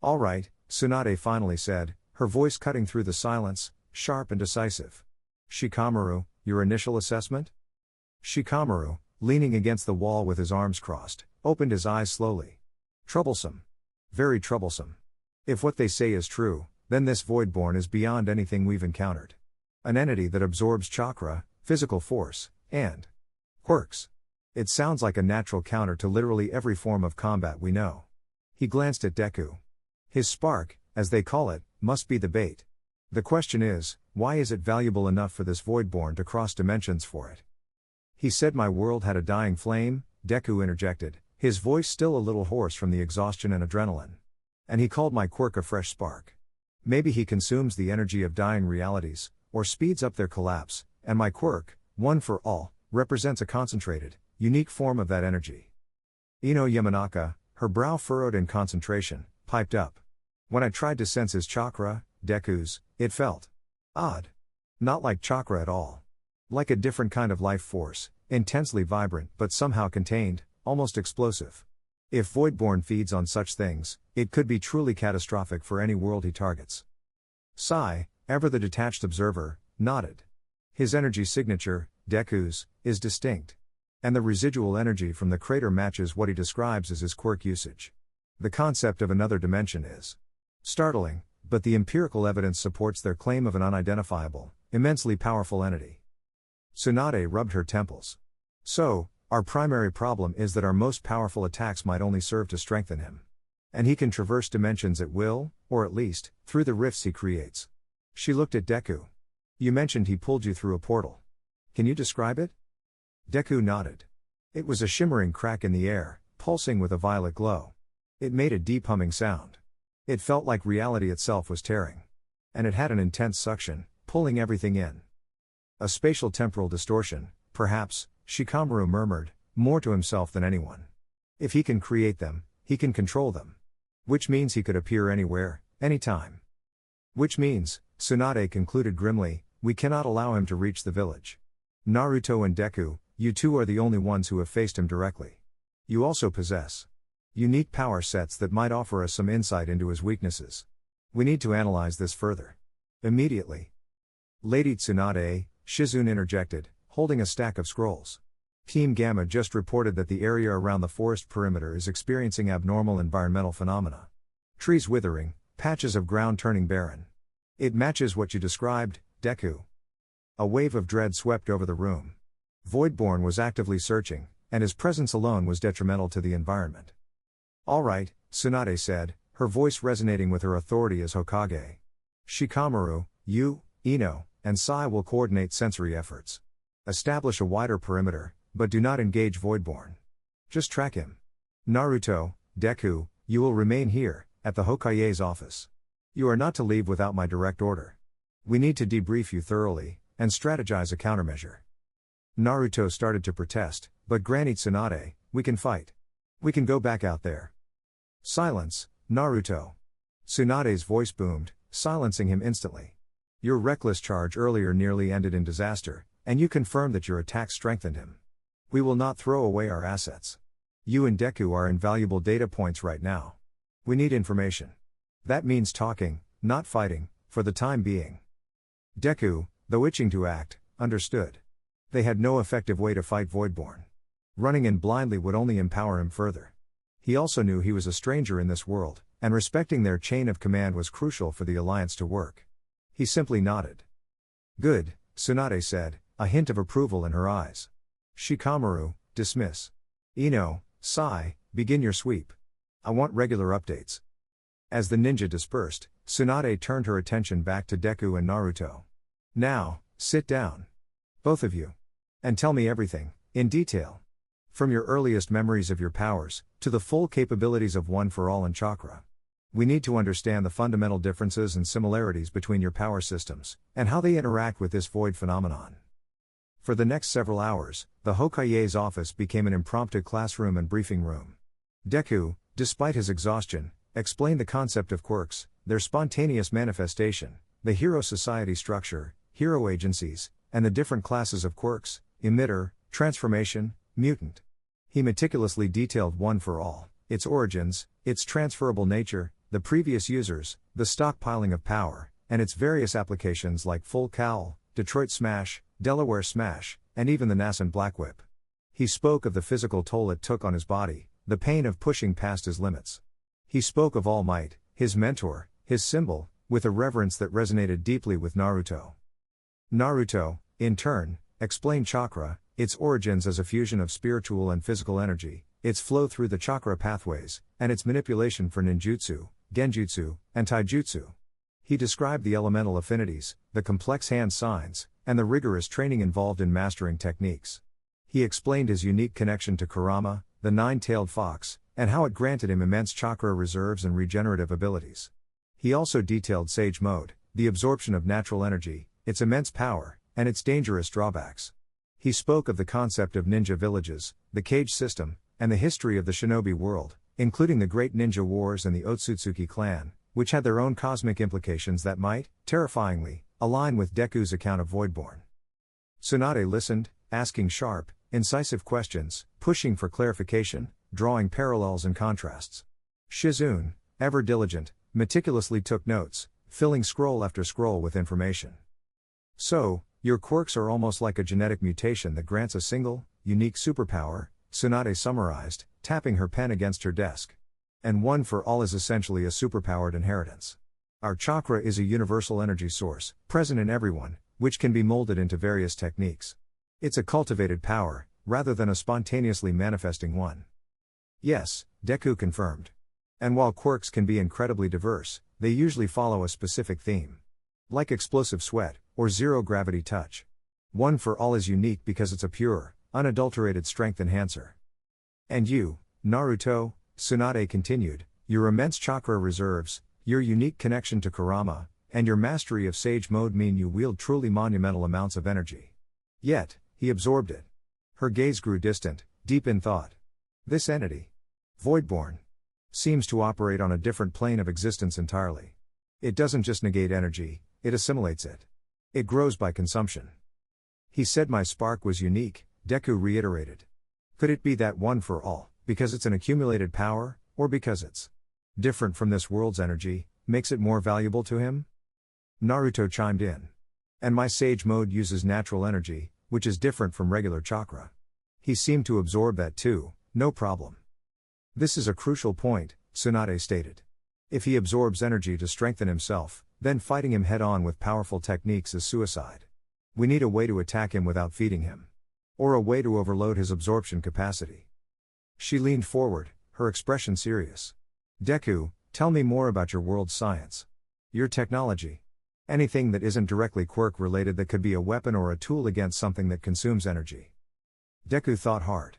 [SPEAKER 1] "All right," Tsunade finally said, her voice cutting through the silence, sharp and decisive. "Shikamaru, your initial assessment?" Shikamaru, leaning against the wall with his arms crossed, opened his eyes slowly. "Troublesome. Very troublesome. If what they say is true, then this Voidborn is beyond anything we've encountered. An entity that absorbs chakra, physical force, and quirks. It sounds like a natural counter to literally every form of combat we know." He glanced at Deku. "His spark, as they call it, must be the bait. The question is, why is it valuable enough for this Voidborn to cross dimensions for it?" "He said my world had a dying flame," Deku interjected, his voice still a little hoarse from the exhaustion and adrenaline. "And he called my quirk a fresh spark. Maybe he consumes the energy of dying realities, or speeds up their collapse, and my quirk, one for all, represents a concentrated, unique form of that energy." Ino Yamanaka, her brow furrowed in concentration, piped up. "When I tried to sense his chakra, Deku's, it felt odd. Not like chakra at all. Like a different kind of life force, intensely vibrant but somehow contained, almost explosive. If Voidborn feeds on such things, it could be truly catastrophic for any world he targets." Sai, ever the detached observer, nodded. "His energy signature, Deku's, is distinct. And the residual energy from the crater matches what he describes as his quirk usage. The concept of another dimension is startling, but the empirical evidence supports their claim of an unidentifiable, immensely powerful entity." Tsunade rubbed her temples. "So, our primary problem is that our most powerful attacks might only serve to strengthen him. And he can traverse dimensions at will, or at least, through the rifts he creates." She looked at Deku. "You mentioned he pulled you through a portal. Can you describe it?" Deku nodded. It was a shimmering crack in the air, pulsing with a violet glow. It made a deep humming sound. It felt like reality itself was tearing. And it had an intense suction, pulling everything in. "A spatial temporal distortion, perhaps," Shikamaru murmured, more to himself than anyone. "If he can create them, he can control them. Which means he could appear anywhere, anytime. Which means," Tsunade concluded grimly, "we cannot allow him to reach the village. Naruto and Deku, you two are the only ones who have faced him directly. You also possess unique power sets that might offer us some insight into his weaknesses. We need to analyze this further. Immediately." "Lady Tsunade," Shizune interjected, holding a stack of scrolls. "Team Gamma just reported that the area around the forest perimeter is experiencing abnormal environmental phenomena. Trees withering, patches of ground turning barren. It matches what you described, Deku." A wave of dread swept over the room. Voidborn was actively searching, and his presence alone was detrimental to the environment. "All right," Tsunade said, her voice resonating with her authority as Hokage. "Shikamaru, you, Ino, and Sai will coordinate sensory efforts. Establish a wider perimeter, but do not engage Voidborn. Just track him. Naruto, Deku, you will remain here, at the Hokage's office. You are not to leave without my direct order. We need to debrief you thoroughly, and strategize a countermeasure." Naruto started to protest, but Granny Tsunade, "We can fight. We can go back out there." "Silence, Naruto." Tsunade's voice boomed, silencing him instantly. "Your reckless charge earlier nearly ended in disaster, and you confirmed that your attack strengthened him. We will not throw away our assets. You and Deku are invaluable data points right now. We need information. That means talking, not fighting, for the time being." Deku, though itching to act, understood. They had no effective way to fight Voidborn. Running in blindly would only empower him further. He also knew he was a stranger in this world, and respecting their chain of command was crucial for the alliance to work. He simply nodded. "Good," Tsunade said, a hint of approval in her eyes. "Shikamaru, dismiss. Ino, Sai, begin your sweep. I want regular updates." As the ninja dispersed, Tsunade turned her attention back to Deku and Naruto. "Now, sit down. Both of you. And tell me everything, in detail. From your earliest memories of your powers, to the full capabilities of One for All and Chakra. We need to understand the fundamental differences and similarities between your power systems, and how they interact with this void phenomenon. For the next several hours, the Hokage's office became an impromptu classroom and briefing room. Deku, despite his exhaustion, explained the concept of quirks, their spontaneous manifestation, the hero society structure, hero agencies, and the different classes of quirks, emitter, transformation, mutant. He meticulously detailed One for All, its origins, its transferable nature, the previous users, the stockpiling of power, and its various applications like Full Cowl, Detroit Smash, Delaware Smash, and even the nascent Black Whip. He spoke of the physical toll it took on his body, the pain of pushing past his limits. He spoke of All Might, his mentor, his symbol, with a reverence that resonated deeply with Naruto. Naruto, in turn, explained chakra, its origins as a fusion of spiritual and physical energy, its flow through the chakra pathways, and its manipulation for ninjutsu, genjutsu, and taijutsu. He described the elemental affinities, the complex hand signs, and the rigorous training involved in mastering techniques. He explained his unique connection to Kurama, the nine-tailed fox, and how it granted him immense chakra reserves and regenerative abilities. He also detailed Sage Mode, the absorption of natural energy, its immense power, and its dangerous drawbacks. He spoke of the concept of ninja villages, the cage system, and the history of the Shinobi world, including the Great Ninja Wars and the Otsutsuki clan, which had their own cosmic implications that might, terrifyingly, align with Deku's account of Voidborn. Tsunade listened, asking sharp, incisive questions, pushing for clarification, drawing parallels and contrasts. Shizune, ever diligent, meticulously took notes, filling scroll after scroll with information. So, your quirks are almost like a genetic mutation that grants a single, unique superpower, Tsunade summarized, tapping her pen against her desk. And One for All is essentially a superpowered inheritance. Our chakra is a universal energy source, present in everyone, which can be molded into various techniques. It's a cultivated power, rather than a spontaneously manifesting one. Yes, Deku confirmed. And while quirks can be incredibly diverse, they usually follow a specific theme. Like explosive sweat, or zero-gravity touch. One for All is unique because it's a pure, unadulterated strength enhancer. And you, Naruto, Tsunade continued, your immense chakra reserves, your unique connection to Kurama, and your mastery of Sage Mode mean you wield truly monumental amounts of energy. Yet, he absorbed it. Her gaze grew distant, deep in thought. This entity, Voidborn, seems to operate on a different plane of existence entirely. It doesn't just negate energy, it assimilates it. It grows by consumption. He said my spark was unique, Deku reiterated. Could it be that One for All, because it's an accumulated power, or because it's different from this world's energy, makes it more valuable to him? Naruto chimed in. And my Sage Mode uses natural energy, which is different from regular chakra. He seemed to absorb that too, no problem. This is a crucial point, Tsunade stated. If he absorbs energy to strengthen himself, then fighting him head-on with powerful techniques is suicide. We need a way to attack him without feeding him. Or a way to overload his absorption capacity. She leaned forward, her expression serious. Deku, tell me more about your world's science. Your technology. Anything that isn't directly quirk-related that could be a weapon or a tool against something that consumes energy. Deku thought hard.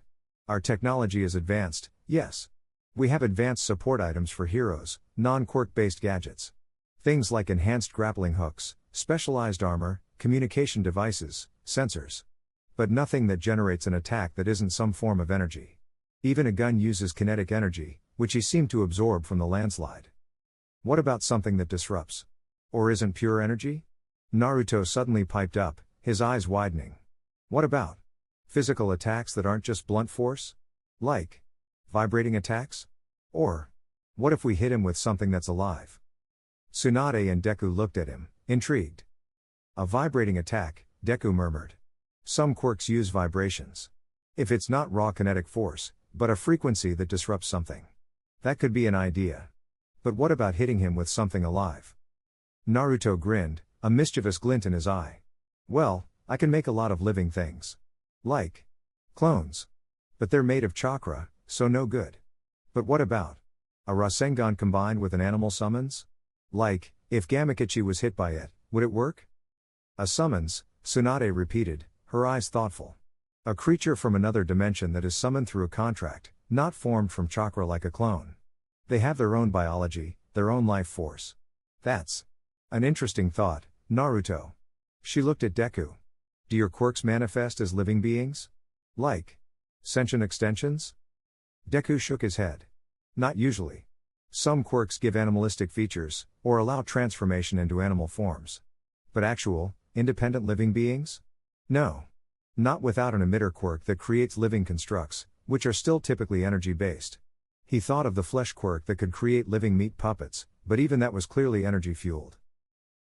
[SPEAKER 1] Our technology is advanced, yes. We have advanced support items for heroes, non-quirk-based gadgets. Things like enhanced grappling hooks, specialized armor, communication devices, sensors. But nothing that generates an attack that isn't some form of energy. Even a gun uses kinetic energy, which he seemed to absorb from the landslide. What about something that disrupts? Or isn't pure energy? Naruto suddenly piped up, his eyes widening. What about physical attacks that aren't just blunt force? Like vibrating attacks? Or what if we hit him with something that's alive? Tsunade and Deku looked at him, intrigued. A vibrating attack, Deku murmured. Some quirks use vibrations. If it's not raw kinetic force, but a frequency that disrupts something. That could be an idea. But what about hitting him with something alive? Naruto grinned, a mischievous glint in his eye. Well, I can make a lot of living things. Like clones. But they're made of chakra, so no good. But what about a Rasengan combined with an animal summons? Like, if Gamakichi was hit by it, would it work? A summons, Tsunade repeated, her eyes thoughtful. A creature from another dimension that is summoned through a contract, not formed from chakra like a clone. They have their own biology, their own life force. That's an interesting thought, Naruto. She looked at Deku. Do your quirks manifest as living beings? Like sentient extensions? Deku shook his head. Not usually. Some quirks give animalistic features, or allow transformation into animal forms. But actual, independent living beings? No. Not without an emitter quirk that creates living constructs, which are still typically energy-based. He thought of the flesh quirk that could create living meat puppets, but even that was clearly energy-fueled.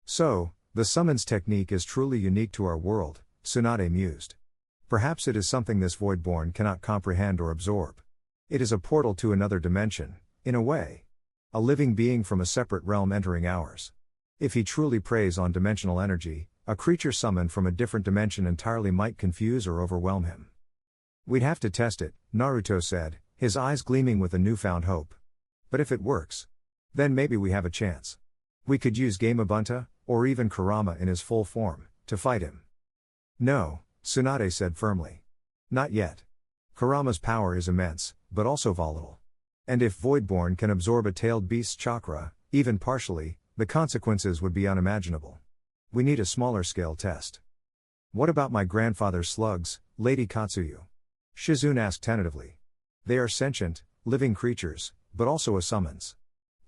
[SPEAKER 1] So, the summons technique is truly unique to our world, Tsunade mused. Perhaps it is something this Voidborn cannot comprehend or absorb. It is a portal to another dimension, in a way. A living being from a separate realm entering ours. If he truly preys on dimensional energy, a creature summoned from a different dimension entirely might confuse or overwhelm him. We'd have to test it, Naruto said, his eyes gleaming with a newfound hope. But if it works, then maybe we have a chance. We could use Gamabunta, or even Kurama in his full form, to fight him. No, Tsunade said firmly. Not yet. Kurama's power is immense, but also volatile. And if Voidborn can absorb a tailed beast's chakra, even partially, the consequences would be unimaginable. We need a smaller scale test. What about my grandfather's slugs, Lady Katsuyu? Shizune asked tentatively. They are sentient, living creatures, but also a summons.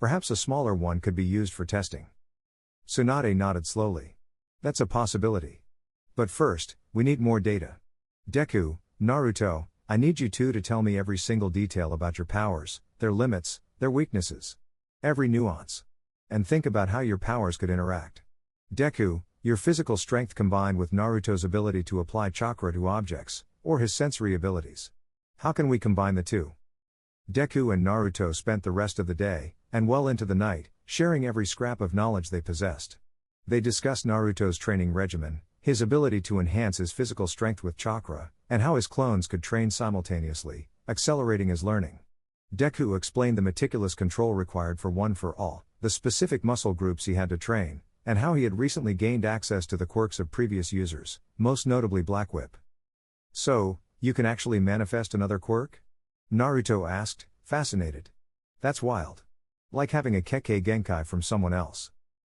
[SPEAKER 1] Perhaps a smaller one could be used for testing. Tsunade nodded slowly. That's a possibility. But first, we need more data. Deku, Naruto, I need you two to tell me every single detail about your powers, their limits, their weaknesses. Every nuance. And think about how your powers could interact. Deku, your physical strength combined with Naruto's ability to apply chakra to objects, or his sensory abilities. How can we combine the two? Deku and Naruto spent the rest of the day, and well into the night, sharing every scrap of knowledge they possessed. They discussed Naruto's training regimen, his ability to enhance his physical strength with chakra, and how his clones could train simultaneously, accelerating his learning. Deku explained the meticulous control required for One for All, the specific muscle groups he had to train, and how he had recently gained access to the quirks of previous users, most notably Black Whip. So, you can actually manifest another quirk? Naruto asked, fascinated. That's wild. Like having a Kekkei Genkai from someone else.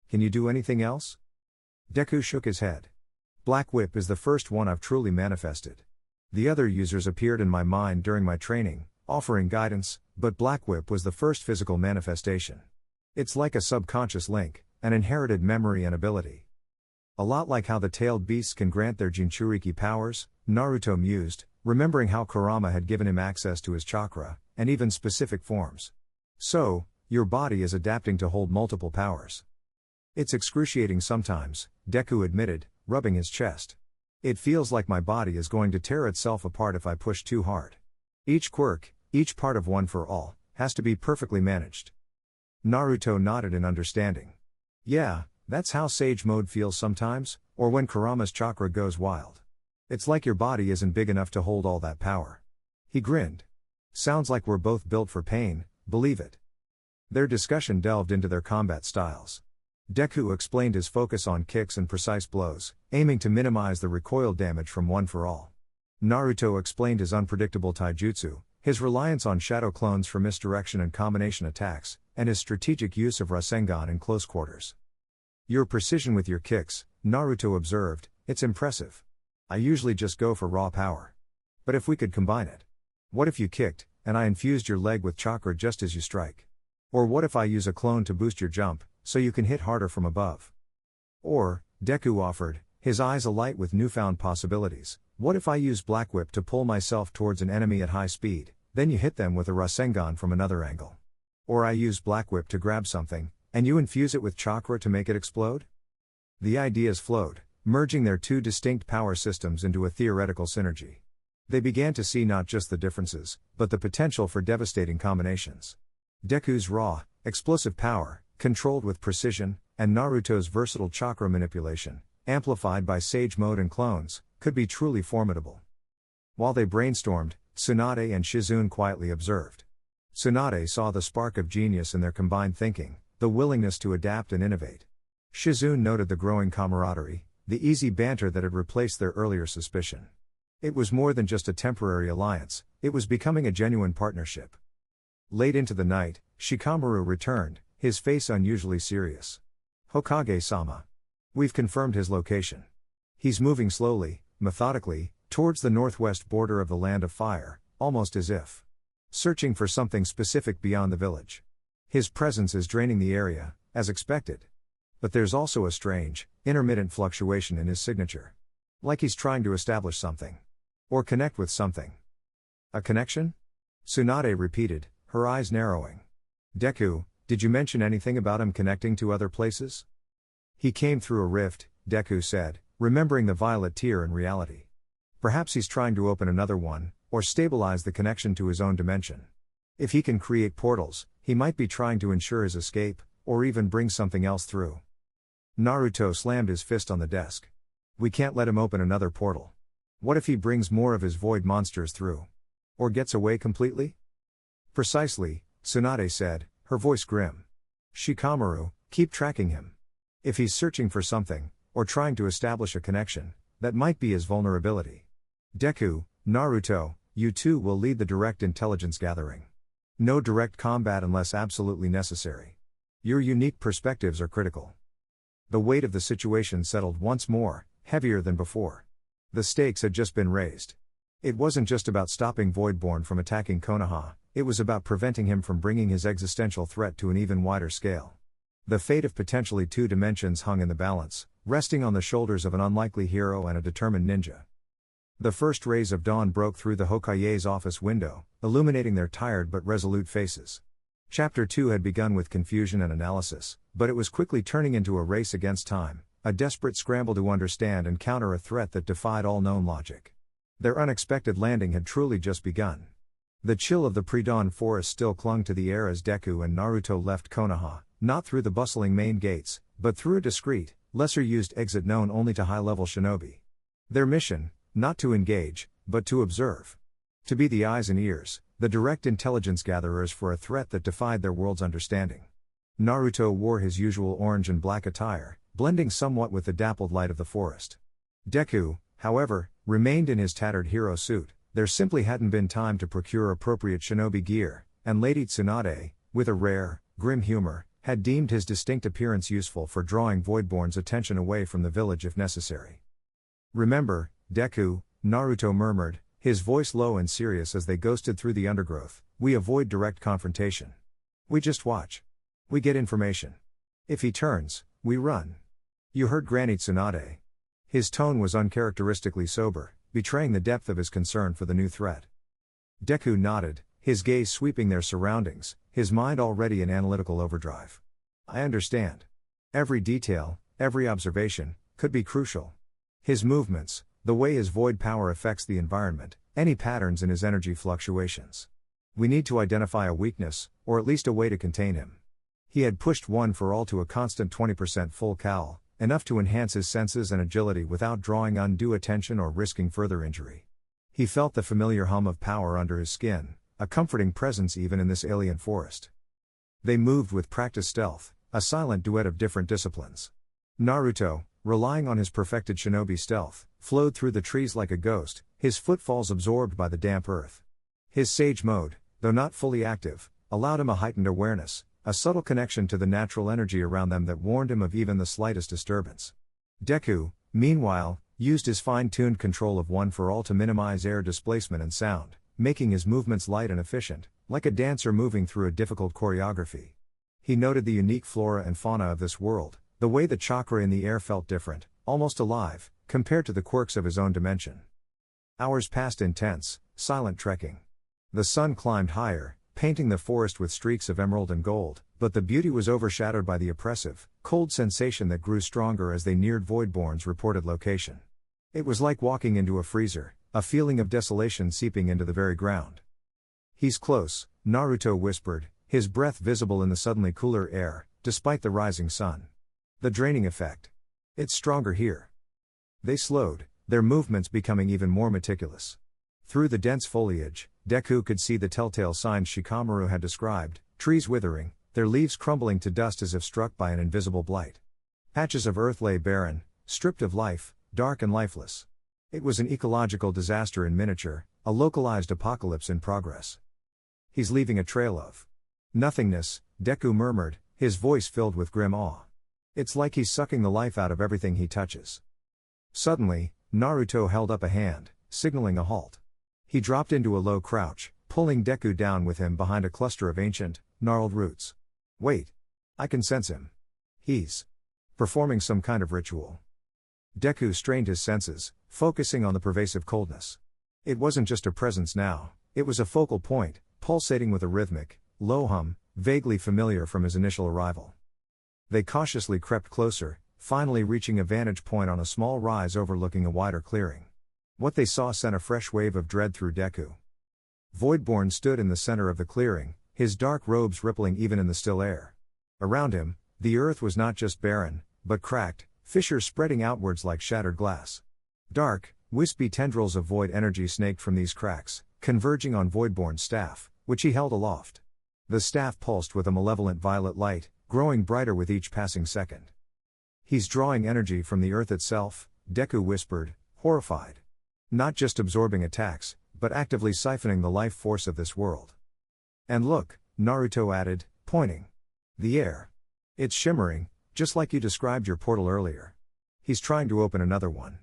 [SPEAKER 1] Can you do anything else? Deku shook his head. Black Whip is the first one I've truly manifested. The other users appeared in my mind during my training, offering guidance, but Black Whip was the first physical manifestation. It's like a subconscious link, an inherited memory and ability. A lot like how the tailed beasts can grant their Jinchuriki powers, Naruto mused, remembering how Kurama had given him access to his chakra, and even specific forms. So, your body is adapting to hold multiple powers. It's excruciating sometimes, Deku admitted, rubbing his chest. It feels like my body is going to tear itself apart if I push too hard. Each quirk, each part of One for All, has to be perfectly managed. Naruto nodded in understanding. Yeah, that's how Sage Mode feels sometimes, or when Kurama's chakra goes wild. It's like your body isn't big enough to hold all that power. He grinned. Sounds like we're both built for pain, believe it. Their discussion delved into their combat styles. Deku explained his focus on kicks and precise blows, aiming to minimize the recoil damage from One for All. Naruto explained his unpredictable taijutsu, his reliance on shadow clones for misdirection and combination attacks, and his strategic use of Rasengan in close quarters. Your precision with your kicks, Naruto observed, it's impressive. I usually just go for raw power. But if we could combine it. What if you kicked, and I infused your leg with chakra just as you strike? Or what if I use a clone to boost your jump, so you can hit harder from above? Or, Deku offered, his eyes alight with newfound possibilities, what if I use Black Whip to pull myself towards an enemy at high speed, then you hit them with a Rasengan from another angle? Or I use Black Whip to grab something, and you infuse it with chakra to make it explode? The ideas flowed, merging their two distinct power systems into a theoretical synergy. They began to see not just the differences, but the potential for devastating combinations. Deku's raw, explosive power, controlled with precision, and Naruto's versatile chakra manipulation, amplified by Sage Mode and clones, could be truly formidable. While they brainstormed, Tsunade and Shizune quietly observed. Tsunade saw the spark of genius in their combined thinking, the willingness to adapt and innovate. Shizune noted the growing camaraderie, the easy banter that had replaced their earlier suspicion. It was more than just a temporary alliance, it was becoming a genuine partnership. Late into the night, Shikamaru returned, his face unusually serious. Hokage-sama. We've confirmed his location. He's moving slowly, methodically, towards the northwest border of the Land of Fire, almost as if searching for something specific beyond the village. His presence is draining the area, as expected. But there's also a strange, intermittent fluctuation in his signature. Like he's trying to establish something. Or connect with something. A connection? Tsunade repeated, her eyes narrowing. Deku, did you mention anything about him connecting to other places? He came through a rift, Deku said, remembering the violet tear in reality. Perhaps he's trying to open another one, or stabilize the connection to his own dimension. If he can create portals, he might be trying to ensure his escape, or even bring something else through. Naruto slammed his fist on the desk. We can't let him open another portal. What if he brings more of his void monsters through? Or gets away completely? Precisely, Tsunade said, her voice grim. Shikamaru, keep tracking him. If he's searching for something, or trying to establish a connection, that might be his vulnerability. Deku, Naruto, you two will lead the direct intelligence gathering. No direct combat unless absolutely necessary. Your unique perspectives are critical. The weight of the situation settled once more, heavier than before. The stakes had just been raised. It wasn't just about stopping Voidborn from attacking Konoha, it was about preventing him from bringing his existential threat to an even wider scale. The fate of potentially two dimensions hung in the balance, resting on the shoulders of an unlikely hero and a determined ninja. The first rays of dawn broke through the Hokage's office window, illuminating their tired but resolute faces. Chapter 2 had begun with confusion and analysis, but it was quickly turning into a race against time, a desperate scramble to understand and counter a threat that defied all known logic. Their unexpected landing had truly just begun. The chill of the pre-dawn forest still clung to the air as Deku and Naruto left Konoha, not through the bustling main gates, but through a discreet, lesser-used exit known only to high-level shinobi. Their mission, not to engage, but to observe. To be the eyes and ears, the direct intelligence gatherers for a threat that defied their world's understanding. Naruto wore his usual orange and black attire, blending somewhat with the dappled light of the forest. Deku, however, remained in his tattered hero suit. There simply hadn't been time to procure appropriate shinobi gear, and Lady Tsunade, with a rare, grim humor, had deemed his distinct appearance useful for drawing Voidborn's attention away from the village if necessary. Remember, Deku, Naruto murmured, his voice low and serious as they ghosted through the undergrowth, we avoid direct confrontation. We just watch. We get information. If he turns, we run. You heard Granny Tsunade. His tone was uncharacteristically sober, betraying the depth of his concern for the new threat. Deku nodded, his gaze sweeping their surroundings, his mind already in analytical overdrive. I understand. Every detail, every observation, could be crucial. His movements, the way his void power affects the environment, any patterns in his energy fluctuations. We need to identify a weakness, or at least a way to contain him. He had pushed one for all to a constant 20% full cal, enough to enhance his senses and agility without drawing undue attention or risking further injury. He felt the familiar hum of power under his skin, a comforting presence even in this alien forest. They moved with practiced stealth, a silent duet of different disciplines. Naruto, relying on his perfected shinobi stealth, flowed through the trees like a ghost, his footfalls absorbed by the damp earth. His sage mode, though not fully active, allowed him a heightened awareness, a subtle connection to the natural energy around them that warned him of even the slightest disturbance. Deku, meanwhile, used his fine-tuned control of one for all to minimize air displacement and sound, making his movements light and efficient, like a dancer moving through a difficult choreography. He noted the unique flora and fauna of this world, the way the chakra in the air felt different, almost alive, compared to the quirks of his own dimension. Hours passed in tense, silent trekking. The sun climbed higher, painting the forest with streaks of emerald and gold, but the beauty was overshadowed by the oppressive, cold sensation that grew stronger as they neared Voidborn's reported location. It was like walking into a freezer, a feeling of desolation seeping into the very ground. He's close, Naruto whispered, his breath visible in the suddenly cooler air, despite the rising sun. The draining effect. It's stronger here. They slowed, their movements becoming even more meticulous. Through the dense foliage, Deku could see the telltale signs Shikamaru had described, trees withering, their leaves crumbling to dust as if struck by an invisible blight. Patches of earth lay barren, stripped of life, dark and lifeless. It was an ecological disaster in miniature, a localized apocalypse in progress. He's leaving a trail of nothingness, Deku murmured, his voice filled with grim awe. It's like he's sucking the life out of everything he touches. Suddenly, Naruto held up a hand, signaling a halt. He dropped into a low crouch, pulling Deku down with him behind a cluster of ancient, gnarled roots. Wait. I can sense him. He's performing some kind of ritual. Deku strained his senses, focusing on the pervasive coldness. It wasn't just a presence now, it was a focal point, pulsating with a rhythmic, low hum, vaguely familiar from his initial arrival. They cautiously crept closer, finally reaching a vantage point on a small rise overlooking a wider clearing. What they saw sent a fresh wave of dread through Deku. Voidborn stood in the center of the clearing, his dark robes rippling even in the still air. Around him, the earth was not just barren, but cracked, fissures spreading outwards like shattered glass. Dark, wispy tendrils of void energy snaked from these cracks, converging on Voidborn's staff, which he held aloft. The staff pulsed with a malevolent violet light, growing brighter with each passing second. He's drawing energy from the earth itself, Deku whispered, horrified. Not just absorbing attacks, but actively siphoning the life force of this world. And look, Naruto added, pointing. The air. It's shimmering, just like you described your portal earlier. He's trying to open another one.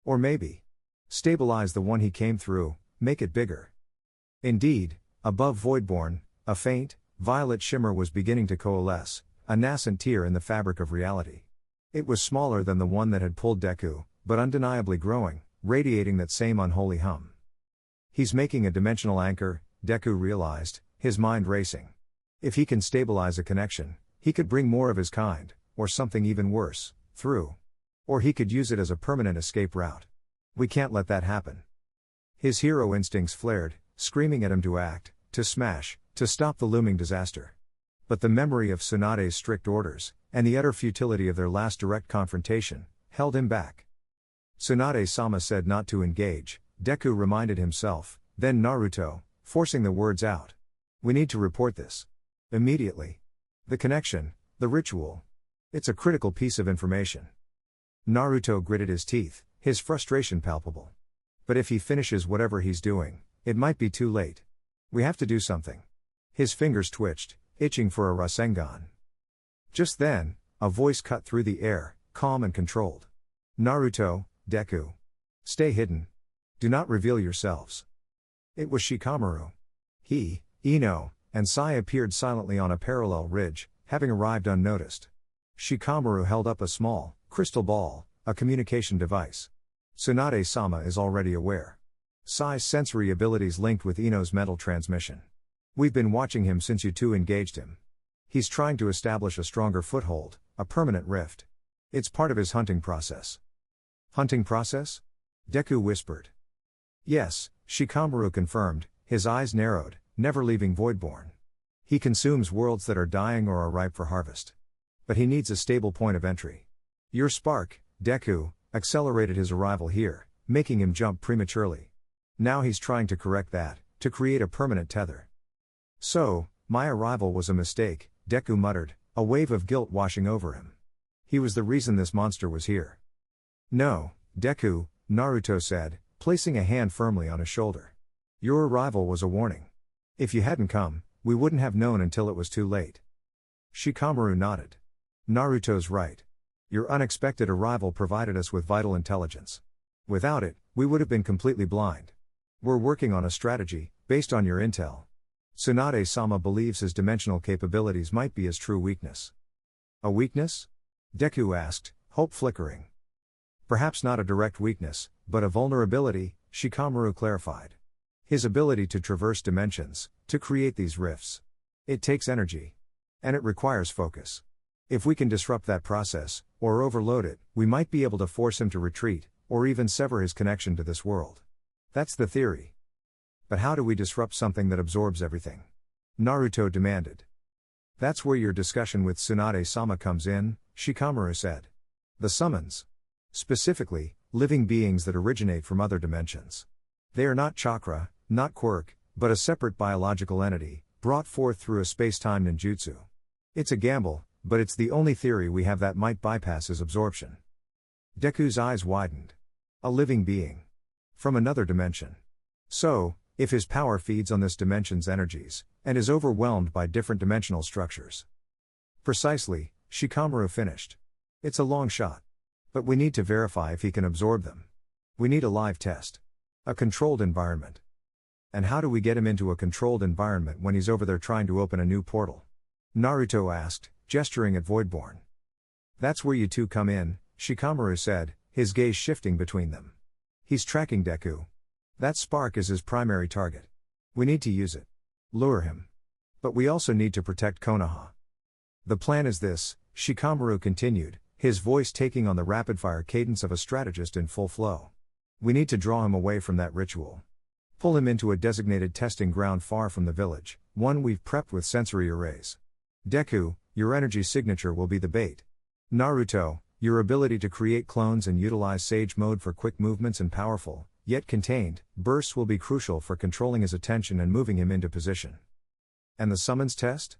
[SPEAKER 1] Or maybe stabilize the one he came through, make it bigger. Indeed, above Voidborn, a faint, violet shimmer was beginning to coalesce, a nascent tear in the fabric of reality. It was smaller than the one that had pulled Deku, but undeniably growing, radiating that same unholy hum. He's making a dimensional anchor, Deku realized, his mind racing. If he can stabilize a connection, he could bring more of his kind, or something even worse, through. Or he could use it as a permanent escape route. We can't let that happen. His hero instincts flared, screaming at him to act, to smash, to stop the looming disaster. But the memory of Tsunade's strict orders, and the utter futility of their last direct confrontation, held him back. Tsunade-sama said not to engage, Deku reminded himself, then Naruto, forcing the words out. We need to report this. Immediately. The connection, the ritual. It's a critical piece of information. Naruto gritted his teeth, his frustration palpable. But if he finishes whatever he's doing, it might be too late. We have to do something. His fingers twitched, itching for a Rasengan. Just then, a voice cut through the air, calm and controlled. Naruto, Deku. Stay hidden. Do not reveal yourselves. It was Shikamaru. He, Ino, and Sai appeared silently on a parallel ridge, having arrived unnoticed. Shikamaru held up a small, crystal ball, a communication device. Tsunade-sama is already aware. Sai's sensory abilities linked with Ino's mental transmission. We've been watching him since you two engaged him. He's trying to establish a stronger foothold, a permanent rift. It's part of his hunting process. Hunting process? Deku whispered. Yes, Shikamaru confirmed, his eyes narrowed, never leaving Voidborn. He consumes worlds that are dying or are ripe for harvest. But he needs a stable point of entry. Your spark, Deku, accelerated his arrival here, making him jump prematurely. Now he's trying to correct that, to create a permanent tether. So, my arrival was a mistake, Deku muttered, a wave of guilt washing over him. He was the reason this monster was here. No, Deku, Naruto said, placing a hand firmly on his shoulder. Your arrival was a warning. If you hadn't come, we wouldn't have known until it was too late. Shikamaru nodded. Naruto's right. Your unexpected arrival provided us with vital intelligence. Without it, we would have been completely blind. We're working on a strategy, based on your intel. Tsunade-sama believes his dimensional capabilities might be his true weakness. A weakness? Deku asked, hope flickering. Perhaps not a direct weakness, but a vulnerability, Shikamaru clarified. His ability to traverse dimensions, to create these rifts. It takes energy. And it requires focus. If we can disrupt that process, or overload it, we might be able to force him to retreat, or even sever his connection to this world. That's the theory. But how do we disrupt something that absorbs everything? Naruto demanded. That's where your discussion with Tsunade-sama comes in, Shikamaru said. The summons. Specifically, living beings that originate from other dimensions. They are not chakra, not quirk, but a separate biological entity, brought forth through a space-time ninjutsu. It's a gamble, but it's the only theory we have that might bypass his absorption. Deku's eyes widened. A living being. From another dimension. So, if his power feeds on this dimension's energies, and is overwhelmed by different dimensional structures. Precisely, Shikamaru finished. It's a long shot. But we need to verify if he can absorb them. We need a live test. A controlled environment. And how do we get him into a controlled environment when he's over there trying to open a new portal? Naruto asked, gesturing at Voidborn. That's where you two come in, Shikamaru said, his gaze shifting between them. He's tracking Deku. That spark is his primary target. We need to use it. Lure him. But we also need to protect Konoha. The plan is this, Shikamaru continued, his voice taking on the rapid-fire cadence of a strategist in full flow. We need to draw him away from that ritual. Pull him into a designated testing ground far from the village, one we've prepped with sensory arrays. Deku, your energy signature will be the bait. Naruto, your ability to create clones and utilize Sage Mode for quick movements and powerful, yet contained, bursts will be crucial for controlling his attention and moving him into position. And the summons test?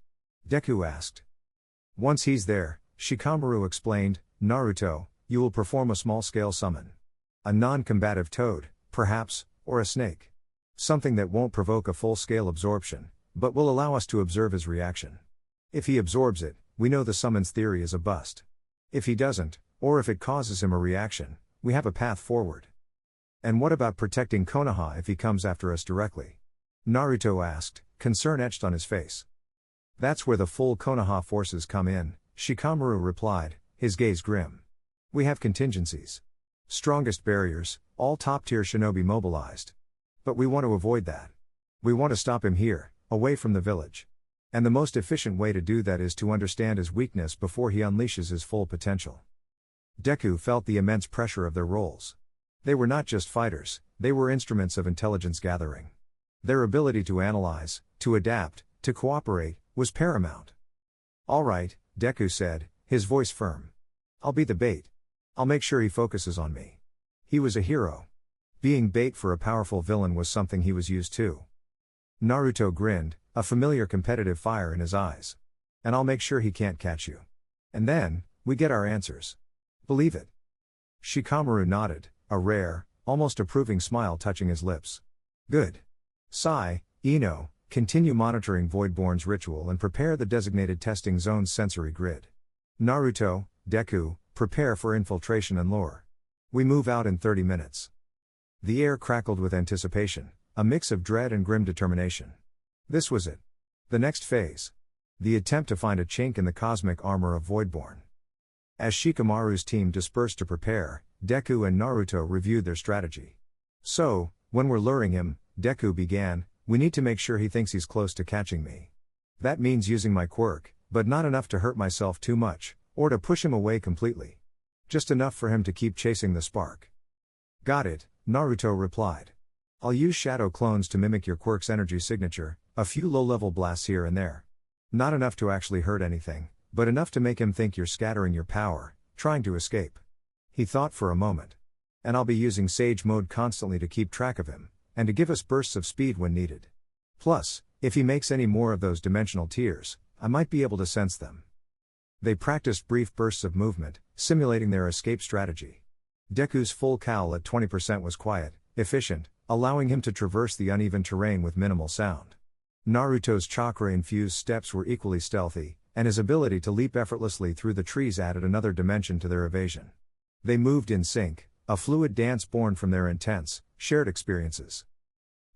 [SPEAKER 1] Deku asked. Once he's there, Shikamaru explained, Naruto, you will perform a small-scale summon. A non-combative toad, perhaps, or a snake. Something that won't provoke a full-scale absorption, but will allow us to observe his reaction. If he absorbs it, we know the summons theory is a bust. If he doesn't, or if it causes him a reaction, we have a path forward. And what about protecting Konoha if he comes after us directly? Naruto asked, concern etched on his face. That's where the full Konoha forces come in, Shikamaru replied, his gaze grim. We have contingencies. Strongest barriers, all top-tier shinobi mobilized. But we want to avoid that. We want to stop him here, away from the village. And the most efficient way to do that is to understand his weakness before he unleashes his full potential. Deku felt the immense pressure of their roles. They were not just fighters, they were instruments of intelligence gathering. Their ability to analyze, to adapt, to cooperate, was paramount. All right, Deku said, his voice firm. I'll be the bait. I'll make sure he focuses on me. He was a hero. Being bait for a powerful villain was something he was used to. Naruto grinned, a familiar competitive fire in his eyes. And I'll make sure he can't catch you. And then, we get our answers. Believe it. Shikamaru nodded, a rare, almost approving smile touching his lips. Good. Sai, Ino, continue monitoring Voidborn's ritual and prepare the designated testing zone's sensory grid. Naruto, Deku, prepare for infiltration and lure. We move out in 30 minutes. The air crackled with anticipation, a mix of dread and grim determination. This was it. The next phase. The attempt to find a chink in the cosmic armor of Voidborn. As Shikamaru's team dispersed to prepare, Deku and Naruto reviewed their strategy. So, when we're luring him, Deku began, we need to make sure he thinks he's close to catching me. That means using my quirk, but not enough to hurt myself too much, or to push him away completely. Just enough for him to keep chasing the spark. Got it, Naruto replied. I'll use shadow clones to mimic your quirk's energy signature, a few low-level blasts here and there. Not enough to actually hurt anything, but enough to make him think you're scattering your power, trying to escape. He thought for a moment. And I'll be using Sage Mode constantly to keep track of him, and to give us bursts of speed when needed. Plus, if he makes any more of those dimensional tears, I might be able to sense them. They practiced brief bursts of movement, simulating their escape strategy. Deku's full cowl at 20% was quiet, efficient, allowing him to traverse the uneven terrain with minimal sound. Naruto's chakra-infused steps were equally stealthy, and his ability to leap effortlessly through the trees added another dimension to their evasion. They moved in sync, a fluid dance born from their intense, shared experiences.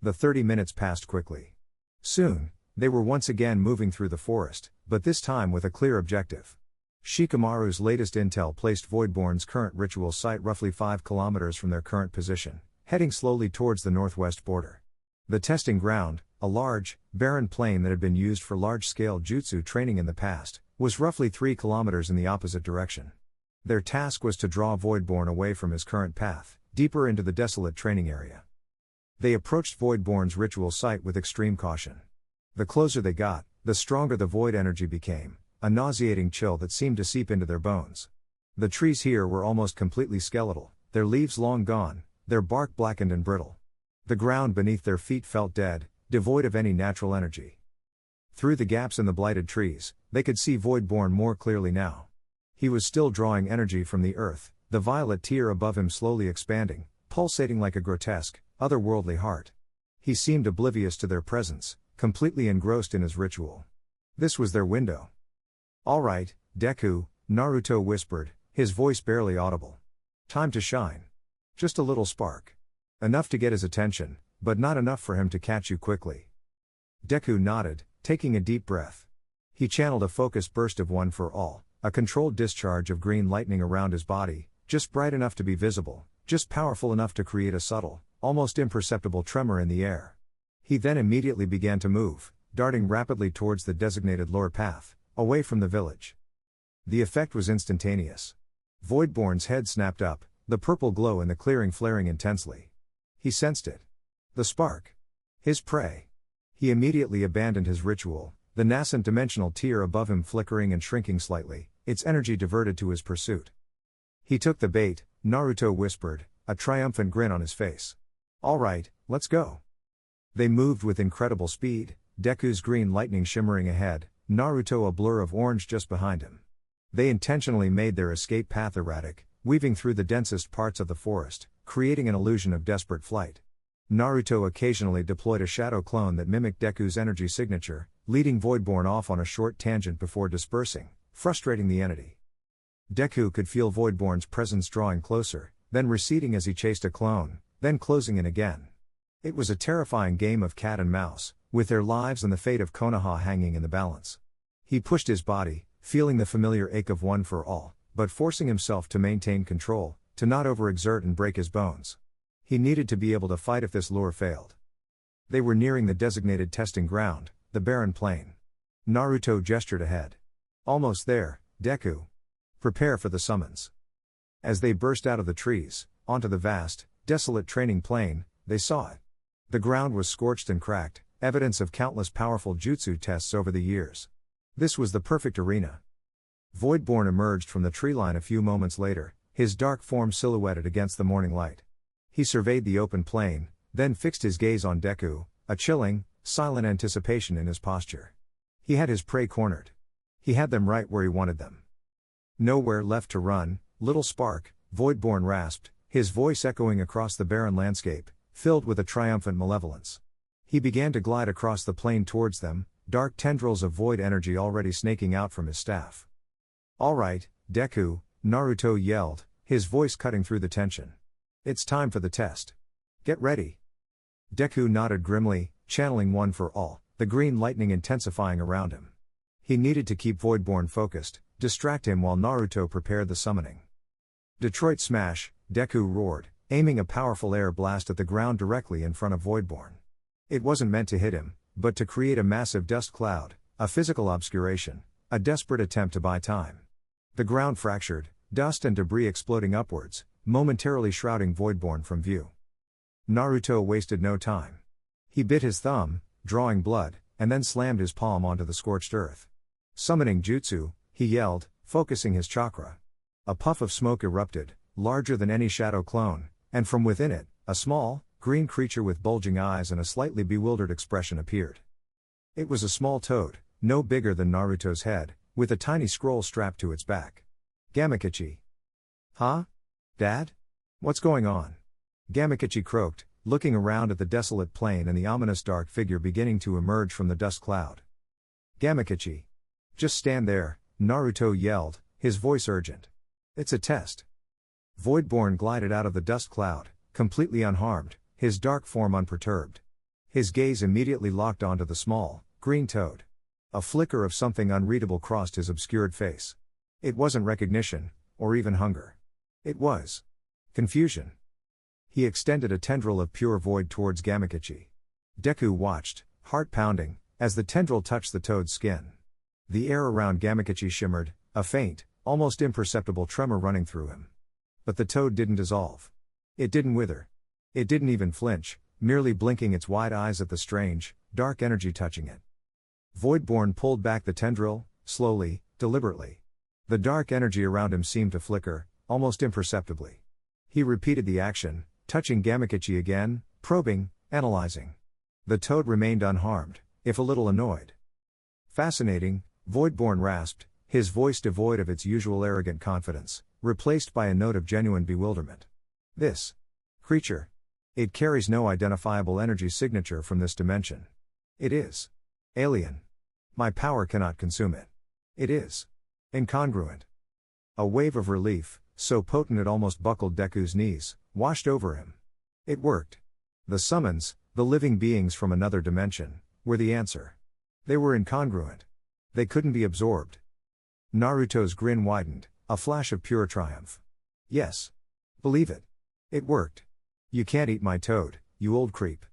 [SPEAKER 1] The 30 minutes passed quickly. Soon, they were once again moving through the forest, but this time with a clear objective. Shikamaru's latest intel placed Voidborn's current ritual site roughly 5 kilometers from their current position, heading slowly towards the northwest border. The testing ground, a large, barren plain that had been used for large-scale jutsu training in the past, was roughly 3 kilometers in the opposite direction. Their task was to draw Voidborn away from his current path, deeper into the desolate training area. They approached Voidborn's ritual site with extreme caution. The closer they got, the stronger the void energy became, a nauseating chill that seemed to seep into their bones. The trees here were almost completely skeletal, their leaves long gone, their bark blackened and brittle. The ground beneath their feet felt dead, devoid of any natural energy. Through the gaps in the blighted trees, they could see Voidborn more clearly now. He was still drawing energy from the earth, the violet tier above him slowly expanding, pulsating like a grotesque, otherworldly heart. He seemed oblivious to their presence, completely engrossed in his ritual. This was their window. "All right, Deku," Naruto whispered, his voice barely audible. "Time to shine. Just a little spark. Enough to get his attention, but not enough for him to catch you quickly." Deku nodded, taking a deep breath. He channeled a focused burst of One for All, a controlled discharge of green lightning around his body, just bright enough to be visible, just powerful enough to create a subtle, almost imperceptible tremor in the air. He then immediately began to move, darting rapidly towards the designated lore path, away from the village. The effect was instantaneous. Voidborn's head snapped up, the purple glow in the clearing flaring intensely. He sensed it. The spark. His prey. He immediately abandoned his ritual, the nascent dimensional tier above him flickering and shrinking slightly, its energy diverted to his pursuit. "He took the bait," Naruto whispered, a triumphant grin on his face. "All right, let's go." They moved with incredible speed, Deku's green lightning shimmering ahead, Naruto a blur of orange just behind him. They intentionally made their escape path erratic, weaving through the densest parts of the forest, creating an illusion of desperate flight. Naruto occasionally deployed a shadow clone that mimicked Deku's energy signature, leading Voidborn off on a short tangent before dispersing, frustrating the entity. Deku could feel Voidborn's presence drawing closer, then receding as he chased a clone, then closing in again. It was a terrifying game of cat and mouse, with their lives and the fate of Konoha hanging in the balance. He pushed his body, feeling the familiar ache of One for All, but forcing himself to maintain control, to not overexert and break his bones. He needed to be able to fight if this lure failed. They were nearing the designated testing ground, the barren plain. Naruto gestured ahead. "Almost there, Deku. Prepare for the summons." As they burst out of the trees, onto the vast, desolate training plain, they saw it. The ground was scorched and cracked, evidence of countless powerful jutsu tests over the years. This was the perfect arena. Voidborn emerged from the treeline a few moments later, his dark form silhouetted against the morning light. He surveyed the open plain, then fixed his gaze on Deku, a chilling, silent anticipation in his posture. He had his prey cornered. He had them right where he wanted them. "Nowhere left to run, little spark," Voidborn rasped, his voice echoing across the barren landscape, filled with a triumphant malevolence. He began to glide across the plain towards them, dark tendrils of void energy already snaking out from his staff. "All right, Deku," Naruto yelled, his voice cutting through the tension. "It's time for the test. Get ready." Deku nodded grimly, channeling One for All, the green lightning intensifying around him. He needed to keep Voidborn focused, distract him while Naruto prepared the summoning. "Detroit Smash," Deku roared, aiming a powerful air blast at the ground directly in front of Voidborn. It wasn't meant to hit him, but to create a massive dust cloud, a physical obscuration, a desperate attempt to buy time. The ground fractured, dust and debris exploding upwards, momentarily shrouding Voidborn from view. Naruto wasted no time. He bit his thumb, drawing blood, and then slammed his palm onto the scorched earth. "Summoning jutsu," he yelled, focusing his chakra. A puff of smoke erupted, larger than any shadow clone, and from within it, a small, green creature with bulging eyes and a slightly bewildered expression appeared. It was a small toad, no bigger than Naruto's head, with a tiny scroll strapped to its back. "Gamakichi." "Huh? Dad? What's going on?" Gamakichi croaked, looking around at the desolate plain and the ominous dark figure beginning to emerge from the dust cloud. "Gamakichi. Just stand there," Naruto yelled, his voice urgent. "It's a test." Voidborn glided out of the dust cloud, completely unharmed, his dark form unperturbed. His gaze immediately locked onto the small, green toad. A flicker of something unreadable crossed his obscured face. It wasn't recognition, or even hunger. It was confusion. He extended a tendril of pure void towards Gamakichi. Deku watched, heart pounding, as the tendril touched the toad's skin. The air around Gamakichi shimmered, a faint, almost imperceptible tremor running through him. But the toad didn't dissolve. It didn't wither. It didn't even flinch, merely blinking its wide eyes at the strange, dark energy touching it. Voidborn pulled back the tendril, slowly, deliberately. The dark energy around him seemed to flicker, almost imperceptibly. He repeated the action, touching Gamakichi again, probing, analyzing. The toad remained unharmed, if a little annoyed. "Fascinating," Voidborn rasped, his voice devoid of its usual arrogant confidence, replaced by a note of genuine bewilderment. "This Creature. It carries no identifiable energy signature from this dimension. It is alien. My power cannot consume it. It is incongruent. A wave of relief, so potent it almost buckled Deku's knees, washed over him. It worked. The summons, the living beings from another dimension, were the answer. They were incongruent. They couldn't be absorbed. Naruto's grin widened, a flash of pure triumph. Yes. Believe it. It worked. You can't eat my toad, you old creep.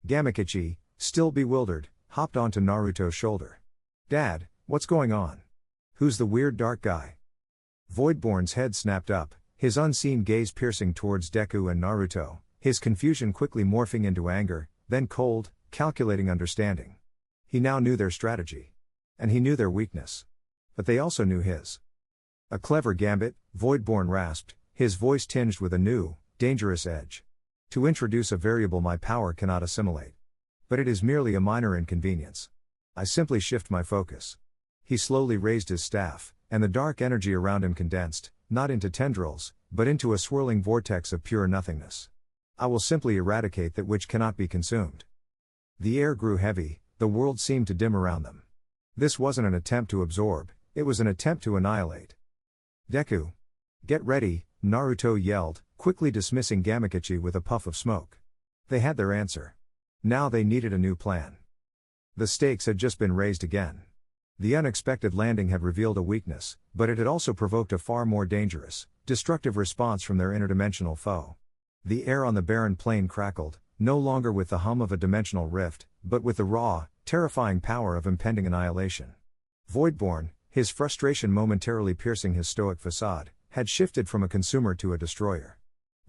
[SPEAKER 1] Gamakichi, still bewildered, hopped onto Naruto's shoulder. Dad, what's going on? Who's the weird dark guy? Voidborn's head snapped up, his unseen gaze piercing towards Deku and Naruto, his confusion quickly morphing into anger, then cold, calculating understanding. He now knew their strategy. And he knew their weakness. But they also knew his. A clever gambit, Voidborn rasped, his voice tinged with a new, dangerous edge. To introduce a variable my power cannot assimilate. But it is merely a minor inconvenience. I simply shift my focus. He slowly raised his staff, and the dark energy around him condensed, not into tendrils, but into a swirling vortex of pure nothingness. I will simply eradicate that which cannot be consumed. The air grew heavy, the world seemed to dim around them. This wasn't an attempt to absorb, it was an attempt to annihilate. Deku. Get ready, Naruto yelled, quickly dismissing Gamakichi with a puff of smoke. They had their answer. Now they needed a new plan. The stakes had just been raised again. The unexpected landing had revealed a weakness, but it had also provoked a far more dangerous, destructive response from their interdimensional foe. The air on the barren plain crackled, no longer with the hum of a dimensional rift, but with the raw, terrifying power of impending annihilation. Voidborn, his frustration momentarily piercing his stoic facade, had shifted from a consumer to a destroyer.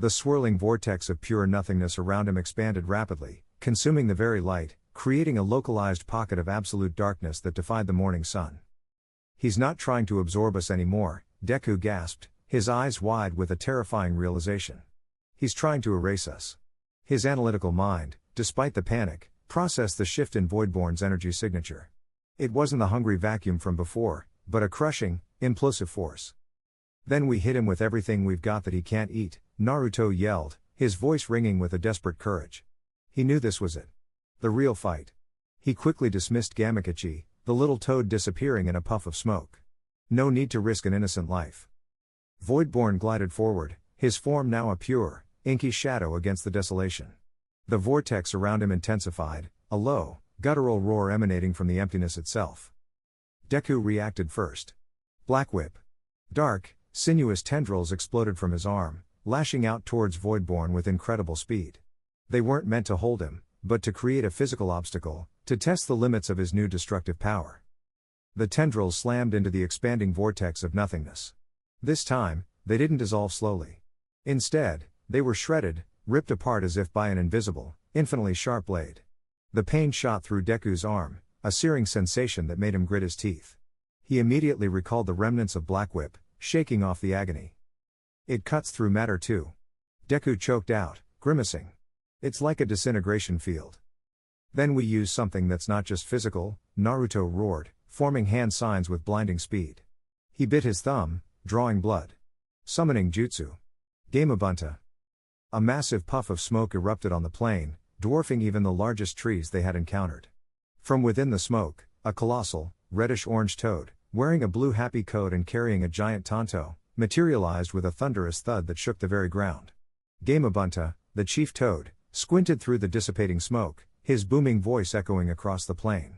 [SPEAKER 1] The swirling vortex of pure nothingness around him expanded rapidly, consuming the very light, creating a localized pocket of absolute darkness that defied the morning sun. He's not trying to absorb us anymore, Deku gasped, his eyes wide with a terrifying realization. He's trying to erase us. His analytical mind, despite the panic, processed the shift in Voidborn's energy signature. It wasn't the hungry vacuum from before, but a crushing, implosive force. Then we hit him with everything we've got that he can't eat, Naruto yelled, his voice ringing with a desperate courage. He knew this was it. The real fight. He quickly dismissed Gamakichi, the little toad disappearing in a puff of smoke. No need to risk an innocent life. Voidborn glided forward, his form now a pure, inky shadow against the desolation. The vortex around him intensified, a low, guttural roar emanating from the emptiness itself. Deku reacted first. Black Whip. Dark, sinuous tendrils exploded from his arm, lashing out towards Voidborn with incredible speed. They weren't meant to hold him, but to create a physical obstacle, to test the limits of his new destructive power. The tendrils slammed into the expanding vortex of nothingness. This time, they didn't dissolve slowly. Instead, they were shredded, ripped apart as if by an invisible, infinitely sharp blade. The pain shot through Deku's arm, a searing sensation that made him grit his teeth. He immediately recalled the remnants of Black Whip, shaking off the agony. It cuts through matter too. Deku choked out, grimacing. It's like a disintegration field. Then we use something that's not just physical, Naruto roared, forming hand signs with blinding speed. He bit his thumb, drawing blood. Summoning jutsu. Gamabunta. A massive puff of smoke erupted on the plain, dwarfing even the largest trees they had encountered. From within the smoke, a colossal, reddish-orange toad, wearing a blue happy coat and carrying a giant tanto, materialized with a thunderous thud that shook the very ground. Gamabunta, the chief toad, squinted through the dissipating smoke, his booming voice echoing across the plain.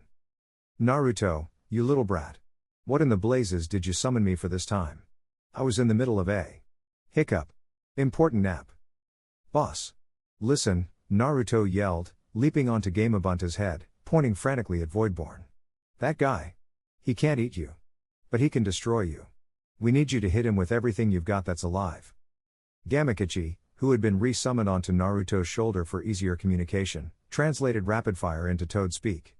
[SPEAKER 1] Naruto, you little brat. What in the blazes did you summon me for this time? I was in the middle of a hiccup. Important nap. Boss. Listen, Naruto yelled, leaping onto Gamabunta's head, pointing frantically at Voidborn. That guy. He can't eat you. But he can destroy you. We need you to hit him with everything you've got that's alive. Gamakichi, who had been re-summoned onto Naruto's shoulder for easier communication, translated rapid-fire into toad speak.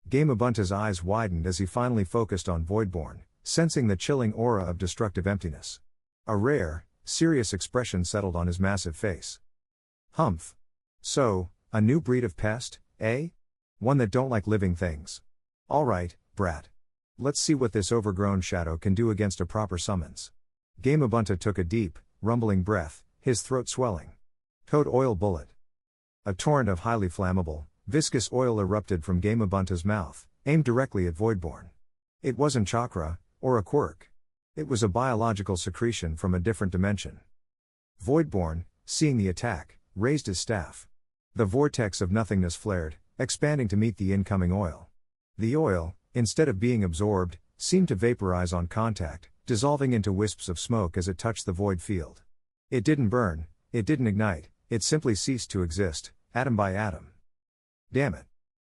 [SPEAKER 1] Gamabunta's eyes widened as he finally focused on Voidborn, sensing the chilling aura of destructive emptiness. A rare, serious expression settled on his massive face. Humph. So, a new breed of pest, eh? One that don't like living things. All right, brat. Let's see what this overgrown shadow can do against a proper summons. Gamabunta took a deep, rumbling breath, his throat swelling. Toad oil bullet. A torrent of highly flammable, viscous oil erupted from Gamabunta's mouth, aimed directly at Voidborn. It wasn't chakra, or a quirk. It was a biological secretion from a different dimension. Voidborn, seeing the attack, raised his staff. The vortex of nothingness flared, expanding to meet the incoming oil. The oil, instead of being absorbed, seemed to vaporize on contact, dissolving into wisps of smoke as it touched the void field. It didn't burn, it didn't ignite, it simply ceased to exist, atom by atom. Damn it.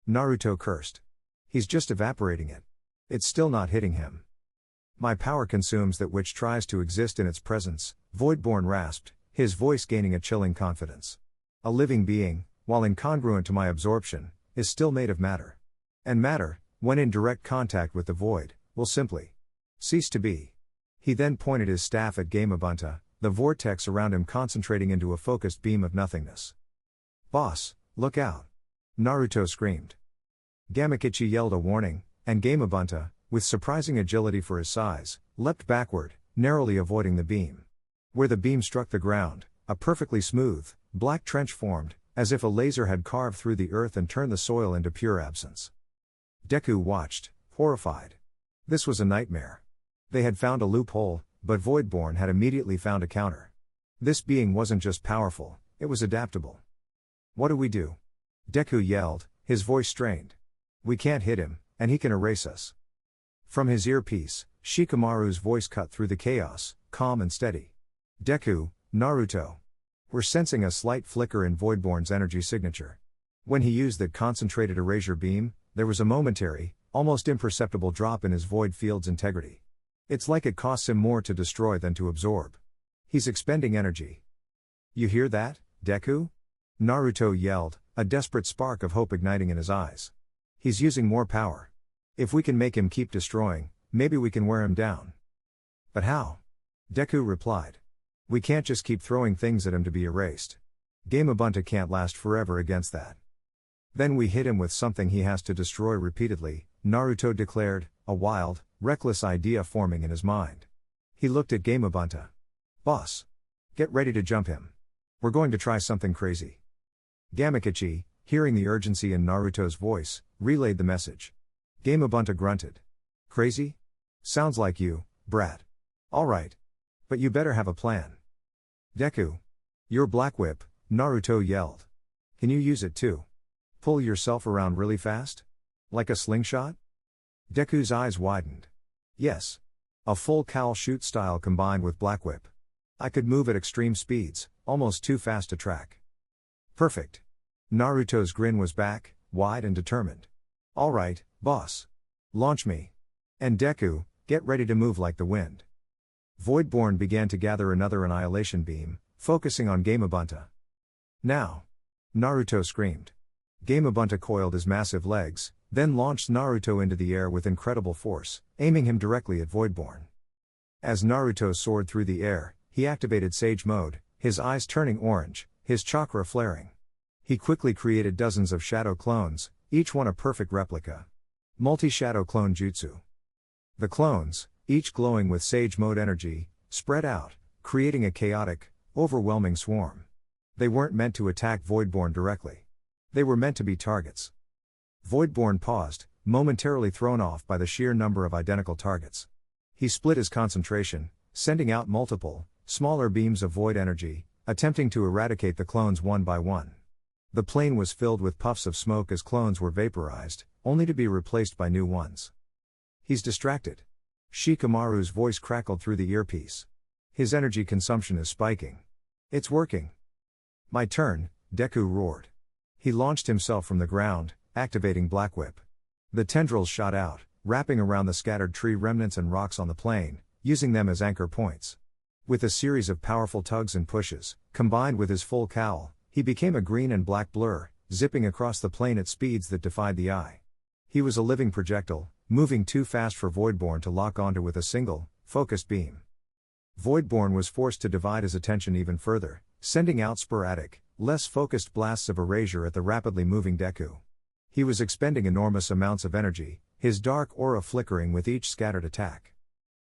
[SPEAKER 1] Naruto cursed. He's just evaporating it. It's still not hitting him. My power consumes that which tries to exist in its presence, Voidborn rasped, his voice gaining a chilling confidence. A living being, while incongruent to my absorption, is still made of matter. And matter, when in direct contact with the void, will simply cease to be. He then pointed his staff at Gamabunta, the vortex around him concentrating into a focused beam of nothingness. Boss, look out! Naruto screamed. Gamakichi yelled a warning, and Gamabunta, with surprising agility for his size, leapt backward, narrowly avoiding the beam. Where the beam struck the ground, a perfectly smooth, black trench formed, as if a laser had carved through the earth and turned the soil into pure absence. Deku watched, horrified. This was a nightmare. They had found a loophole, but Voidborn had immediately found a counter. This being wasn't just powerful, it was adaptable. What do we do? Deku yelled, his voice strained. We can't hit him, and he can erase us. From his earpiece, Shikamaru's voice cut through the chaos, calm and steady. Deku, Naruto. We're sensing a slight flicker in Voidborn's energy signature. When he used that concentrated erasure beam, there was a momentary, almost imperceptible drop in his void field's integrity. It's like it costs him more to destroy than to absorb. He's expending energy. You hear that, Deku? Naruto yelled, a desperate spark of hope igniting in his eyes. He's using more power. If we can make him keep destroying, maybe we can wear him down. But how? Deku replied. We can't just keep throwing things at him to be erased. Gamabunta can't last forever against that. Then we hit him with something he has to destroy repeatedly, Naruto declared, a wild, reckless idea forming in his mind. He looked at Gamabunta. Boss. Get ready to jump him. We're going to try something crazy. Gamakichi, hearing the urgency in Naruto's voice, relayed the message. Gamabunta grunted. Crazy? Sounds like you, brat. Alright. But you better have a plan. Deku. Your black whip, Naruto yelled. Can you use it too? Pull yourself around really fast? Like a slingshot? Deku's eyes widened. Yes. A full cowl shoot style combined with black whip. I could move at extreme speeds, almost too fast to track. Perfect. Naruto's grin was back, wide and determined. Alright, boss. Launch me. And Deku, get ready to move like the wind. Voidborn began to gather another annihilation beam, focusing on Gamabunta. Now! Naruto screamed. Gamabunta coiled his massive legs, then launched Naruto into the air with incredible force, aiming him directly at Voidborn. As Naruto soared through the air, he activated Sage Mode, his eyes turning orange, his chakra flaring. He quickly created dozens of shadow clones, each one a perfect replica. Multi-shadow clone jutsu. The clones, each glowing with Sage Mode energy, spread out, creating a chaotic, overwhelming swarm. They weren't meant to attack Voidborn directly. They were meant to be targets. Voidborn paused, momentarily thrown off by the sheer number of identical targets. He split his concentration, sending out multiple, smaller beams of void energy, attempting to eradicate the clones one by one. The plane was filled with puffs of smoke as clones were vaporized, only to be replaced by new ones. He's distracted. Shikamaru's voice crackled through the earpiece. His energy consumption is spiking. It's working. My turn, Deku roared. He launched himself from the ground, activating Black Whip. The tendrils shot out, wrapping around the scattered tree remnants and rocks on the plain, using them as anchor points. With a series of powerful tugs and pushes, combined with his full cowl, he became a green and black blur, zipping across the plain at speeds that defied the eye. He was a living projectile, moving too fast for Voidborn to lock onto with a single, focused beam. Voidborn was forced to divide his attention even further, sending out sporadic, less focused blasts of erasure at the rapidly moving Deku. He was expending enormous amounts of energy, his dark aura flickering with each scattered attack.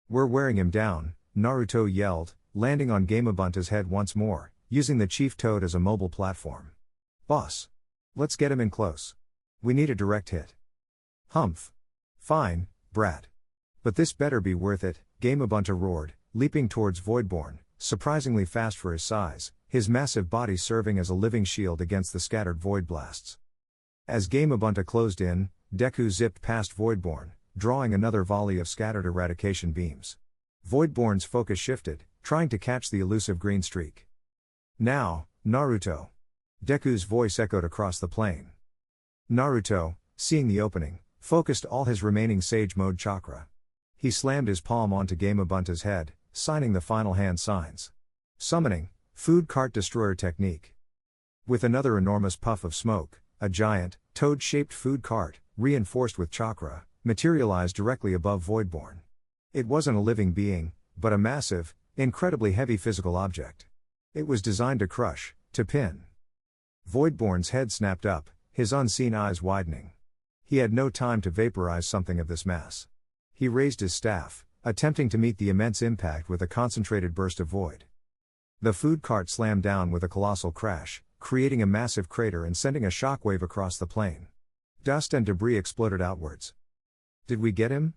[SPEAKER 1] We're wearing him down, Naruto yelled, landing on Gamabunta's head once more, using the Chief Toad as a mobile platform. Boss. Let's get him in close. We need a direct hit. Humph. Fine, brat. But this better be worth it, Gamabunta roared, leaping towards Voidborn, surprisingly fast for his size, his massive body serving as a living shield against the scattered void blasts. As Gamabunta closed in, Deku zipped past Voidborn, drawing another volley of scattered eradication beams. Voidborn's focus shifted, trying to catch the elusive green streak. Now, Naruto. Deku's voice echoed across the plain. Naruto, seeing the opening, focused all his remaining Sage Mode chakra. He slammed his palm onto Gamabunta's head, signing the final hand signs. Summoning, Food Cart Destroyer Technique. With another enormous puff of smoke, a giant, toad-shaped food cart, reinforced with chakra, materialized directly above Voidborn. It wasn't a living being, but a massive, incredibly heavy physical object. It was designed to crush, to pin. Voidborn's head snapped up, his unseen eyes widening. He had no time to vaporize something of this mass. He raised his staff, attempting to meet the immense impact with a concentrated burst of void. The food cart slammed down with a colossal crash, creating a massive crater and sending a shockwave across the plain. Dust and debris exploded outwards. Did we get him?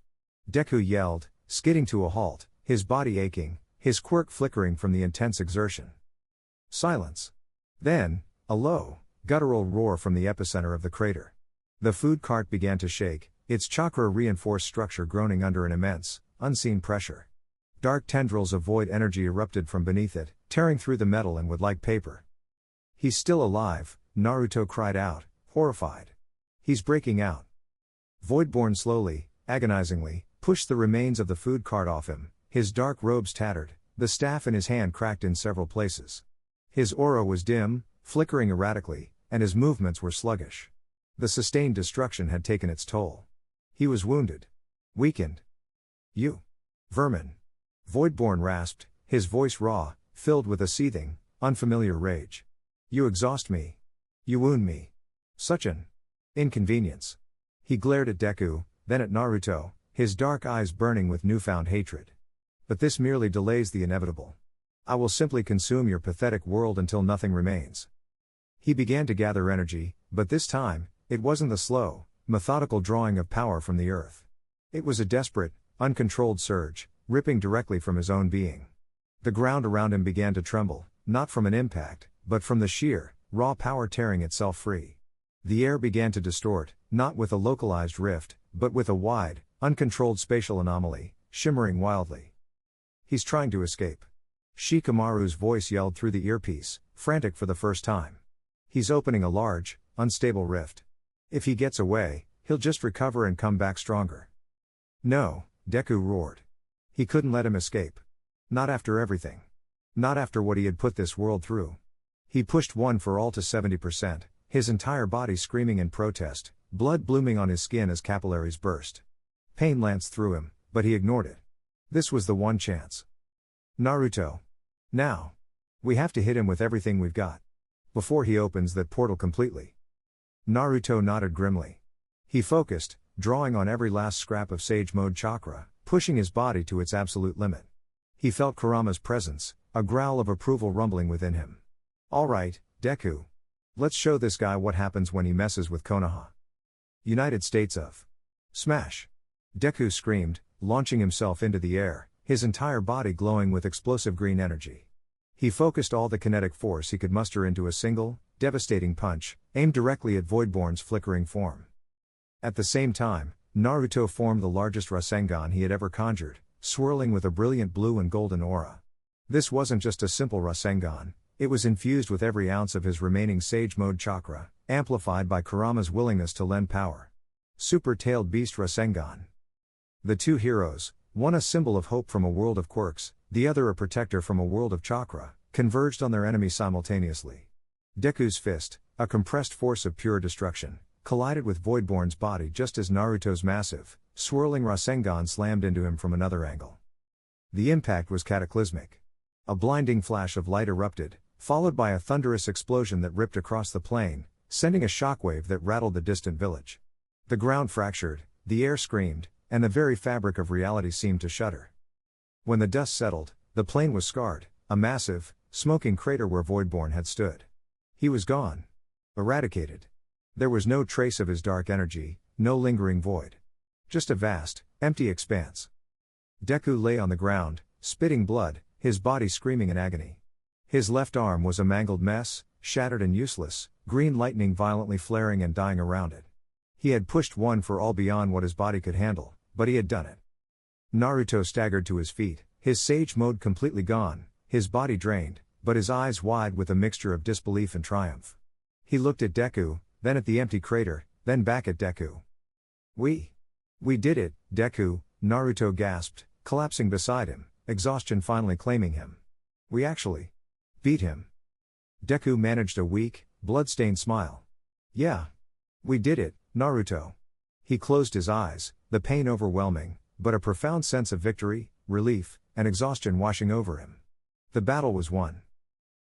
[SPEAKER 1] Deku yelled, skidding to a halt, his body aching, his quirk flickering from the intense exertion. Silence. Then, a low, guttural roar from the epicenter of the crater. The food cart began to shake, its chakra-reinforced structure groaning under an immense, unseen pressure. Dark tendrils of void energy erupted from beneath it, tearing through the metal and wood like paper. He's still alive, Naruto cried out, horrified. He's breaking out. Voidborn slowly, agonizingly, pushed the remains of the food cart off him, his dark robes tattered, the staff in his hand cracked in several places. His aura was dim, flickering erratically, and his movements were sluggish. The sustained destruction had taken its toll. He was wounded. Weakened. You. Vermin. Voidborn rasped, his voice raw, filled with a seething, unfamiliar rage. You exhaust me. You wound me. Such an inconvenience. He glared at Deku, then at Naruto, his dark eyes burning with newfound hatred. But this merely delays the inevitable. I will simply consume your pathetic world until nothing remains. He began to gather energy, but this time, it wasn't the slow, methodical drawing of power from the earth. It was a desperate, uncontrolled surge, ripping directly from his own being. The ground around him began to tremble, not from an impact, but from the sheer, raw power tearing itself free. The air began to distort, not with a localized rift, but with a wide, uncontrolled spatial anomaly, shimmering wildly. He's trying to escape. Shikamaru's voice yelled through the earpiece, frantic for the first time. He's opening a large, unstable rift. If he gets away, he'll just recover and come back stronger. No, Deku roared. He couldn't let him escape. Not after everything. Not after what he had put this world through. He pushed one for all to 70%, his entire body screaming in protest, blood blooming on his skin as capillaries burst. Pain lanced through him, but he ignored it. This was the one chance. Naruto. Now. We have to hit him with everything we've got. Before he opens that portal completely. Naruto nodded grimly. He focused, drawing on every last scrap of Sage Mode chakra, pushing his body to its absolute limit. He felt Kurama's presence, a growl of approval rumbling within him. All right, Deku. Let's show this guy what happens when he messes with Konoha. United States of Smash. Deku screamed, launching himself into the air, his entire body glowing with explosive green energy. He focused all the kinetic force he could muster into a single, devastating punch, aimed directly at Voidborn's flickering form. At the same time, Naruto formed the largest Rasengan he had ever conjured, swirling with a brilliant blue and golden aura. This wasn't just a simple Rasengan, it was infused with every ounce of his remaining Sage Mode chakra, amplified by Kurama's willingness to lend power. Super-tailed Beast Rasengan. The two heroes, one a symbol of hope from a world of quirks, the other a protector from a world of chakra, converged on their enemy simultaneously. Deku's fist, a compressed force of pure destruction, collided with Voidborn's body just as Naruto's massive, swirling Rasengan slammed into him from another angle. The impact was cataclysmic. A blinding flash of light erupted, followed by a thunderous explosion that ripped across the plain, sending a shockwave that rattled the distant village. The ground fractured, the air screamed, and the very fabric of reality seemed to shudder. When the dust settled, the plain was scarred, a massive, smoking crater where Voidborn had stood. He was gone. Eradicated. There was no trace of his dark energy, no lingering void. Just a vast, empty expanse. Deku lay on the ground, spitting blood, his body screaming in agony. His left arm was a mangled mess, shattered and useless, green lightning violently flaring and dying around it. He had pushed one for all beyond what his body could handle, but he had done it. Naruto staggered to his feet, his sage mode completely gone, his body drained, but his eyes wide with a mixture of disbelief and triumph. He looked at Deku, then at the empty crater, then back at Deku. We did it, Deku, Naruto gasped, collapsing beside him, exhaustion finally claiming him. We actually beat him. Deku managed a weak, blood-stained smile. Yeah. We did it, Naruto. He closed his eyes, the pain overwhelming, but a profound sense of victory, relief, and exhaustion washing over him. The battle was won.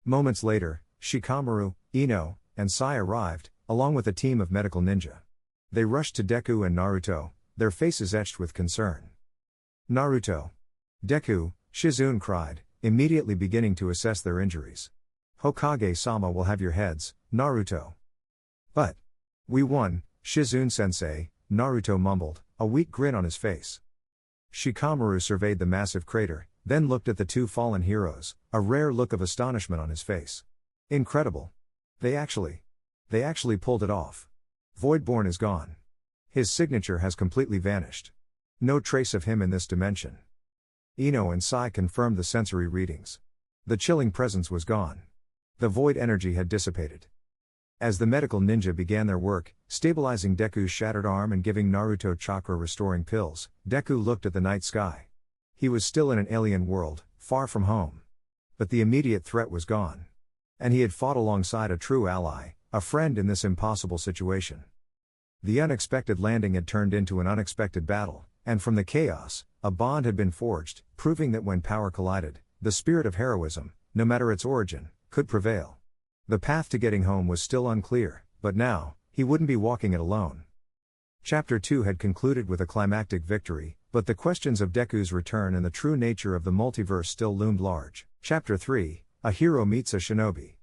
[SPEAKER 1] Moments later, Shikamaru, Ino, and Sai arrived, along with a team of medical ninja. They rushed to Deku and Naruto, their faces etched with concern. Naruto. Deku, Shizune cried, immediately beginning to assess their injuries. Hokage-sama will have your heads, Naruto. But we won, Shizune-sensei, Naruto mumbled, a weak grin on his face. Shikamaru surveyed the massive crater, then looked at the two fallen heroes, a rare look of astonishment on his face. Incredible. They actually pulled it off. Voidborn is gone. His signature has completely vanished. No trace of him in this dimension. Ino and Sai confirmed the sensory readings. The chilling presence was gone. The void energy had dissipated. As the medical ninja began their work, stabilizing Deku's shattered arm and giving Naruto chakra restoring pills, Deku looked at the night sky. He was still in an alien world, far from home. But the immediate threat was gone. And he had fought alongside a true ally, a friend in this impossible situation. The unexpected landing had turned into an unexpected battle, and from the chaos, a bond had been forged, proving that when power collided, the spirit of heroism, no matter its origin, could prevail. The path to getting home was still unclear, but now, he wouldn't be walking it alone. Chapter 2 had concluded with a climactic victory, but the questions of Deku's return and the true nature of the multiverse still loomed large. Chapter 3, A Hero Meets a Shinobi.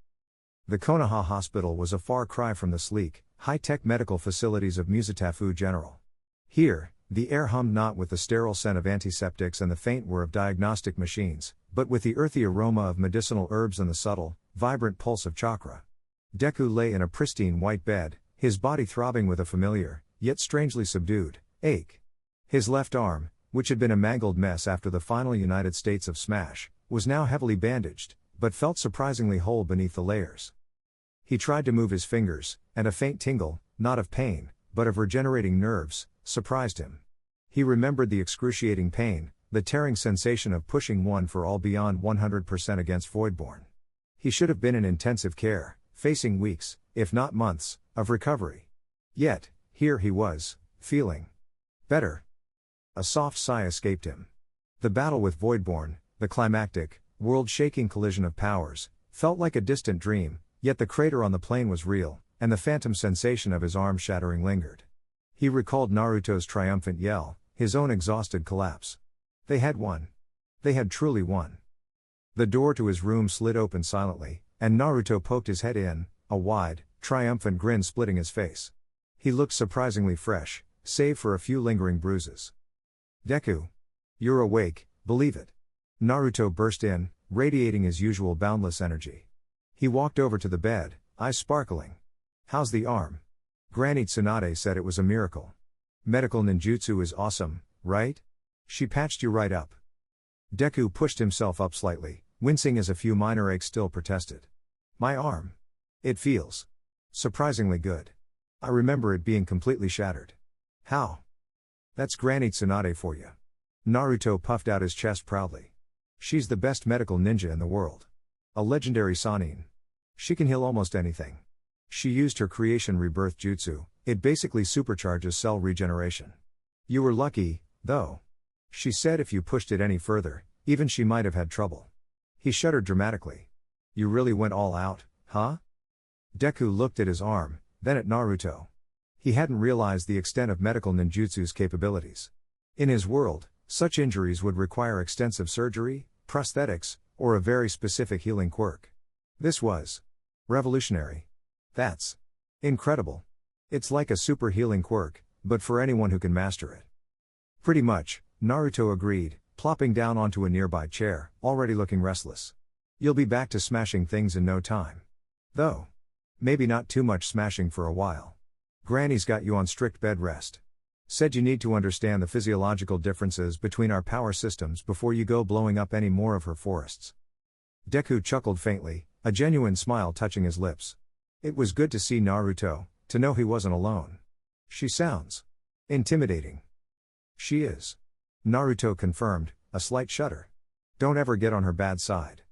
[SPEAKER 1] The Konoha Hospital was a far cry from the sleek, high-tech medical facilities of Musatafu General. Here, the air hummed not with the sterile scent of antiseptics and the faint whir of diagnostic machines, but with the earthy aroma of medicinal herbs and the subtle, vibrant pulse of chakra. Deku lay in a pristine white bed, his body throbbing with a familiar, yet strangely subdued, ache. His left arm, which had been a mangled mess after the final United States of Smash, was now heavily bandaged, but felt surprisingly whole beneath the layers. He tried to move his fingers, and a faint tingle, not of pain, but of regenerating nerves, surprised him. He remembered the excruciating pain, the tearing sensation of pushing one for all beyond 100% against Voidborn. He should have been in intensive care, facing weeks, if not months, of recovery. Yet, here he was, feeling better. A soft sigh escaped him. The battle with Voidborn, the climactic, world-shaking collision of powers, felt like a distant dream, yet the crater on the plain was real, and the phantom sensation of his arm shattering lingered. He recalled Naruto's triumphant yell, his own exhausted collapse. They had won. They had truly won. The door to his room slid open silently, and Naruto poked his head in, a wide, triumphant grin splitting his face. He looked surprisingly fresh, save for a few lingering bruises. Deku. You're awake, believe it. Naruto burst in, radiating his usual boundless energy. He walked over to the bed, eyes sparkling. How's the arm? Granny Tsunade said it was a miracle. Medical ninjutsu is awesome, right? She patched you right up. Deku pushed himself up slightly, wincing as a few minor aches still protested. My arm. It feels surprisingly good. I remember it being completely shattered. How? That's Granny Tsunade for you. Naruto puffed out his chest proudly. She's the best medical ninja in the world. A legendary Sannin. She can heal almost anything. She used her creation rebirth jutsu, it basically supercharges cell regeneration. You were lucky, though. She said if you pushed it any further, even she might have had trouble. He shuddered dramatically. You really went all out, huh? Deku looked at his arm, then at Naruto. He hadn't realized the extent of medical ninjutsu's capabilities. In his world, such injuries would require extensive surgery, prosthetics, or a very specific healing quirk. This was revolutionary. That's incredible. It's like a super healing quirk, but for anyone who can master it. Pretty much, Naruto agreed, plopping down onto a nearby chair, already looking restless. You'll be back to smashing things in no time. Though. Maybe not too much smashing for a while. Granny's got you on strict bed rest. Said you need to understand the physiological differences between our power systems before you go blowing up any more of her forests. Deku chuckled faintly, a genuine smile touching his lips. It was good to see Naruto, to know he wasn't alone. She sounds intimidating. She is. Naruto confirmed, a slight shudder. Don't ever get on her bad side.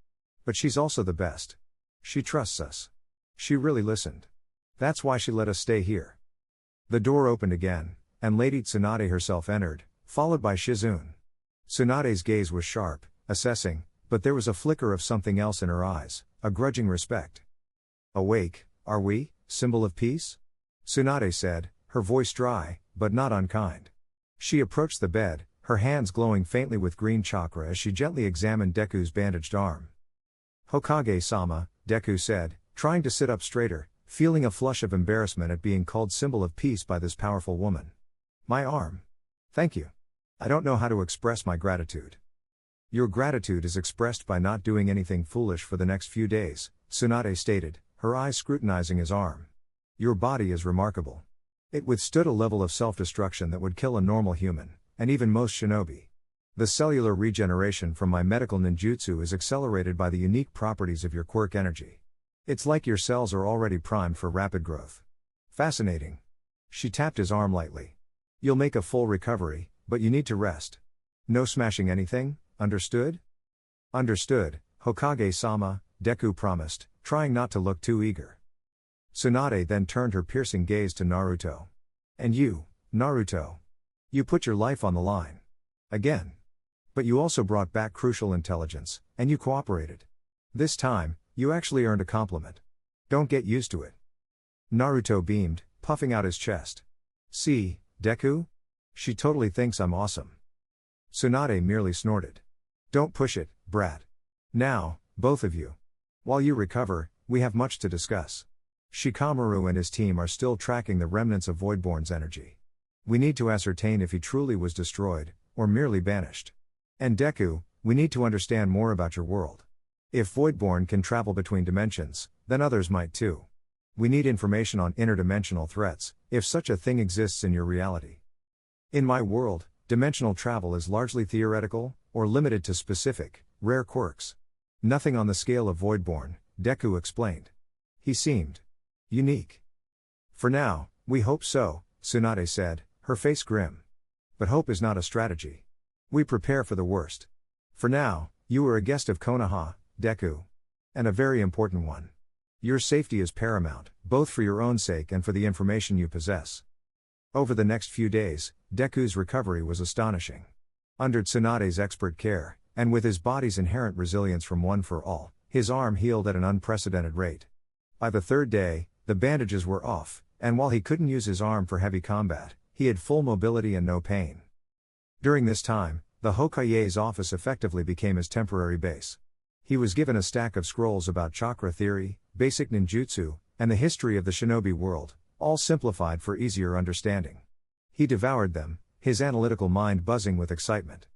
[SPEAKER 1] But she's also the best. She trusts us. She really listened. That's why she let us stay here. The door opened again, and Lady Tsunade herself entered, followed by Shizune. Tsunade's gaze was sharp, assessing, but there was a flicker of something else in her eyes, a grudging respect. Awake, are we, symbol of peace? Tsunade said, her voice dry, but not unkind. She approached the bed, her hands glowing faintly with green chakra as she gently examined Deku's bandaged arm. Hokage-sama, Deku said, trying to sit up straighter, feeling a flush of embarrassment at being called symbol of peace by this powerful woman. My arm. Thank you. I don't know how to express my gratitude. Your gratitude is expressed by not doing anything foolish for the next few days, Tsunade stated, her eyes scrutinizing his arm. Your body is remarkable. It withstood a level of self-destruction that would kill a normal human, and even most shinobi. The cellular regeneration from my medical ninjutsu is accelerated by the unique properties of your quirk energy. It's like your cells are already primed for rapid growth. Fascinating. She tapped his arm lightly. You'll make a full recovery, but you need to rest. No smashing anything, understood? Understood, Hokage-sama, Deku promised, trying not to look too eager. Tsunade then turned her piercing gaze to Naruto. And you, Naruto. You put your life on the line. Again. But you also brought back crucial intelligence, and you cooperated. This time, you actually earned a compliment. Don't get used to it. Naruto beamed, puffing out his chest. See, Deku? She totally thinks I'm awesome. Tsunade merely snorted. Don't push it, brat. Now, both of you. While you recover, we have much to discuss. Shikamaru and his team are still tracking the remnants of Voidborn's energy. We need to ascertain if he truly was destroyed, or merely banished. And Deku, we need to understand more about your world. If Voidborn can travel between dimensions, then others might too. We need information on interdimensional threats, if such a thing exists in your reality. In my world, dimensional travel is largely theoretical, or limited to specific, rare quirks. Nothing on the scale of Voidborn, Deku explained. He seemed unique. For now, we hope so, Tsunade said, her face grim. But hope is not a strategy. We prepare for the worst. For now, you are a guest of Konoha, Deku. And a very important one. Your safety is paramount, both for your own sake and for the information you possess. Over the next few days, Deku's recovery was astonishing. Under Tsunade's expert care, and with his body's inherent resilience from One for All, his arm healed at an unprecedented rate. By the third day, the bandages were off, and while he couldn't use his arm for heavy combat, he had full mobility and no pain. During this time, the Hokage's office effectively became his temporary base. He was given a stack of scrolls about chakra theory, basic ninjutsu, and the history of the shinobi world, all simplified for easier understanding. He devoured them, his analytical mind buzzing with excitement.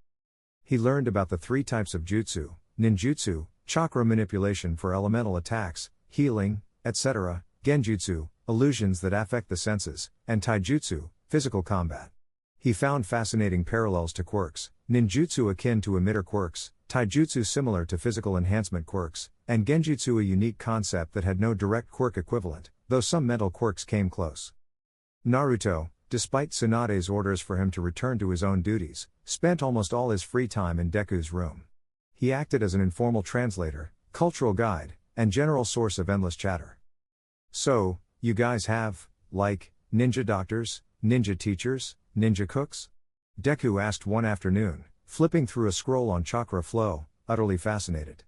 [SPEAKER 1] He learned about the 3 types of jutsu, ninjutsu, chakra manipulation for elemental attacks, healing, etc., genjutsu, illusions that affect the senses, and taijutsu, physical combat. He found fascinating parallels to quirks, ninjutsu akin to emitter quirks, taijutsu similar to physical enhancement quirks, and genjutsu a unique concept that had no direct quirk equivalent, though some mental quirks came close. Naruto, despite Tsunade's orders for him to return to his own duties, spent almost all his free time in Deku's room. He acted as an informal translator, cultural guide, and general source of endless chatter. So, you guys have, like, ninja doctors, ninja teachers, ninja cooks? Deku asked one afternoon, flipping through a scroll on chakra flow, utterly fascinated.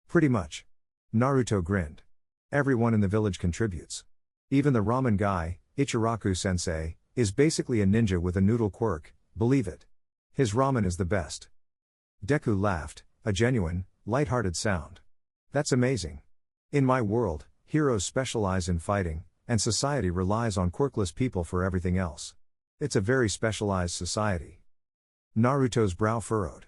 [SPEAKER 1] Pretty much. Naruto grinned. Everyone in the village contributes. Even the ramen guy, Ichiraku-sensei, is basically a ninja with a noodle quirk, believe it. His ramen is the best. Deku laughed, a genuine, lighthearted sound. That's amazing. In my world, heroes specialize in fighting, and society relies on quirkless people for everything else. It's a very specialized society. Naruto's brow furrowed.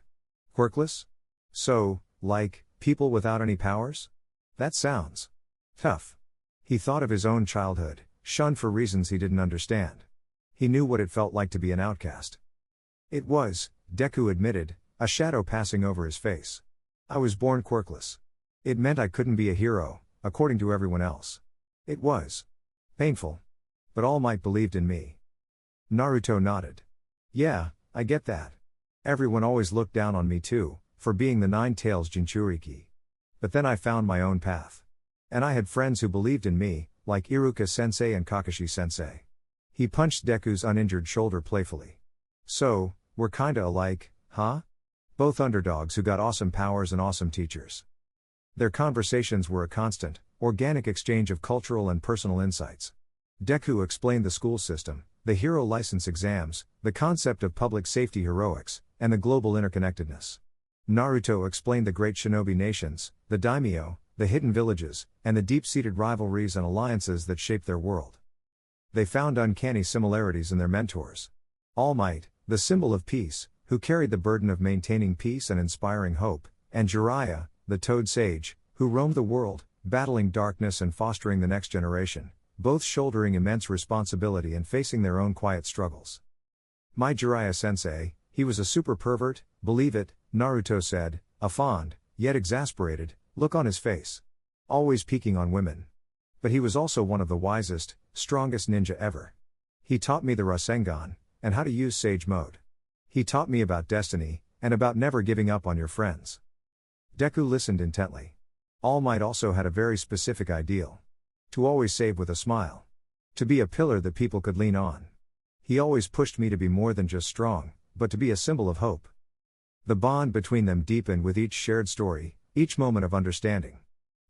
[SPEAKER 1] Quirkless? So, like, people without any powers? That sounds tough. He thought of his own childhood, shunned for reasons he didn't understand. He knew what it felt like to be an outcast. It was, Deku admitted, a shadow passing over his face. I was born quirkless. It meant I couldn't be a hero, according to everyone else. It was painful. But All Might believed in me. Naruto nodded. Yeah, I get that. Everyone always looked down on me too, for being the Nine-Tails Jinchuriki. But then I found my own path. And I had friends who believed in me, like Iruka-sensei and Kakashi-sensei. He punched Deku's uninjured shoulder playfully. So, we're kinda alike, huh? Both underdogs who got awesome powers and awesome teachers. Their conversations were a constant, organic exchange of cultural and personal insights. Deku explained the school system, the hero license exams, the concept of public safety heroics, and the global interconnectedness. Naruto explained the great shinobi nations, the daimyo, the hidden villages, and the deep-seated rivalries and alliances that shaped their world. They found uncanny similarities in their mentors. All Might, the symbol of peace, who carried the burden of maintaining peace and inspiring hope, and Jiraiya, the Toad Sage, who roamed the world, battling darkness and fostering the next generation, both shouldering immense responsibility and facing their own quiet struggles. My Jiraiya-sensei, he was a super pervert, believe it, Naruto said, a fond, yet exasperated, look on his face. Always peeking on women. But he was also one of the wisest, strongest ninja ever. He taught me the Rasengan, and how to use Sage Mode. He taught me about destiny, and about never giving up on your friends. Deku listened intently. All Might also had a very specific ideal. To always save with a smile. To be a pillar that people could lean on. He always pushed me to be more than just strong, but to be a symbol of hope. The bond between them deepened with each shared story, each moment of understanding.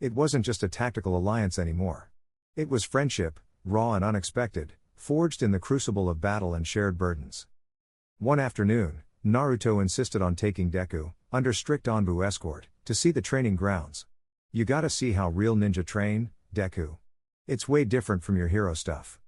[SPEAKER 1] It wasn't just a tactical alliance anymore. It was friendship, raw and unexpected, forged in the crucible of battle and shared burdens. One afternoon, Naruto insisted on taking Deku, under strict Anbu escort, to see the training grounds. You gotta see how real ninja train, Deku. It's way different from your hero stuff.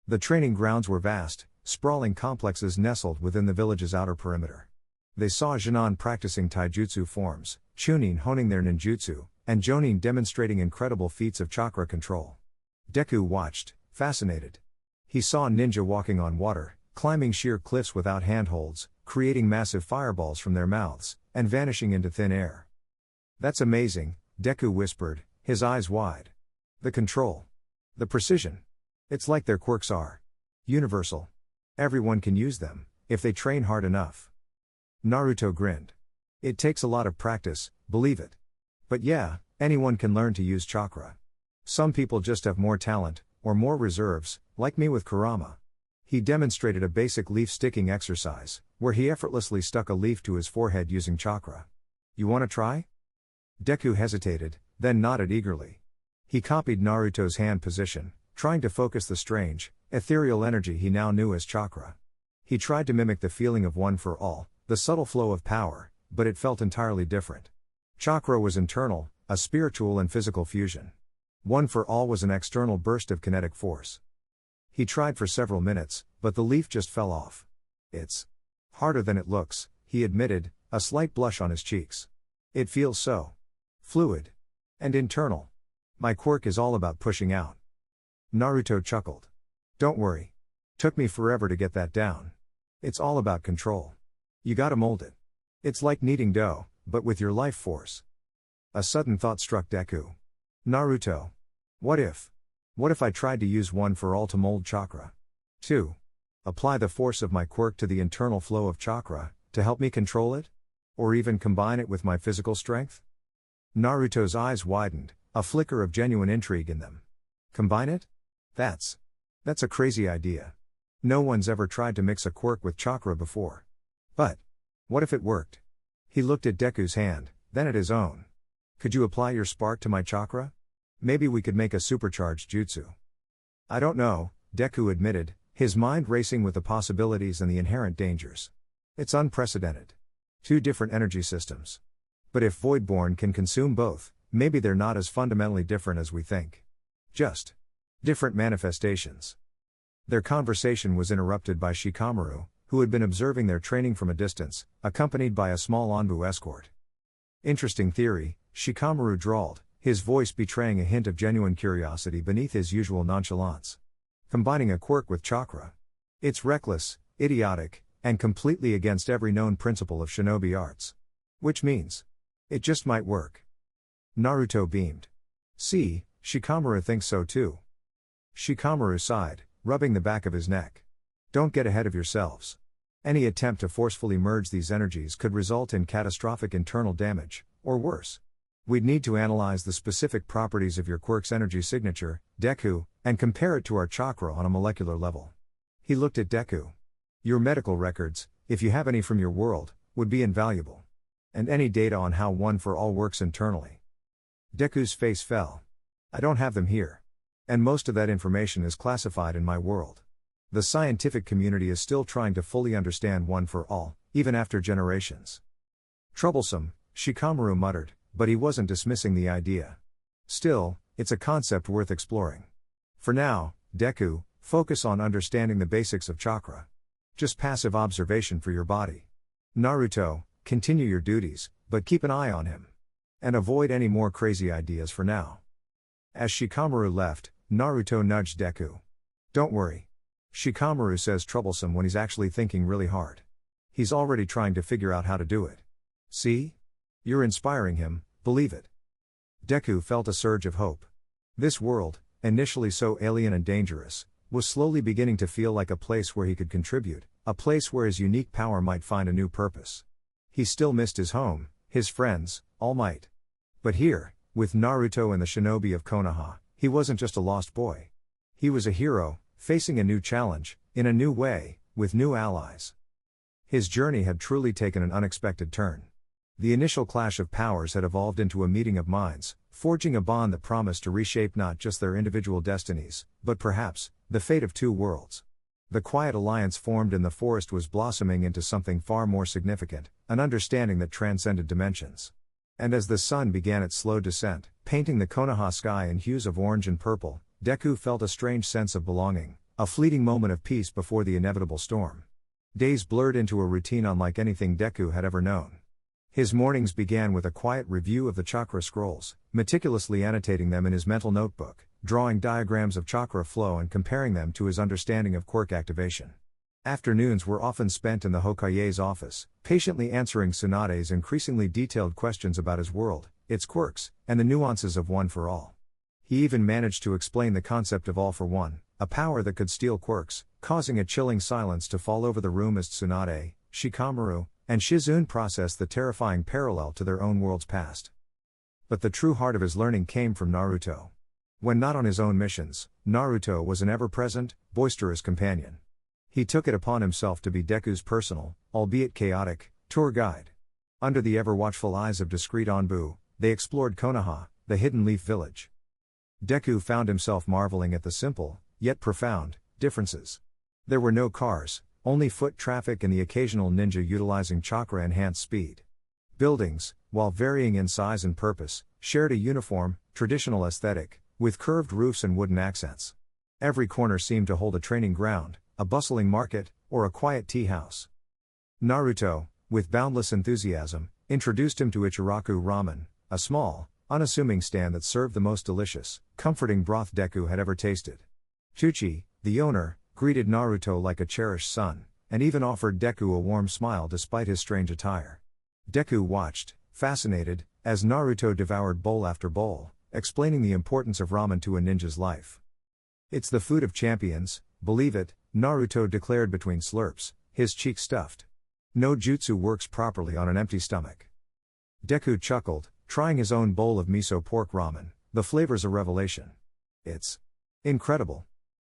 [SPEAKER 1] The training grounds were vast, sprawling complexes nestled within the village's outer perimeter. They saw Jinan practicing taijutsu forms, Chunin honing their ninjutsu, and Jonin demonstrating incredible feats of chakra control. Deku watched, fascinated. He saw ninja walking on water, climbing sheer cliffs without handholds, creating massive fireballs from their mouths, and vanishing into thin air. That's amazing, Deku whispered, his eyes wide. The control. The precision. It's like their quirks are universal. Everyone can use them, if they train hard enough. Naruto grinned. It takes a lot of practice, believe it. But yeah, anyone can learn to use chakra. Some people just have more talent, or more reserves, like me with Kurama. He demonstrated a basic leaf sticking exercise, where he effortlessly stuck a leaf to his forehead using chakra. You wanna try? Deku hesitated, then nodded eagerly. He copied Naruto's hand position, trying to focus the strange, ethereal energy he now knew as chakra. He tried to mimic the feeling of one for all, the subtle flow of power, but it felt entirely different. Chakra was internal, a spiritual and physical fusion. One for all was an external burst of kinetic force. He tried for several minutes, but the leaf just fell off. It's harder than it looks, he admitted, a slight blush on his cheeks. It feels so fluid and internal. My quirk is all about pushing out. Naruto chuckled. Don't worry. Took me forever to get that down. It's all about control. You gotta mold it. It's like kneading dough, but with your life force. A sudden thought struck Deku. Naruto. What if I tried to use one for all to mold chakra? 2. Apply the force of my quirk to the internal flow of chakra, to help me control it? Or even combine it with my physical strength? Naruto's eyes widened, a flicker of genuine intrigue in them. Combine it? That's a crazy idea. No one's ever tried to mix a quirk with chakra before. But what if it worked? He looked at Deku's hand, then at his own. Could you apply your spark to my chakra? Maybe we could make a supercharged jutsu. I don't know, Deku admitted, his mind racing with the possibilities and the inherent dangers. It's unprecedented. 2 different energy systems. But if Voidborn can consume both, maybe they're not as fundamentally different as we think. Just different manifestations. Their conversation was interrupted by Shikamaru, who had been observing their training from a distance, accompanied by a small Anbu escort. Interesting theory, Shikamaru drawled, his voice betraying a hint of genuine curiosity beneath his usual nonchalance. Combining a quirk with chakra. It's reckless, idiotic, and completely against every known principle of shinobi arts. Which means, it just might work. Naruto beamed. See, Shikamaru thinks so too. Shikamaru sighed, rubbing the back of his neck. Don't get ahead of yourselves. Any attempt to forcefully merge these energies could result in catastrophic internal damage, or worse. We'd need to analyze the specific properties of your quirk's energy signature, Deku, and compare it to our chakra on a molecular level. He looked at Deku. Your medical records, if you have any from your world, would be invaluable. And any data on how One for All works internally. Deku's face fell. I don't have them here. And most of that information is classified in my world. The scientific community is still trying to fully understand One for All, even after generations. Troublesome, Shikamaru muttered, but he wasn't dismissing the idea. Still, it's a concept worth exploring. For now, Deku, focus on understanding the basics of chakra. Just passive observation for your body. Naruto, continue your duties, but keep an eye on him. And avoid any more crazy ideas for now. As Shikamaru left, Naruto nudged Deku. Don't worry. Shikamaru says troublesome when he's actually thinking really hard. He's already trying to figure out how to do it. See? You're inspiring him, believe it. Deku felt a surge of hope. This world, initially so alien and dangerous, was slowly beginning to feel like a place where he could contribute, a place where his unique power might find a new purpose. He still missed his home, his friends, All Might. But here, with Naruto and the shinobi of Konoha, he wasn't just a lost boy. He was a hero, facing a new challenge, in a new way, with new allies. His journey had truly taken an unexpected turn. The initial clash of powers had evolved into a meeting of minds, forging a bond that promised to reshape not just their individual destinies, but perhaps, the fate of two worlds. The quiet alliance formed in the forest was blossoming into something far more significant, an understanding that transcended dimensions. And as the sun began its slow descent, painting the Konoha sky in hues of orange and purple, Deku felt a strange sense of belonging, a fleeting moment of peace before the inevitable storm. Days blurred into a routine unlike anything Deku had ever known. His mornings began with a quiet review of the chakra scrolls, meticulously annotating them in his mental notebook, drawing diagrams of chakra flow and comparing them to his understanding of quirk activation. Afternoons were often spent in the Hokage's office, patiently answering Tsunade's increasingly detailed questions about his world, its quirks, and the nuances of One for All. He even managed to explain the concept of All for One, a power that could steal quirks, causing a chilling silence to fall over the room as Tsunade, Shikamaru, and Shizune processed the terrifying parallel to their own worlds past. But the true heart of his learning came from Naruto. When not on his own missions, Naruto was an ever-present, boisterous companion. He took it upon himself to be Deku's personal, albeit chaotic, tour guide. Under the ever-watchful eyes of discreet Anbu, they explored Konoha, the hidden leaf village. Deku found himself marveling at the simple, yet profound, differences. There were no cars, only foot traffic and the occasional ninja utilizing chakra-enhanced speed. Buildings, while varying in size and purpose, shared a uniform, traditional aesthetic, with curved roofs and wooden accents. Every corner seemed to hold a training ground, a bustling market, or a quiet tea house. Naruto, with boundless enthusiasm, introduced him to Ichiraku Ramen, a small, unassuming stand that served the most delicious, comforting broth Deku had ever tasted. Chuchi, the owner, greeted Naruto like a cherished son, and even offered Deku a warm smile despite his strange attire. Deku watched, fascinated, as Naruto devoured bowl after bowl, explaining the importance of ramen to a ninja's life. It's the food of champions, believe it, Naruto declared between slurps, his cheeks stuffed. No jutsu works properly on an empty stomach. Deku chuckled, trying his own bowl of miso pork ramen, the flavor's a revelation. It's incredible.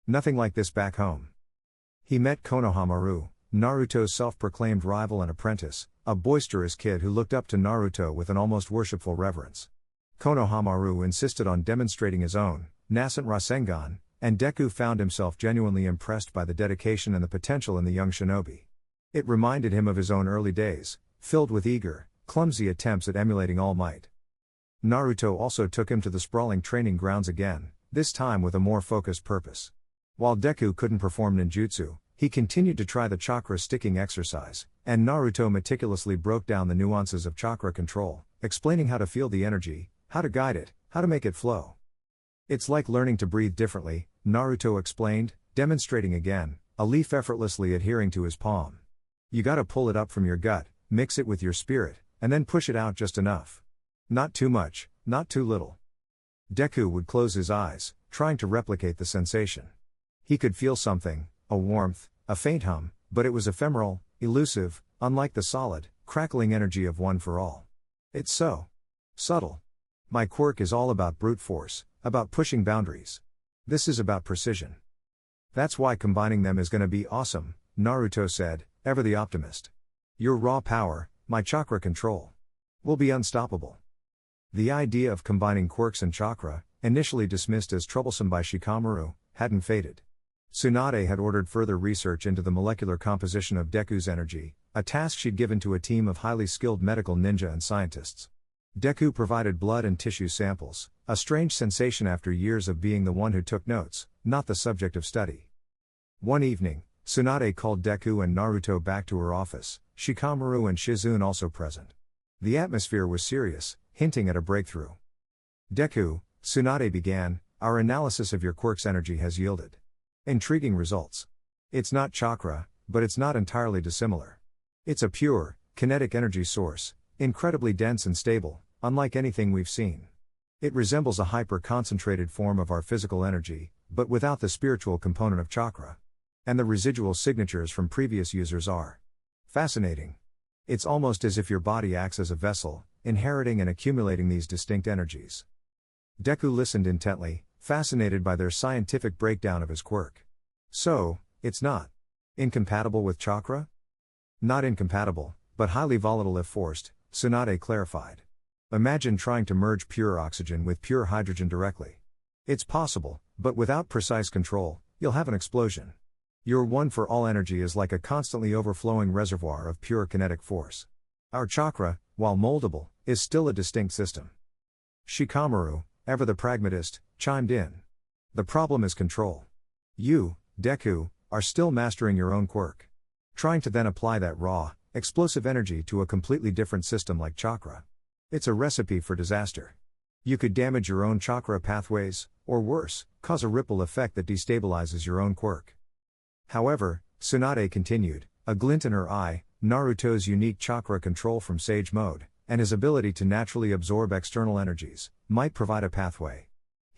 [SPEAKER 1] Nothing like this back home. He met Konohamaru, Naruto's self-proclaimed rival and apprentice, a boisterous kid who looked up to Naruto with an almost worshipful reverence. Konohamaru insisted on demonstrating his own, nascent Rasengan, and Deku found himself genuinely impressed by the dedication and the potential in the young shinobi. It reminded him of his own early days, filled with eager, clumsy attempts at emulating All Might. Naruto also took him to the sprawling training grounds again, this time with a more focused purpose. While Deku couldn't perform ninjutsu, he continued to try the chakra sticking exercise, and Naruto meticulously broke down the nuances of chakra control, explaining how to feel the energy, how to guide it, how to make it flow. It's like learning to breathe differently, Naruto explained, demonstrating again, a leaf effortlessly adhering to his palm. You gotta pull it up from your gut, mix it with your spirit, and then push it out just enough. Not too much, not too little. Deku would close his eyes, trying to replicate the sensation. He could feel something, a warmth, a faint hum, but it was ephemeral, elusive, unlike the solid, crackling energy of One for All. It's so subtle. My quirk is all about brute force, about pushing boundaries. This is about precision. That's why combining them is gonna be awesome, Naruto said, ever the optimist. Your raw power, my chakra control, will be unstoppable. The idea of combining quirks and chakra, initially dismissed as troublesome by Shikamaru, hadn't faded. Tsunade had ordered further research into the molecular composition of Deku's energy, a task she'd given to a team of highly skilled medical ninja and scientists. Deku provided blood and tissue samples, a strange sensation after years of being the one who took notes, not the subject of study. One evening, Tsunade called Deku and Naruto back to her office, Shikamaru and Shizune also present. The atmosphere was serious, hinting at a breakthrough. Deku, Tsunade began, our analysis of your quirk's energy has yielded intriguing results. It's not chakra, but it's not entirely dissimilar. It's a pure, kinetic energy source, incredibly dense and stable, unlike anything we've seen. It resembles a hyper-concentrated form of our physical energy, but without the spiritual component of chakra. And the residual signatures from previous users are fascinating. It's almost as if your body acts as a vessel, inheriting and accumulating these distinct energies. Deku listened intently, fascinated by their scientific breakdown of his quirk. So, it's not incompatible with chakra? Not incompatible, but highly volatile if forced, Tsunade clarified. Imagine trying to merge pure oxygen with pure hydrogen directly. It's possible, but without precise control, you'll have an explosion. Your One for All energy is like a constantly overflowing reservoir of pure kinetic force. Our chakra, while moldable, is still a distinct system. Shikamaru, ever the pragmatist, chimed in. The problem is control. You, Deku, are still mastering your own quirk. Trying to then apply that raw, explosive energy to a completely different system like chakra. It's a recipe for disaster. You could damage your own chakra pathways, or worse, cause a ripple effect that destabilizes your own quirk. However, Tsunade continued, a glint in her eye, Naruto's unique chakra control from Sage Mode, and his ability to naturally absorb external energies, might provide a pathway.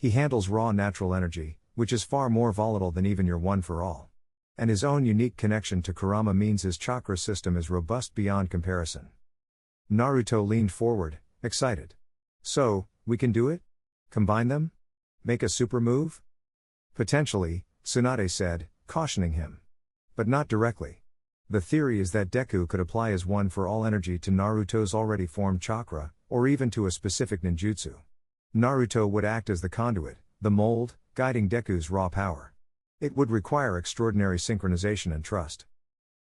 [SPEAKER 1] He handles raw natural energy, which is far more volatile than even your One for All. And his own unique connection to Kurama means his chakra system is robust beyond comparison. Naruto leaned forward, excited. So, we can do it? Combine them? Make a super move? Potentially, Tsunade said, cautioning him. But not directly. The theory is that Deku could apply his One for All energy to Naruto's already formed chakra, or even to a specific ninjutsu. Naruto would act as the conduit, the mold, guiding Deku's raw power. It would require extraordinary synchronization and trust.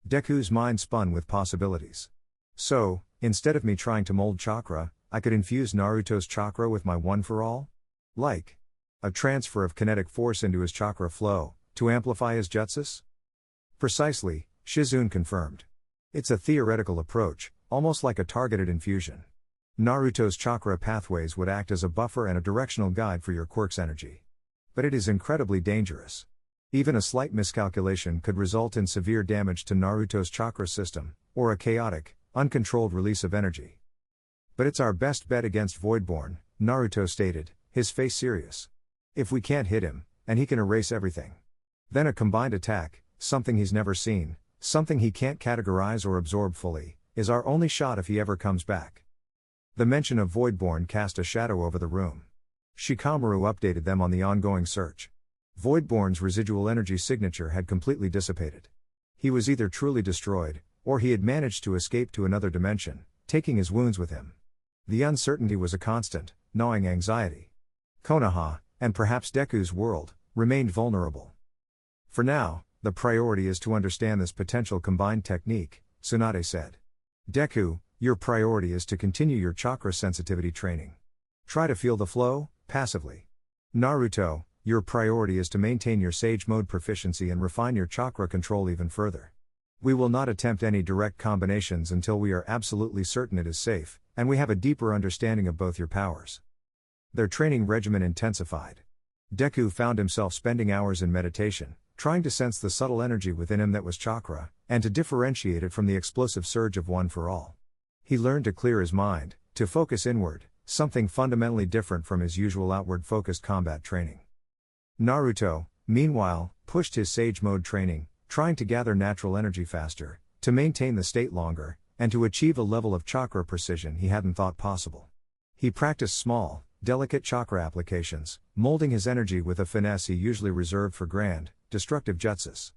[SPEAKER 1] Deku's mind spun with possibilities. So, instead of me trying to mold chakra, I could infuse Naruto's chakra with my One for All? Like a transfer of kinetic force into his chakra flow, to amplify his jutsus? Precisely, Shizune confirmed. It's a theoretical approach, almost like a targeted infusion. Naruto's chakra pathways would act as a buffer and a directional guide for your quirk's energy. But it is incredibly dangerous. Even a slight miscalculation could result in severe damage to Naruto's chakra system, or a chaotic, uncontrolled release of energy. But it's our best bet against Voidborn, Naruto stated, his face serious. If we can't hit him, and he can erase everything, then a combined attack, something he's never seen, something he can't categorize or absorb fully, is our only shot if he ever comes back. The mention of Voidborn cast a shadow over the room. Shikamaru updated them on the ongoing search. Voidborn's residual energy signature had completely dissipated. He was either truly destroyed, or he had managed to escape to another dimension, taking his wounds with him. The uncertainty was a constant, gnawing anxiety. Konoha, and perhaps Deku's world, remained vulnerable. For now, the priority is to understand this potential combined technique, Tsunade said. Deku, Your priority is to continue your chakra sensitivity training. Try to feel the flow, passively. Naruto, your priority is to maintain your Sage Mode proficiency and refine your chakra control even further. We will not attempt any direct combinations until we are absolutely certain it is safe, and we have a deeper understanding of both your powers. Their training regimen intensified. Deku found himself spending hours in meditation, trying to sense the subtle energy within him that was chakra, and to differentiate it from the explosive surge of one for all. He learned to clear his mind, to focus inward, something fundamentally different from his usual outward-focused combat training. Naruto, meanwhile, pushed his Sage Mode training, trying to gather natural energy faster, to maintain the state longer, and to achieve a level of chakra precision he hadn't thought possible. He practiced small, delicate chakra applications, molding his energy with a finesse he usually reserved for grand, destructive jutsus.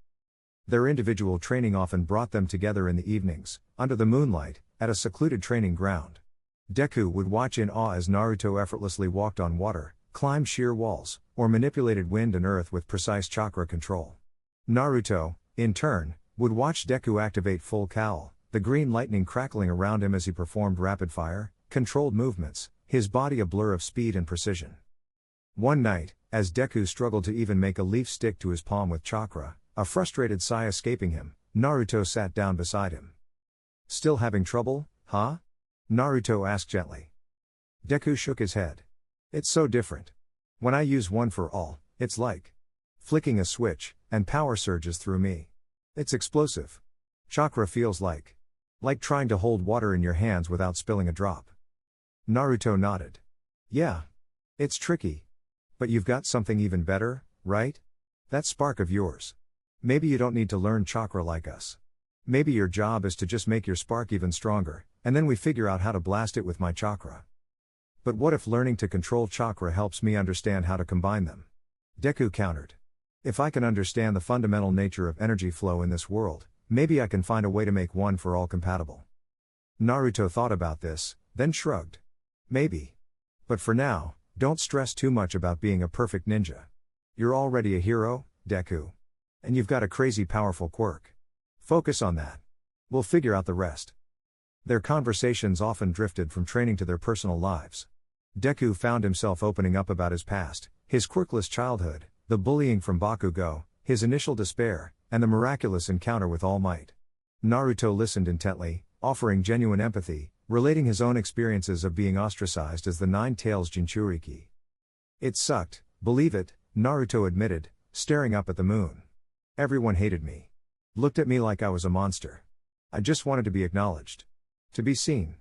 [SPEAKER 1] Their individual training often brought them together in the evenings, under the moonlight, at a secluded training ground. Deku would watch in awe as Naruto effortlessly walked on water, climbed sheer walls, or manipulated wind and earth with precise chakra control. Naruto, in turn, would watch Deku activate full cowl, the green lightning crackling around him as he performed rapid-fire, controlled movements, his body a blur of speed and precision. One night, as Deku struggled to even make a leaf stick to his palm with chakra, a frustrated sigh escaping him, Naruto sat down beside him. "Still having trouble, huh?" Naruto asked gently. Deku shook his head. "It's so different. When I use one for all, it's like flicking a switch, and power surges through me. It's explosive. Chakra feels like trying to hold water in your hands without spilling a drop." Naruto nodded. "Yeah. It's tricky. But you've got something even better, right? That spark of yours. Maybe you don't need to learn chakra like us. Maybe your job is to just make your spark even stronger, and then we figure out how to blast it with my chakra. But what if learning to control chakra helps me understand how to combine them?" Deku countered. "If I can understand the fundamental nature of energy flow in this world, maybe I can find a way to make one for all compatible." Naruto thought about this, then shrugged. "Maybe. But for now, don't stress too much about being a perfect ninja. You're already a hero, Deku. And you've got a crazy powerful quirk. Focus on that. We'll figure out the rest." Their conversations often drifted from training to their personal lives. Deku found himself opening up about his past, his quirkless childhood, the bullying from Bakugo, his initial despair, and the miraculous encounter with All Might. Naruto listened intently, offering genuine empathy, relating his own experiences of being ostracized as the Nine-Tails Jinchuriki. "It sucked, believe it," Naruto admitted, staring up at the moon. "Everyone hated me. Looked at me like I was a monster. I just wanted to be acknowledged. To be seen.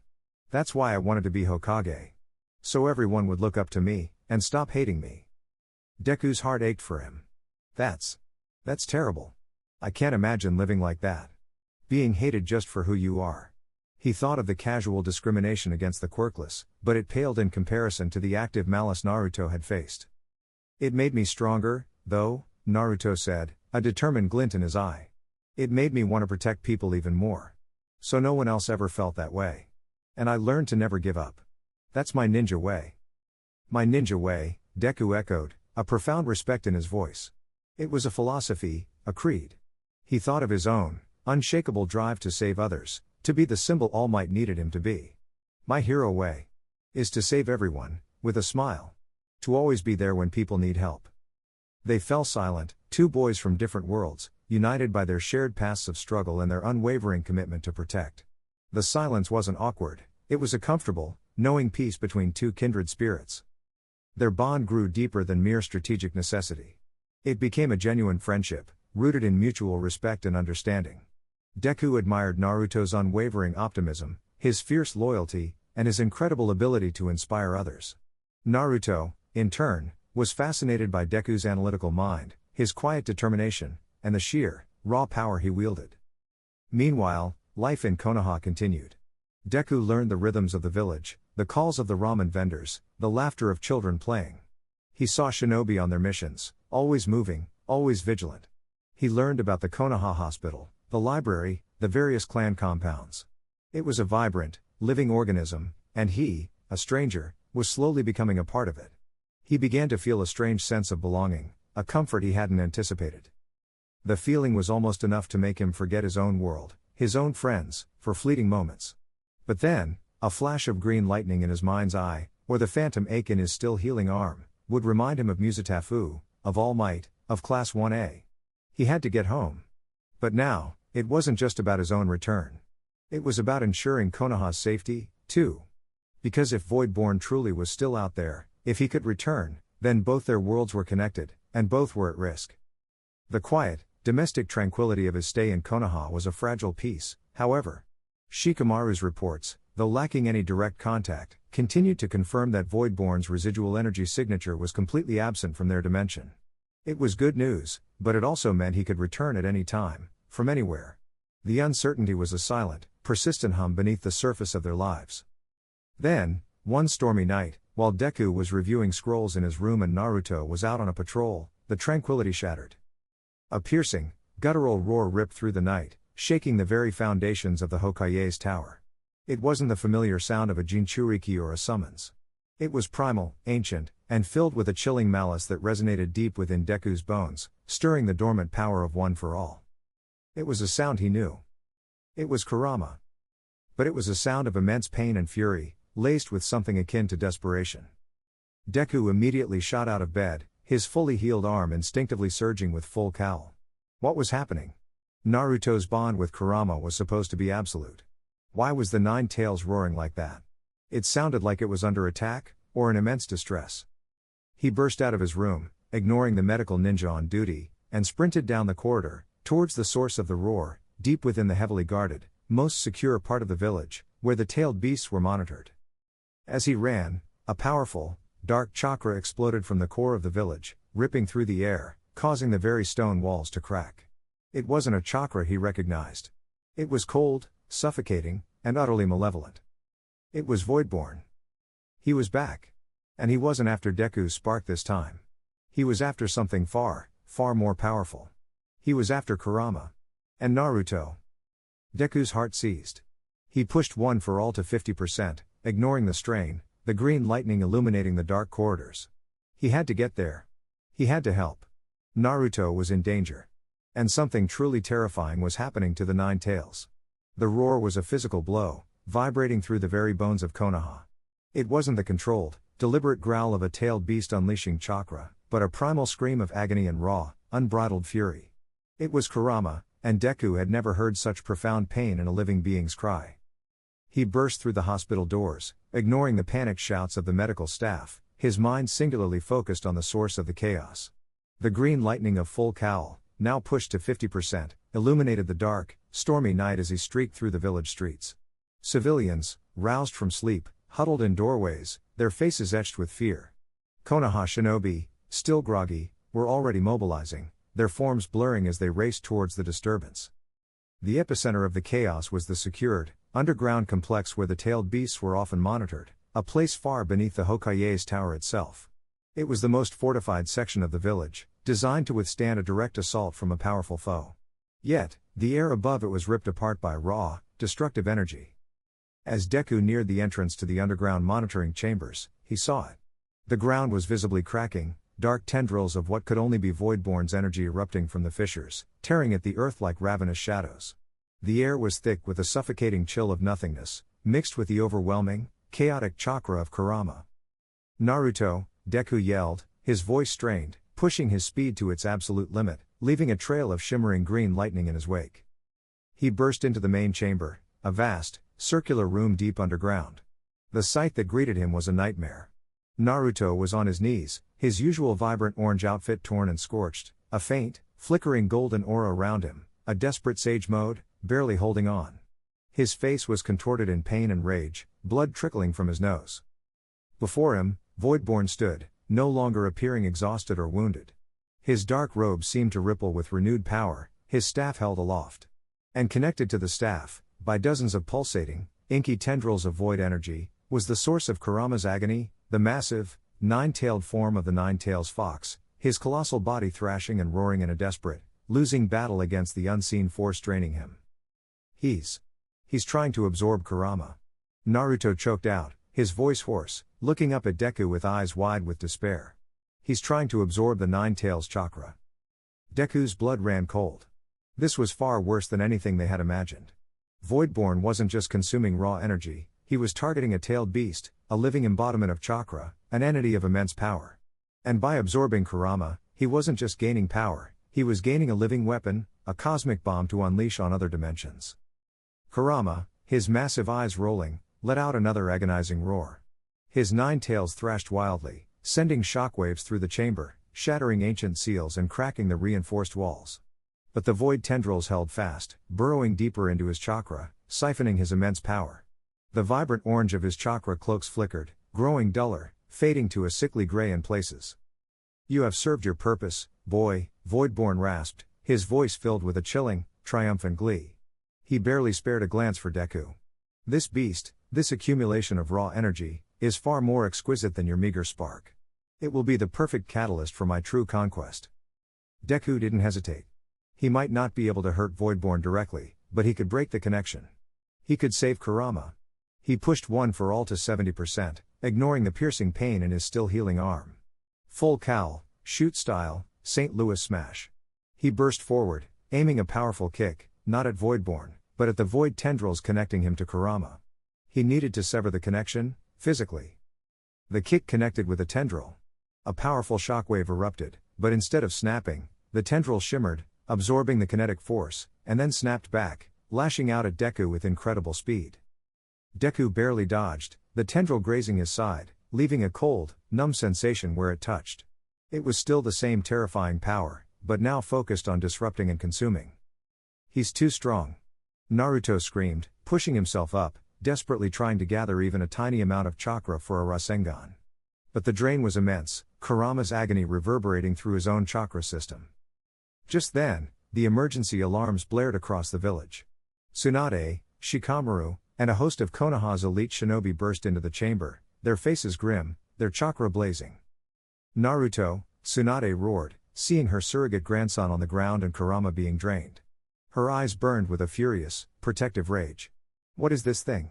[SPEAKER 1] That's why I wanted to be Hokage. So everyone would look up to me, and stop hating me." Deku's heart ached for him. That's terrible. I can't imagine living like that. Being hated just for who you are." He thought of the casual discrimination against the quirkless, but it paled in comparison to the active malice Naruto had faced. "It made me stronger, though," Naruto said, a determined glint in his eye. "It made me want to protect people even more. So no one else ever felt that way. And I learned to never give up. That's my ninja way." "My ninja way," Deku echoed, a profound respect in his voice. It was a philosophy, a creed. He thought of his own unshakable drive to save others, to be the symbol All Might needed him to be. "My hero way is to save everyone, with a smile. To always be there when people need help." They fell silent, two boys from different worlds, united by their shared pasts of struggle and their unwavering commitment to protect. The silence wasn't awkward, it was a comfortable, knowing peace between two kindred spirits. Their bond grew deeper than mere strategic necessity. It became a genuine friendship, rooted in mutual respect and understanding. Deku admired Naruto's unwavering optimism, his fierce loyalty, and his incredible ability to inspire others. Naruto, in turn, was fascinated by Deku's analytical mind, his quiet determination, and the sheer, raw power he wielded. Meanwhile, life in Konoha continued. Deku learned the rhythms of the village, the calls of the ramen vendors, the laughter of children playing. He saw Shinobi on their missions, always moving, always vigilant. He learned about the Konoha hospital, the library, the various clan compounds. It was a vibrant, living organism, and he, a stranger, was slowly becoming a part of it. He began to feel a strange sense of belonging, a comfort he hadn't anticipated. The feeling was almost enough to make him forget his own world, his own friends, for fleeting moments. But then, a flash of green lightning in his mind's eye, or the phantom ache in his still healing arm, would remind him of Muzutafu, of All Might, of Class 1A. He had to get home. But now, it wasn't just about his own return. It was about ensuring Konoha's safety, too. Because if Voidborn truly was still out there, if he could return, then both their worlds were connected, and both were at risk. The quiet, domestic tranquility of his stay in Konoha was a fragile piece, however. Shikamaru's reports, though lacking any direct contact, continued to confirm that Voidborn's residual energy signature was completely absent from their dimension. It was good news, but it also meant he could return at any time, from anywhere. The uncertainty was a silent, persistent hum beneath the surface of their lives. Then, one stormy night, while Deku was reviewing scrolls in his room and Naruto was out on a patrol, the tranquility shattered. A piercing, guttural roar ripped through the night, shaking the very foundations of the Hokage's tower. It wasn't the familiar sound of a Jinchuriki or a summons. It was primal, ancient, and filled with a chilling malice that resonated deep within Deku's bones, stirring the dormant power of One for All. It was a sound he knew. It was Kurama. But it was a sound of immense pain and fury, laced with something akin to desperation. Deku immediately shot out of bed, his fully healed arm instinctively surging with full cowl. What was happening? Naruto's bond with Kurama was supposed to be absolute. Why was the Nine-Tails roaring like that? It sounded like it was under attack, or in immense distress. He burst out of his room, ignoring the medical ninja on duty, and sprinted down the corridor, towards the source of the roar, deep within the heavily guarded, most secure part of the village, where the tailed beasts were monitored. As he ran, a powerful, dark chakra exploded from the core of the village, ripping through the air, causing the very stone walls to crack. It wasn't a chakra he recognized. It was cold, suffocating, and utterly malevolent. It was Voidborn. He was back. And he wasn't after Deku's spark this time. He was after something far, far more powerful. He was after Kurama. And Naruto. Deku's heart seized. He pushed One for All to 50%, ignoring the strain, the green lightning illuminating the dark corridors. He had to get there. He had to help. Naruto was in danger. And something truly terrifying was happening to the Nine-Tails. The roar was a physical blow, vibrating through the very bones of Konoha. It wasn't the controlled, deliberate growl of a tailed beast unleashing chakra, but a primal scream of agony and raw, unbridled fury. It was Kurama, and Deku had never heard such profound pain in a living being's cry. He burst through the hospital doors, ignoring the panicked shouts of the medical staff, his mind singularly focused on the source of the chaos. The green lightning of full cowl, now pushed to 50%, illuminated the dark, stormy night as he streaked through the village streets. Civilians, roused from sleep, huddled in doorways, their faces etched with fear. Konoha Shinobi, still groggy, were already mobilizing, their forms blurring as they raced towards the disturbance. The epicenter of the chaos was the secured, underground complex where the tailed beasts were often monitored, a place far beneath the Hokage's tower itself. It was the most fortified section of the village, designed to withstand a direct assault from a powerful foe. Yet, the air above it was ripped apart by raw, destructive energy. As Deku neared the entrance to the underground monitoring chambers, he saw it. The ground was visibly cracking, dark tendrils of what could only be Voidborn's energy erupting from the fissures, tearing at the earth like ravenous shadows. The air was thick with a suffocating chill of nothingness, mixed with the overwhelming, chaotic chakra of Kurama. Naruto, Deku yelled, his voice strained, pushing his speed to its absolute limit, leaving a trail of shimmering green lightning in his wake. He burst into the main chamber, a vast, circular room deep underground. The sight that greeted him was a nightmare. Naruto was on his knees, his usual vibrant orange outfit torn and scorched, a faint, flickering golden aura around him, a desperate sage mode, barely holding on. His face was contorted in pain and rage, blood trickling from his nose. Before him, Voidborn stood, no longer appearing exhausted or wounded. His dark robe seemed to ripple with renewed power, his staff held aloft. And connected to the staff, by dozens of pulsating, inky tendrils of void energy, was the source of Kurama's agony, the massive, nine-tailed form of the Nine-Tails fox, his colossal body thrashing and roaring in a desperate, losing battle against the unseen force draining him. He's trying to absorb Kurama. Naruto choked out, his voice hoarse, looking up at Deku with eyes wide with despair. He's trying to absorb the Nine-Tails Chakra. Deku's blood ran cold. This was far worse than anything they had imagined. Voidborn wasn't just consuming raw energy, he was targeting a tailed beast, a living embodiment of chakra, an entity of immense power. And by absorbing Kurama, he wasn't just gaining power, he was gaining a living weapon, a cosmic bomb to unleash on other dimensions. Kurama, his massive eyes rolling, let out another agonizing roar. His 9 tails thrashed wildly, sending shockwaves through the chamber, shattering ancient seals and cracking the reinforced walls. But the void tendrils held fast, burrowing deeper into his chakra, siphoning his immense power. The vibrant orange of his chakra cloaks flickered, growing duller, fading to a sickly gray in places. "You have served your purpose, boy," Voidborn rasped, his voice filled with a chilling, triumphant glee. He barely spared a glance for Deku. "This beast, this accumulation of raw energy, is far more exquisite than your meager spark. It will be the perfect catalyst for my true conquest." Deku didn't hesitate. He might not be able to hurt Voidborn directly, but he could break the connection. He could save Kurama. He pushed one for all to 70%, ignoring the piercing pain in his still healing arm. Full cowl, shoot style, St. Louis smash. He burst forward, aiming a powerful kick, not at Voidborn, but at the void tendrils connecting him to Kurama. He needed to sever the connection, physically. The kick connected with a tendril. A powerful shockwave erupted, but instead of snapping, the tendril shimmered, absorbing the kinetic force, and then snapped back, lashing out at Deku with incredible speed. Deku barely dodged, the tendril grazing his side, leaving a cold, numb sensation where it touched. It was still the same terrifying power, but now focused on disrupting and consuming. "He's too strong," Naruto screamed, pushing himself up, desperately trying to gather even a tiny amount of chakra for a Rasengan. But the drain was immense, Kurama's agony reverberating through his own chakra system. Just then, the emergency alarms blared across the village. Tsunade, Shikamaru, and a host of Konoha's elite shinobi burst into the chamber, their faces grim, their chakra blazing. "Naruto," Tsunade roared, seeing her surrogate grandson on the ground and Kurama being drained. Her eyes burned with a furious, protective rage. "What is this thing?"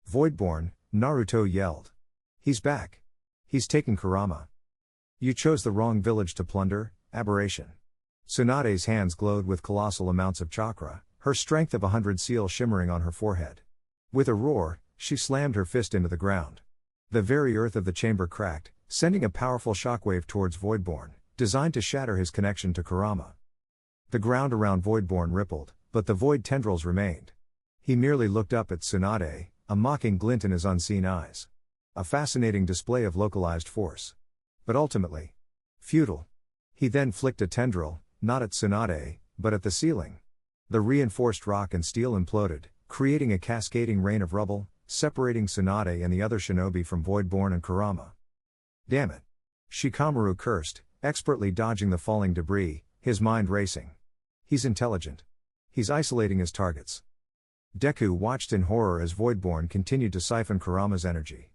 [SPEAKER 1] "Voidborn," Naruto yelled. "He's back. He's taken Kurama. You chose the wrong village to plunder, aberration." Tsunade's hands glowed with colossal amounts of chakra, her strength of 100 seals shimmering on her forehead. With a roar, she slammed her fist into the ground. The very earth of the chamber cracked, sending a powerful shockwave towards Voidborn, designed to shatter his connection to Kurama. The ground around Voidborn rippled, but the void tendrils remained. He merely looked up at Tsunade, a mocking glint in his unseen eyes. A fascinating display of localized force. But ultimately, futile. He then flicked a tendril, not at Tsunade, but at the ceiling. The reinforced rock and steel imploded, creating a cascading rain of rubble, separating Tsunade and the other shinobi from Voidborn and Kurama. "Damn it!" Shikamaru cursed, expertly dodging the falling debris, his mind racing. "He's intelligent. He's isolating his targets." Deku watched in horror as Voidborn continued to siphon Kurama's energy.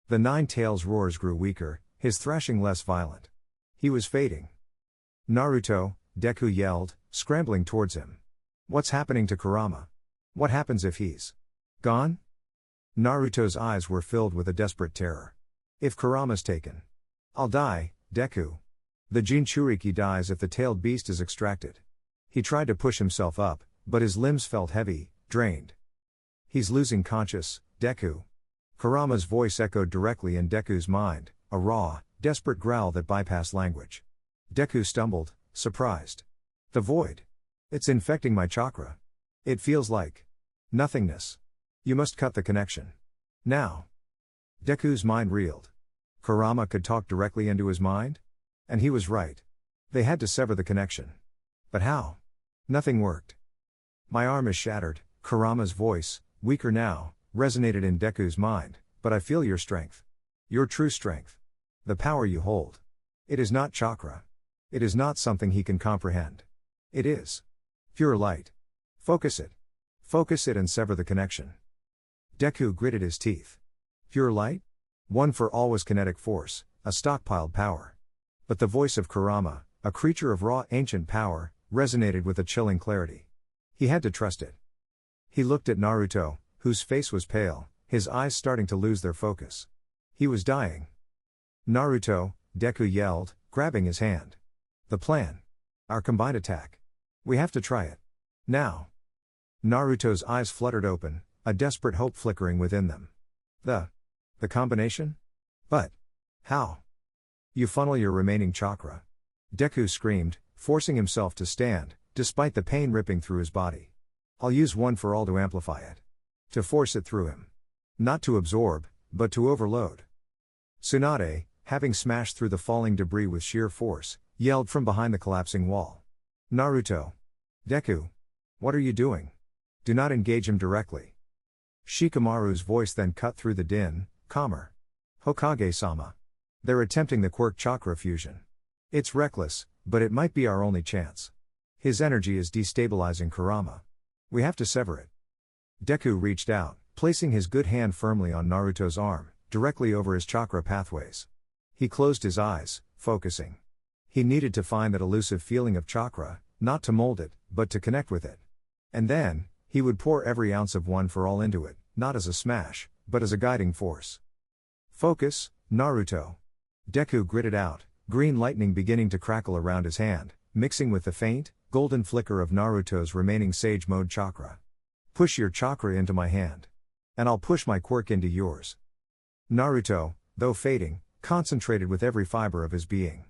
[SPEAKER 1] The 9 tails roars grew weaker, his thrashing less violent. He was fading. "Naruto," Deku yelled, scrambling towards him. "What's happening to Kurama? What happens if he's gone?" Naruto's eyes were filled with a desperate terror. "If Kurama's taken, I'll die, Deku. The Jinchuriki dies if the tailed beast is extracted." He tried to push himself up, but his limbs felt heavy, drained. "He's losing conscious, Deku." Kurama's voice echoed directly in Deku's mind, a raw, desperate growl that bypassed language. Deku stumbled, surprised. "The void. It's infecting my chakra. It feels like nothingness. You must cut the connection. Now." Deku's mind reeled. Kurama could talk directly into his mind? And he was right. They had to sever the connection. But how? Nothing worked. "My arm is shattered," Kurama's voice, weaker now, resonated in Deku's mind, "but I feel your strength. Your true strength. The power you hold. It is not chakra. It is not something he can comprehend. It is pure light. Focus it. Focus it and sever the connection." Deku gritted his teeth. Pure light? One for all was kinetic force, a stockpiled power. But the voice of Kurama, a creature of raw ancient power, resonated with a chilling clarity. He had to trust it. He looked at Naruto, whose face was pale, his eyes starting to lose their focus. He was dying. "Naruto," Deku yelled, grabbing his hand. "The plan. Our combined attack. We have to try it. Now." Naruto's eyes fluttered open, a desperate hope flickering within them. The combination? But how? You funnel your remaining chakra. Deku screamed, forcing himself to stand, despite the pain ripping through his body. I'll use one for all to amplify it. To force it through him. Not to absorb, but to overload. Tsunade, having smashed through the falling debris with sheer force, yelled from behind the collapsing wall. Naruto. Deku. What are you doing? Do not engage him directly. Shikamaru's voice then cut through the din, calmer. Hokage-sama. They're attempting the quirk chakra fusion. It's reckless, but it might be our only chance. His energy is destabilizing Kurama. We have to sever it. Deku reached out, placing his good hand firmly on Naruto's arm, directly over his chakra pathways. He closed his eyes, focusing. He needed to find that elusive feeling of chakra, not to mold it, but to connect with it. And then, he would pour every ounce of one for all into it, not as a smash, but as a guiding force. Focus, Naruto. Deku gritted out, green lightning beginning to crackle around his hand, mixing with the faint, golden flicker of Naruto's remaining Sage Mode chakra. Push your chakra into my hand. And I'll push my quirk into yours. Naruto, though fading, concentrated with every fiber of his being.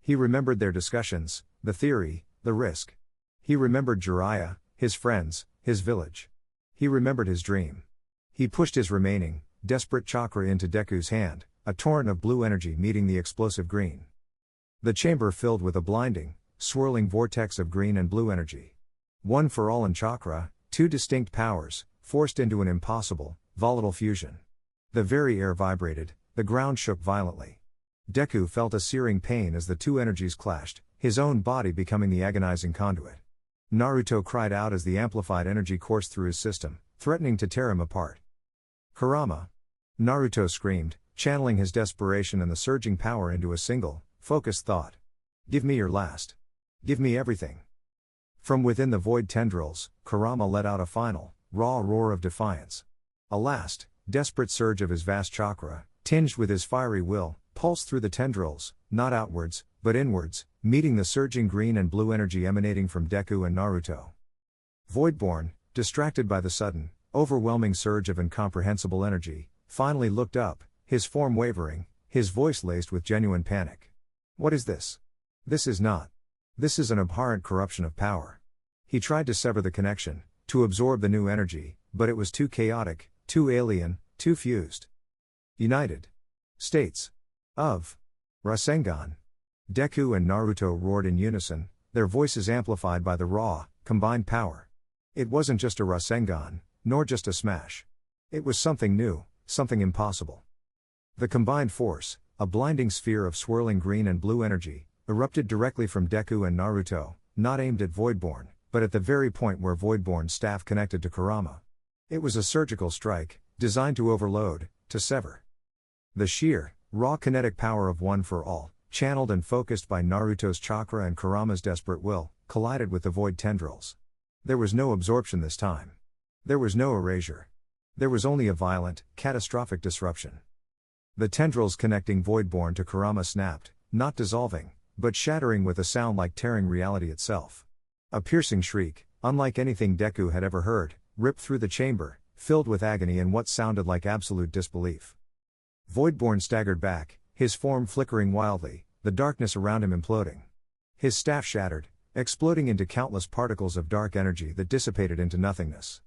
[SPEAKER 1] He remembered their discussions, the theory, the risk. He remembered Jiraiya, his friends, his village. He remembered his dream. He pushed his remaining, desperate chakra into Deku's hand, a torrent of blue energy meeting the explosive green. The chamber filled with a blinding, swirling vortex of green and blue energy. One for all in chakra, two distinct powers, forced into an impossible, volatile fusion. The very air vibrated, the ground shook violently. Deku felt a searing pain as the two energies clashed, his own body becoming the agonizing conduit. Naruto cried out as the amplified energy coursed through his system, threatening to tear him apart. Kurama. Naruto screamed, channeling his desperation and the surging power into a single, focused thought. Give me your last. Give me everything. From within the void tendrils, Kurama let out a final, raw roar of defiance. A last, desperate surge of his vast chakra, tinged with his fiery will, pulsed through the tendrils, not outwards, but inwards, meeting the surging green and blue energy emanating from Deku and Naruto. Voidborn, distracted by the sudden, overwhelming surge of incomprehensible energy, finally looked up, his form wavering, his voice laced with genuine panic. What is this? This is not. This is an abhorrent corruption of power. He tried to sever the connection, to absorb the new energy, but it was too chaotic, too alien, too fused. United States of Rasengan. Deku and Naruto roared in unison, their voices amplified by the raw, combined power. It wasn't just a Rasengan, nor just a smash. It was something new, something impossible. The combined force, a blinding sphere of swirling green and blue energy, erupted directly from Deku and Naruto, not aimed at Voidborn, but at the very point where Voidborn's staff connected to Kurama. It was a surgical strike, designed to overload, to sever. The sheer, raw kinetic power of One for All, channeled and focused by Naruto's chakra and Kurama's desperate will, collided with the void tendrils. There was no absorption this time. There was no erasure. There was only a violent, catastrophic disruption. The tendrils connecting Voidborn to Kurama snapped, not dissolving, but shattering with a sound like tearing reality itself. A piercing shriek, unlike anything Deku had ever heard, ripped through the chamber, filled with agony and what sounded like absolute disbelief. Voidborn staggered back, his form flickering wildly, the darkness around him imploding. His staff shattered, exploding into countless particles of dark energy that dissipated into nothingness.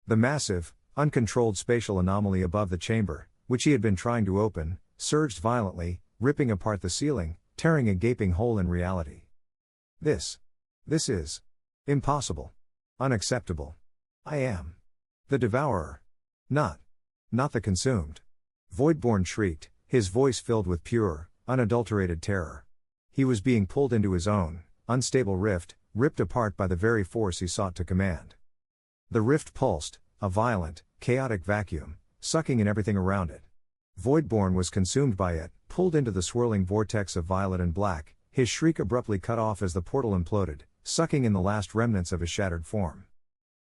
[SPEAKER 1] The massive, uncontrolled spatial anomaly above the chamber, which he had been trying to open, surged violently, ripping apart the ceiling, tearing a gaping hole in reality. This is impossible. Unacceptable. I am the devourer. Not the consumed. Voidborn shrieked, his voice filled with pure, unadulterated terror. He was being pulled into his own, unstable rift, ripped apart by the very force he sought to command. The rift pulsed, a violent, chaotic vacuum, sucking in everything around it. Voidborn was consumed by it, pulled into the swirling vortex of violet and black, his shriek abruptly cut off as the portal imploded, sucking in the last remnants of his shattered form.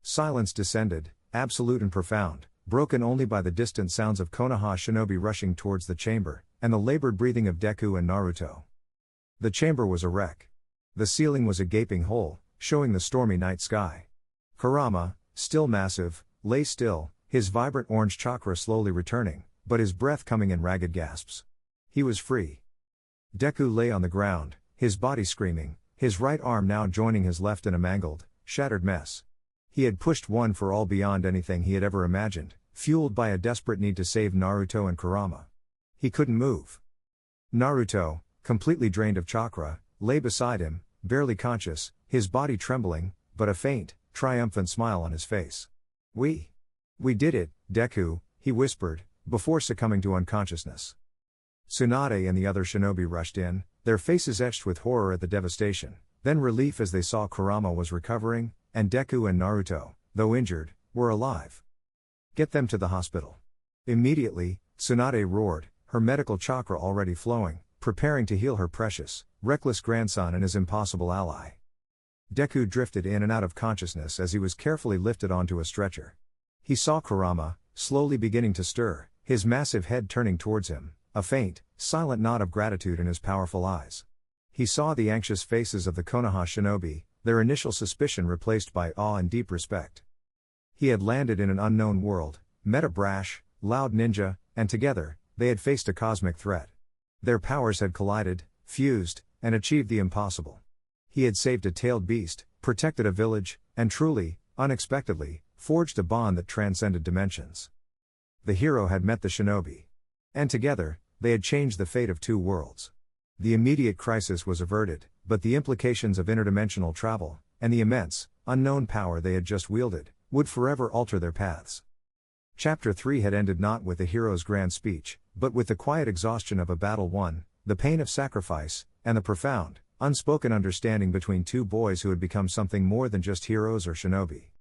[SPEAKER 1] Silence descended, absolute and profound, broken only by the distant sounds of Konoha Shinobi rushing towards the chamber, and the labored breathing of Deku and Naruto. The chamber was a wreck. The ceiling was a gaping hole, showing the stormy night sky. Kurama, still massive, lay still, his vibrant orange chakra slowly returning, but his breath coming in ragged gasps. He was free. Deku lay on the ground, his body screaming, his right arm now joining his left in a mangled, shattered mess. He had pushed one for all beyond anything he had ever imagined, fueled by a desperate need to save Naruto and Kurama. He couldn't move. Naruto, completely drained of chakra, lay beside him, barely conscious, his body trembling, but a faint, triumphant smile on his face. We did it, Deku, he whispered, before succumbing to unconsciousness. Tsunade and the other shinobi rushed in, their faces etched with horror at the devastation, then relief as they saw Kurama was recovering, and Deku and Naruto, though injured, were alive. Get them to the hospital. Immediately, Tsunade roared, her medical chakra already flowing, preparing to heal her precious, reckless grandson and his impossible ally. Deku drifted in and out of consciousness as he was carefully lifted onto a stretcher. He saw Kurama, slowly beginning to stir, his massive head turning towards him, a faint, silent nod of gratitude in his powerful eyes. He saw the anxious faces of the Konoha shinobi, their initial suspicion replaced by awe and deep respect. He had landed in an unknown world, met a brash, loud ninja, and together, they had faced a cosmic threat. Their powers had collided, fused, and achieved the impossible. He had saved a tailed beast, protected a village, and truly, unexpectedly, forged a bond that transcended dimensions. The hero had met the shinobi. And together, they had changed the fate of two worlds. The immediate crisis was averted, but the implications of interdimensional travel, and the immense, unknown power they had just wielded, would forever alter their paths. Chapter 3 had ended not with the hero's grand speech, but with the quiet exhaustion of a battle won, the pain of sacrifice, and the profound, unspoken understanding between two boys who had become something more than just heroes or shinobi.